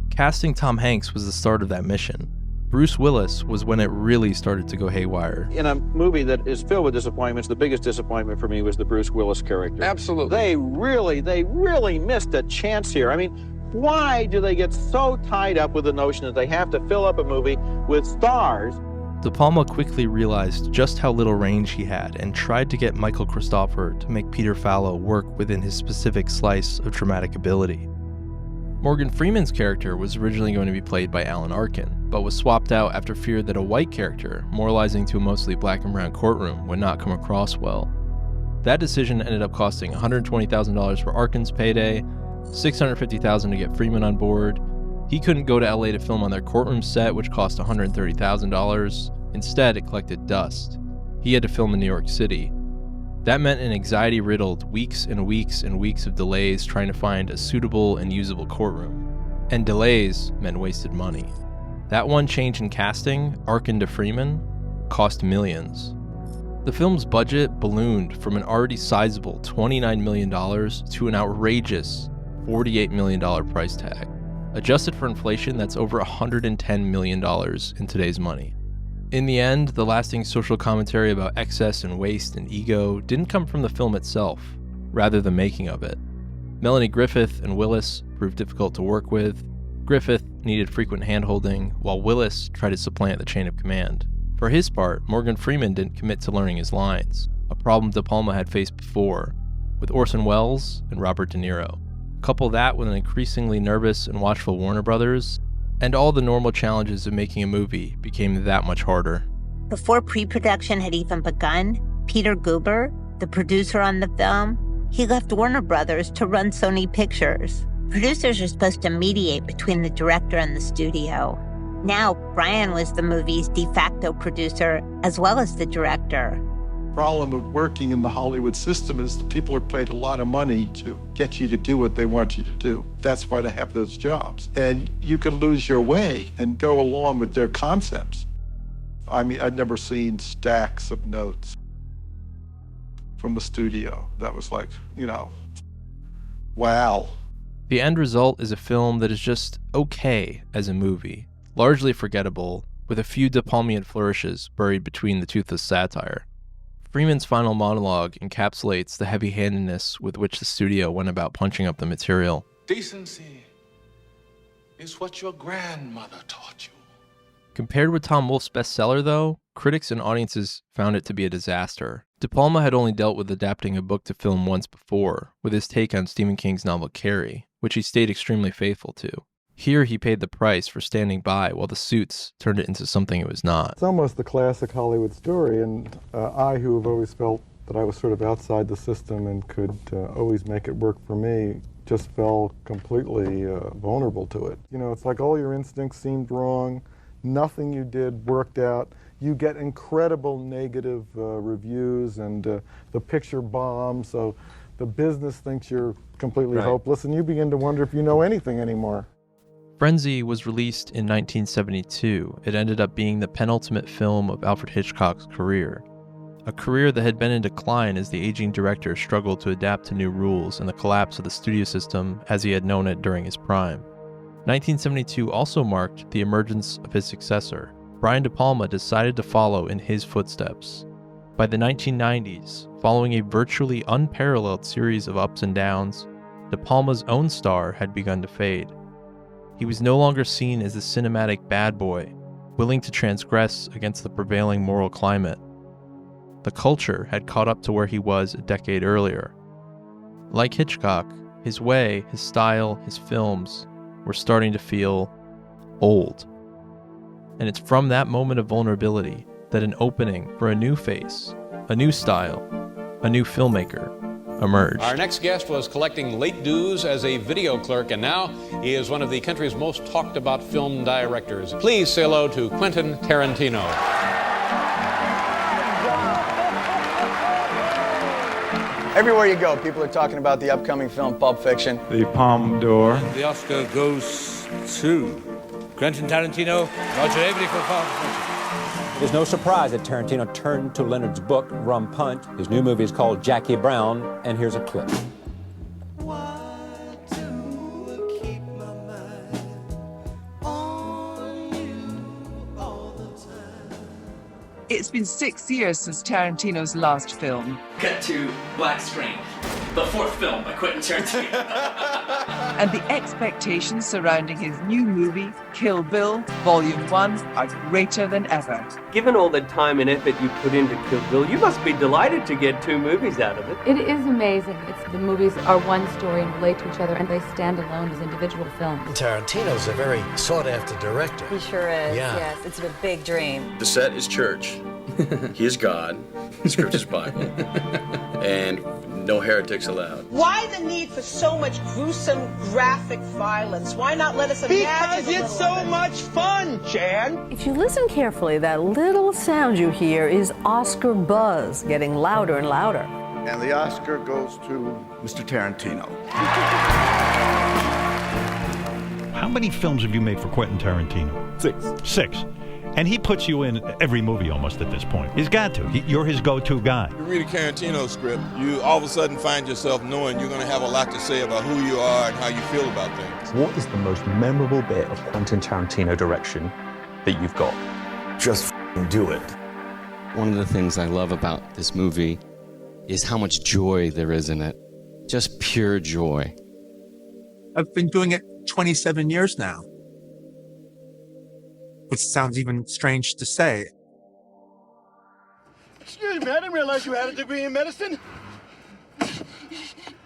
Casting Tom Hanks was the start of that mission. Bruce Willis was when it really started to go haywire. In a movie that is filled with disappointments, the biggest disappointment for me was the Bruce Willis character. Absolutely. They really missed a chance here. I mean, why do they get so tied up with the notion that they have to fill up a movie with stars? De Palma quickly realized just how little range he had and tried to get Michael Christopher to make Peter Fallow work within his specific slice of dramatic ability. Morgan Freeman's character was originally going to be played by Alan Arkin, but was swapped out after fear that a white character, moralizing to a mostly black and brown courtroom, would not come across well. That decision ended up costing $120,000 for Arkin's payday, $650,000 to get Freeman on board. He couldn't go to LA to film on their courtroom set, which cost $130,000. Instead, it collected dust. He had to film in New York City. That meant an anxiety-riddled weeks and weeks and weeks of delays trying to find a suitable and usable courtroom. And delays meant wasted money. That one change in casting, Arkin to Freeman, cost millions. The film's budget ballooned from an already sizable $29 million to an outrageous $48 million price tag. Adjusted for inflation, that's over $110 million in today's money. In the end, the lasting social commentary about excess and waste and ego didn't come from the film itself, rather the making of it. Melanie Griffith and Willis proved difficult to work with. Griffith needed frequent hand-holding, while Willis tried to supplant the chain of command. For his part, Morgan Freeman didn't commit to learning his lines, a problem De Palma had faced before, with Orson Welles and Robert De Niro. Couple that with an increasingly nervous and watchful Warner Brothers, and all the normal challenges of making a movie became that much harder. Before pre-production had even begun, Peter Guber, the producer on the film, he left Warner Brothers to run Sony Pictures. Producers are supposed to mediate between the director and the studio. Now, Bryan was the movie's de facto producer as well as the director. Problem of working in the Hollywood system is people are paid a lot of money to get you to do what they want you to do. That's why they have those jobs. And you can lose your way and go along with their concepts. I mean, I'd never seen stacks of notes from the studio. That was like, wow. The end result is a film that is just okay as a movie, largely forgettable, with a few De Palmian flourishes buried between the toothless satire. Freeman's final monologue encapsulates the heavy-handedness with which the studio went about punching up the material. Decency is what your grandmother taught you. Compared with Tom Wolfe's bestseller, though, critics and audiences found it to be a disaster. De Palma had only dealt with adapting a book to film once before, with his take on Stephen King's novel Carrie, which he stayed extremely faithful to. Here he paid the price for standing by while the Suits turned it into something it was not. It's almost the classic Hollywood story, and I, who have always felt that I was sort of outside the system and could always make it work for me, just fell completely vulnerable to it. It's like all your instincts seemed wrong, nothing you did worked out. You get incredible negative reviews, and the picture bombs, so the business thinks you're completely hopeless, and you begin to wonder if you know anything anymore. Frenzy was released in 1972. It ended up being the penultimate film of Alfred Hitchcock's career. a career that had been in decline as the aging director struggled to adapt to new rules and the collapse of the studio system as he had known it during his prime. 1972 also marked the emergence of his successor. Brian De Palma decided to follow in his footsteps. By the 1990s, following a virtually unparalleled series of ups and downs, De Palma's own star had begun to fade. He was no longer seen as the cinematic bad boy, willing to transgress against the prevailing moral climate. The culture had caught up to where he was a decade earlier. Like Hitchcock, his way, his style, his films were starting to feel old. And it's from that moment of vulnerability that an opening for a new face, a new style, a new filmmaker emerged. Our next guest was collecting late dues as a video clerk, and now he is one of the country's most talked about film directors. Please say hello to Quentin Tarantino. Everywhere you go, people are talking about the upcoming film Pulp Fiction. The Palme d'Or. The Oscar goes to Quentin Tarantino, Roger Avary for Pulp Fiction. It is no surprise that Tarantino turned to Leonard's book, Rum Punch. His new movie is called Jackie Brown, and here's a clip. It's been 6 years since Tarantino's last film. Cut to black screen. The fourth film by Quentin Tarantino. And the expectations surrounding his new movie, Kill Bill, Volume 1, are greater than ever. Given all the time and effort you put into Kill Bill, you must be delighted to get 2 movies out of it. It is amazing. The movies are one story and relate to each other, and they stand alone as individual films. Tarantino's a very sought-after director. He sure is, Yeah. yes. It's a big dream. The set is church. He is God. The script is Bible. And no heretics allowed. Why the need for so much gruesome, graphic violence? Why not let us imagine? Because it's so much fun, Jan. If you listen carefully, that little sound you hear is Oscar buzz getting louder and louder. And the Oscar goes to Mr. Tarantino. How many films have you made for Quentin Tarantino? Six. And he puts you in every movie almost at this point. He's got to. You're his go-to guy. You read a Tarantino script, you all of a sudden find yourself knowing you're going to have a lot to say about who you are and how you feel about things. What is the most memorable bit of Quentin Tarantino direction that you've got? Just do it. One of the things I love about this movie is how much joy there is in it. Just pure joy. I've been doing it 27 years now. Which sounds even strange to say. Excuse me, I didn't realize you had a degree in medicine.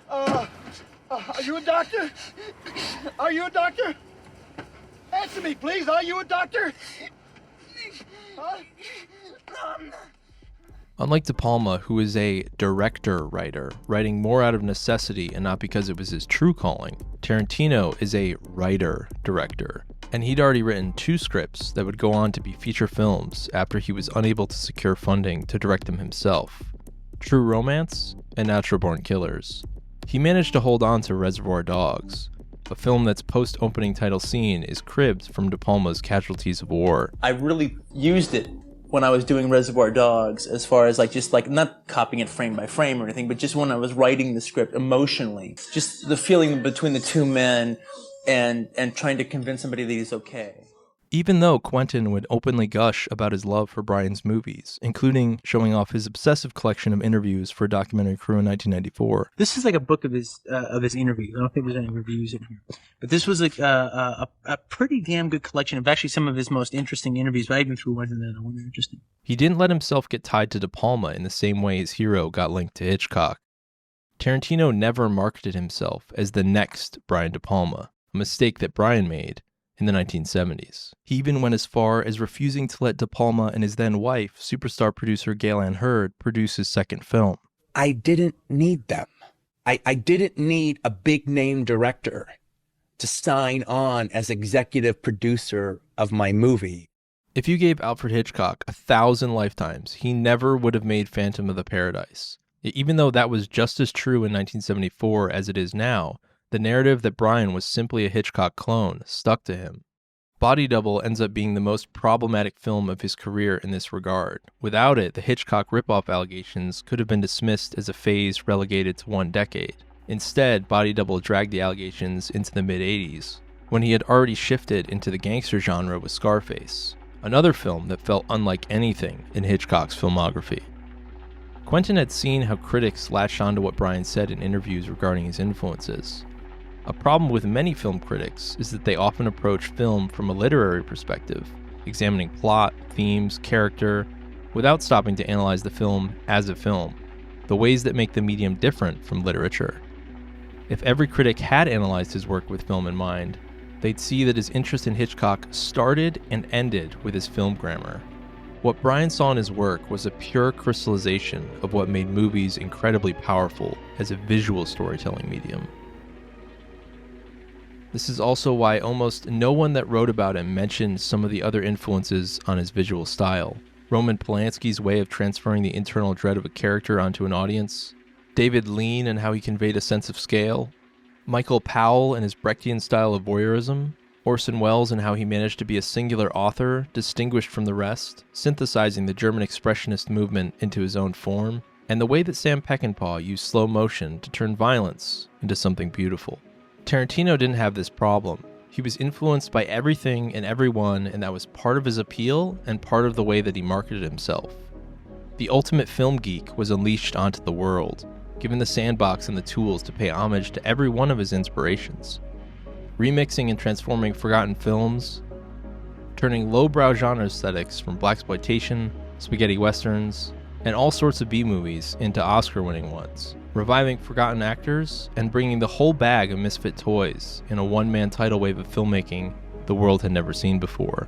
Are you a doctor? Are you a doctor? Answer me, please. Are you a doctor? Huh? Unlike De Palma, who is a director-writer, writing more out of necessity and not because it was his true calling, Tarantino is a writer-director. And he'd already written 2 scripts that would go on to be feature films after he was unable to secure funding to direct them himself: True Romance and Natural Born Killers. He managed to hold on to Reservoir Dogs, a film that's post-opening title scene is cribbed from De Palma's Casualties of War. I really used it when I was doing Reservoir Dogs, as far as not copying it frame by frame or anything, but just when I was writing the script emotionally. Just the feeling between the two men and trying to convince somebody that he's okay. Even though Quentin would openly gush about his love for Brian's movies, including showing off his obsessive collection of interviews for a documentary crew in 1994. This is like a book of his interviews. I don't think there's any reviews in here. But this was like a pretty damn good collection of actually some of his most interesting interviews, but I even threw one in there that were interesting. He didn't let himself get tied to De Palma in the same way his hero got linked to Hitchcock. Tarantino never marketed himself as the next Brian De Palma, a mistake that Brian made in the 1970s. He even went as far as refusing to let De Palma and his then wife, superstar producer Gail Ann Hurd, produce his second film. I didn't need them. I didn't need a big name director to sign on as executive producer of my movie. If you gave Alfred Hitchcock 1,000 lifetimes, he never would have made Phantom of the Paradise. Even though that was just as true in 1974 as it is now, the narrative that Brian was simply a Hitchcock clone stuck to him. Body Double ends up being the most problematic film of his career in this regard. Without it, the Hitchcock ripoff allegations could have been dismissed as a phase relegated to one decade. Instead, Body Double dragged the allegations into the mid-'80s, when he had already shifted into the gangster genre with Scarface, another film that felt unlike anything in Hitchcock's filmography. Quentin had seen how critics latched onto what Brian said in interviews regarding his influences. A problem with many film critics is that they often approach film from a literary perspective, examining plot, themes, character, without stopping to analyze the film as a film, the ways that make the medium different from literature. If every critic had analyzed his work with film in mind, they'd see that his interest in Hitchcock started and ended with his film grammar. What Brian saw in his work was a pure crystallization of what made movies incredibly powerful as a visual storytelling medium. This is also why almost no one that wrote about him mentioned some of the other influences on his visual style. Roman Polanski's way of transferring the internal dread of a character onto an audience, David Lean and how he conveyed a sense of scale, Michael Powell and his Brechtian style of voyeurism, Orson Welles and how he managed to be a singular author, distinguished from the rest, synthesizing the German expressionist movement into his own form, and the way that Sam Peckinpah used slow motion to turn violence into something beautiful. Tarantino didn't have this problem. He was influenced by everything and everyone, and that was part of his appeal and part of the way that he marketed himself. The ultimate film geek was unleashed onto the world, given the sandbox and the tools to pay homage to every one of his inspirations. Remixing and transforming forgotten films, turning lowbrow genre aesthetics from blaxploitation, spaghetti westerns, and all sorts of B-movies into Oscar-winning ones, reviving forgotten actors, and bringing the whole bag of misfit toys in a one-man tidal wave of filmmaking the world had never seen before.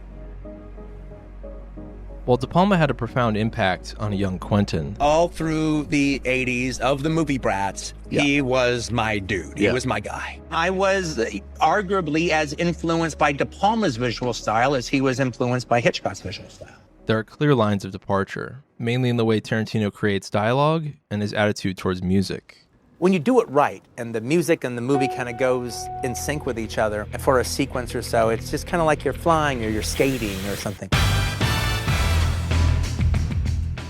While De Palma had a profound impact on a young Quentin, all through the 80s of the movie Brats, he was my dude. He was my guy. I was arguably as influenced by De Palma's visual style as he was influenced by Hitchcock's visual style. there are clear lines of departure, mainly in the way Tarantino creates dialogue and his attitude towards music. When you do it right, and the music and the movie kind of goes in sync with each other for a sequence or so, it's just kind of like you're flying or you're skating or something.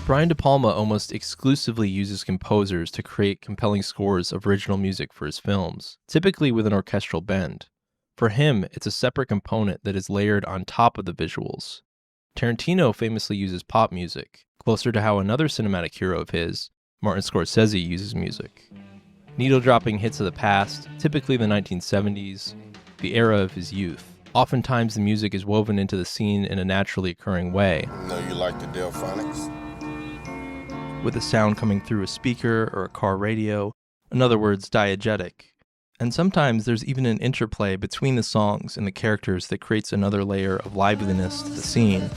Brian De Palma almost exclusively uses composers to create compelling scores of original music for his films, typically with an orchestral bend. For him, it's a separate component that is layered on top of the visuals. Tarantino famously uses pop music, closer to how another cinematic hero of his, Martin Scorsese, uses music. Needle-dropping hits of the past, typically the 1970s, the era of his youth. Oftentimes the music is woven into the scene in a naturally occurring way. I know you like the Delphonics. With a sound coming through a speaker or a car radio, in other words, diegetic. And sometimes there's even an interplay between the songs and the characters that creates another layer of liveliness to the scene.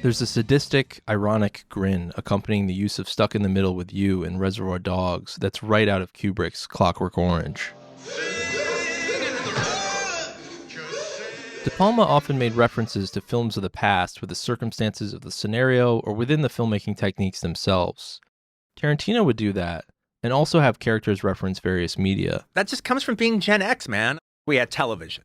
There's a sadistic, ironic grin accompanying the use of Stuck in the Middle with You in Reservoir Dogs that's right out of Kubrick's Clockwork Orange. De Palma often made references to films of the past with the circumstances of the scenario or within the filmmaking techniques themselves. Tarantino would do that, and also have characters reference various media. That just comes from being Gen X, man. We had television.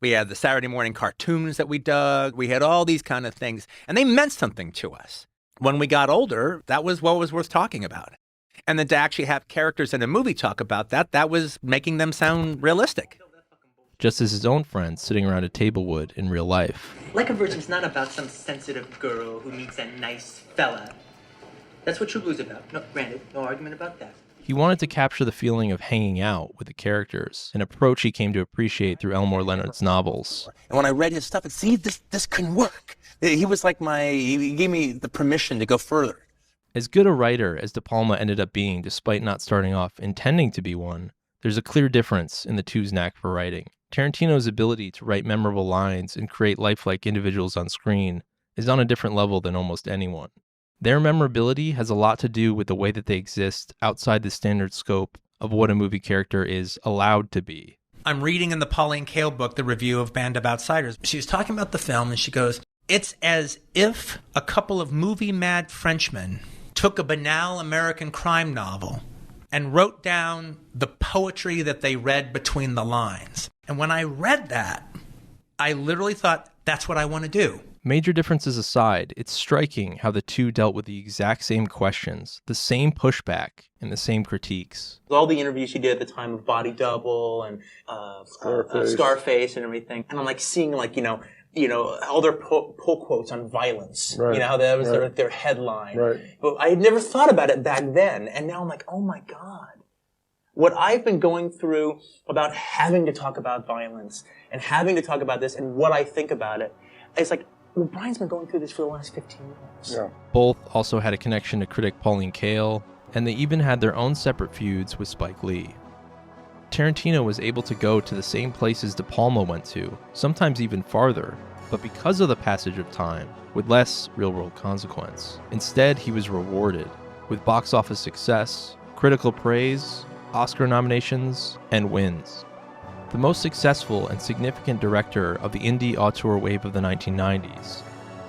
We had the Saturday morning cartoons that we dug. We had all these kind of things, and they meant something to us. When we got older, that was what was worth talking about. And then to actually have characters in a movie talk about that, that was making them sound realistic. Just as his own friends sitting around a table would in real life. Like a Virgin's not about some sensitive girl who meets a nice fella. That's what True Blue's about. No, granted, no argument about that. He wanted to capture the feeling of hanging out with the characters, an approach he came to appreciate through Elmore Leonard's novels. And when I read his stuff, see, this can work. He was like he gave me the permission to go further. As good a writer as De Palma ended up being, despite not starting off intending to be one, there's a clear difference in the two's knack for writing. Tarantino's ability to write memorable lines and create lifelike individuals on screen is on a different level than almost anyone. Their memorability has a lot to do with the way that they exist outside the standard scope of what a movie character is allowed to be. I'm reading in the Pauline Kael book, the review of Band of Outsiders. She was talking about the film and she goes, it's as if a couple of movie-mad Frenchmen took a banal American crime novel and wrote down the poetry that they read between the lines. And when I read that, I literally thought, that's what I want to do. Major differences aside, it's striking how the two dealt with the exact same questions, the same pushback, and the same critiques. All the interviews you did at the time of Body Double and Scarface and everything, and I'm like seeing like, you know, all their pull quotes on violence. Right. You know, how that was Right. their headline. Right. But I had never thought about it back then, and now I'm like, oh my God. What I've been going through about having to talk about violence and having to talk about this and what I think about it, it's like, well, Brian's been going through this for the last 15 years. Yeah. Both also had a connection to critic Pauline Kael, and they even had their own separate feuds with Spike Lee. Tarantino was able to go to the same places De Palma went to, sometimes even farther, but because of the passage of time, with less real-world consequence. Instead, he was rewarded with box office success, critical praise, Oscar nominations, and wins. The most successful and significant director of the indie auteur wave of the 1990s,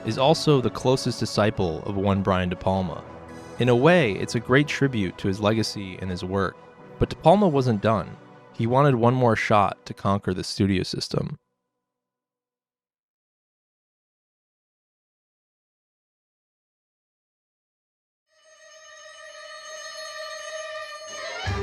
is also the closest disciple of one Brian De Palma. In a way, it's a great tribute to his legacy and his work. But De Palma wasn't done. He wanted one more shot to conquer the studio system.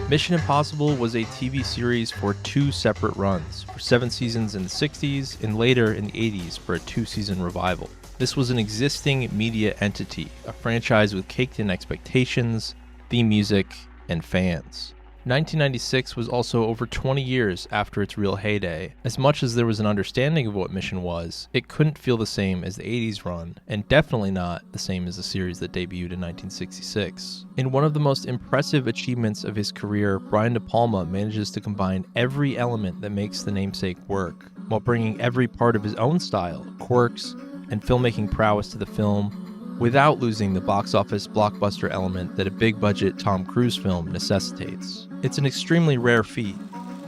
Mission Impossible was a TV series for 2 separate runs, for 7 seasons in the 60s and later in the 80s for a 2-season revival. This was an existing media entity, a franchise with caked-in expectations, theme music, and fans. 1996 was also over 20 years after its real heyday. As much as there was an understanding of what Mission was, it couldn't feel the same as the 80s run, and definitely not the same as the series that debuted in 1966. In one of the most impressive achievements of his career, Brian De Palma manages to combine every element that makes the namesake work, while bringing every part of his own style, quirks, and filmmaking prowess to the film, without losing the box office blockbuster element that a big-budget Tom Cruise film necessitates. It's an extremely rare feat.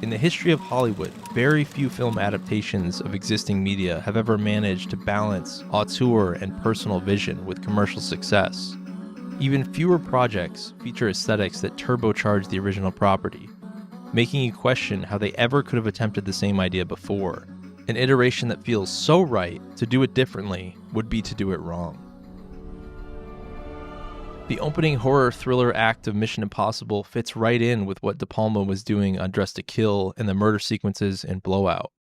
In the history of Hollywood, very few film adaptations of existing media have ever managed to balance auteur and personal vision with commercial success. Even fewer projects feature aesthetics that turbocharge the original property, making you question how they ever could have attempted the same idea before. An iteration that feels so right, to do it differently would be to do it wrong. The opening horror thriller act of Mission Impossible fits right in with what De Palma was doing on Dressed to Kill and the murder sequences in Blowout.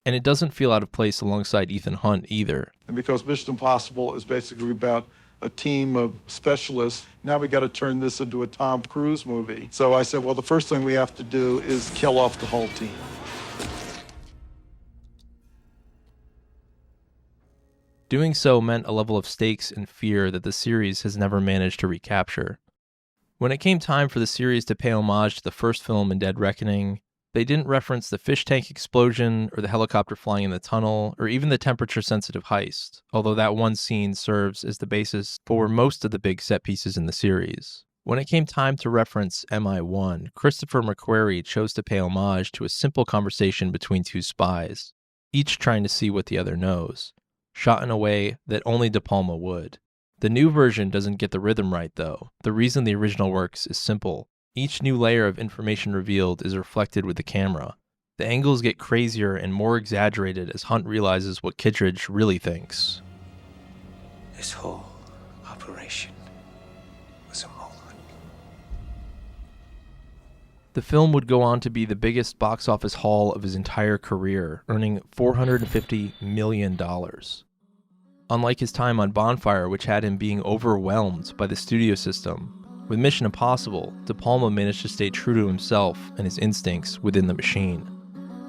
And it doesn't feel out of place alongside Ethan Hunt either. And because Mission Impossible is basically about a team of specialists, now we got to turn this into a Tom Cruise movie. So I said, well, the first thing we have to do is kill off the whole team. Doing so meant a level of stakes and fear that the series has never managed to recapture. When it came time for the series to pay homage to the first film in Dead Reckoning, they didn't reference the fish tank explosion or the helicopter flying in the tunnel or even the temperature-sensitive heist, although that one scene serves as the basis for most of the big set pieces in the series. When it came time to reference MI1, Christopher McQuarrie chose to pay homage to a simple conversation between 2 spies, each trying to see what the other knows, shot in a way that only De Palma would. The new version doesn't get the rhythm right, though. The reason the original works is simple. Each new layer of information revealed is reflected with the camera. The angles get crazier and more exaggerated as Hunt realizes what Kittredge really thinks. This whole operation was a mole. The film would go on to be the biggest box office haul of his entire career, earning $450 million. Unlike his time on Bonfire, which had him being overwhelmed by the studio system, with Mission Impossible, De Palma managed to stay true to himself and his instincts within the machine.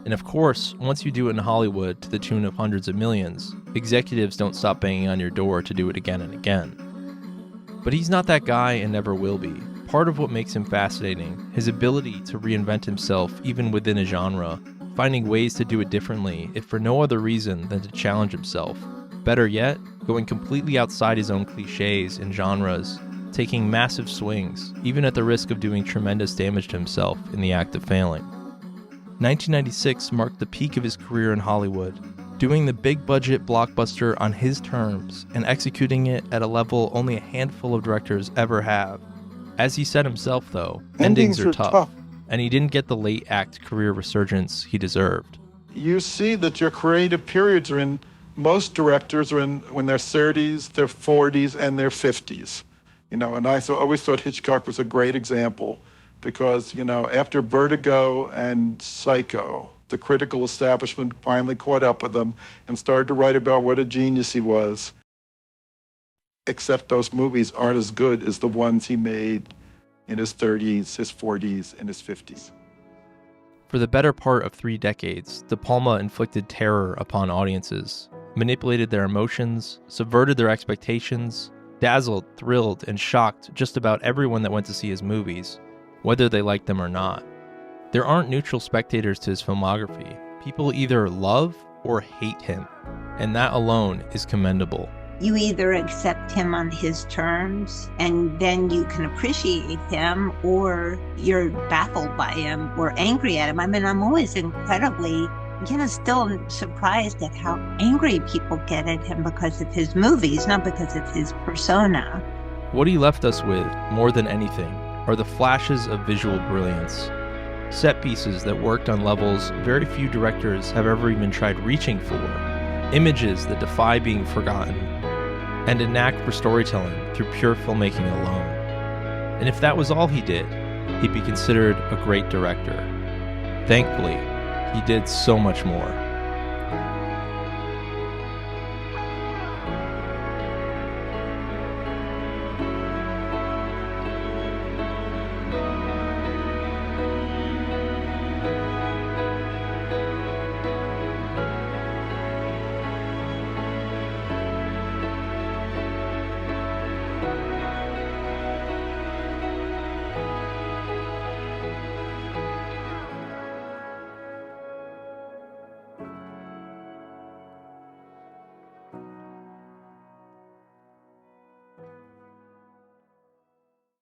And of course, once you do it in Hollywood to the tune of hundreds of millions, executives don't stop banging on your door to do it again and again. But he's not that guy and never will be. Part of what makes him fascinating, his ability to reinvent himself even within a genre, finding ways to do it differently if for no other reason than to challenge himself. Better yet, going completely outside his own cliches and genres, taking massive swings, even at the risk of doing tremendous damage to himself in the act of failing. 1996 marked the peak of his career in Hollywood, doing the big-budget blockbuster on his terms and executing it at a level only a handful of directors ever have. As he said himself, though, Endings are are tough. and he didn't get the late act career resurgence he deserved. You see that your creative periods are in, most directors are in when they're 30s, their 40s, and their 50s. You know, and I always thought Hitchcock was a great example because, you know, after Vertigo and Psycho, the critical establishment finally caught up with him and started to write about what a genius he was. Except those movies aren't as good as the ones he made in his 30s, his 40s, and his 50s. For the better part of 3 decades, De Palma inflicted terror upon audiences, manipulated their emotions, subverted their expectations, dazzled, thrilled, and shocked just about everyone that went to see his movies, whether they liked them or not. There aren't neutral spectators to his filmography. People either love or hate him, and that alone is commendable. You either accept him on his terms and then you can appreciate him, or you're baffled by him or angry at him. I mean, I'm always incredibly, still surprised at how angry people get at him because of his movies, not because of his persona. What he left us with, more than anything, are the flashes of visual brilliance. Set pieces that worked on levels very few directors have ever even tried reaching for. Images that defy being forgotten. And a knack for storytelling through pure filmmaking alone. And if that was all he did, he'd be considered a great director. Thankfully, he did so much more.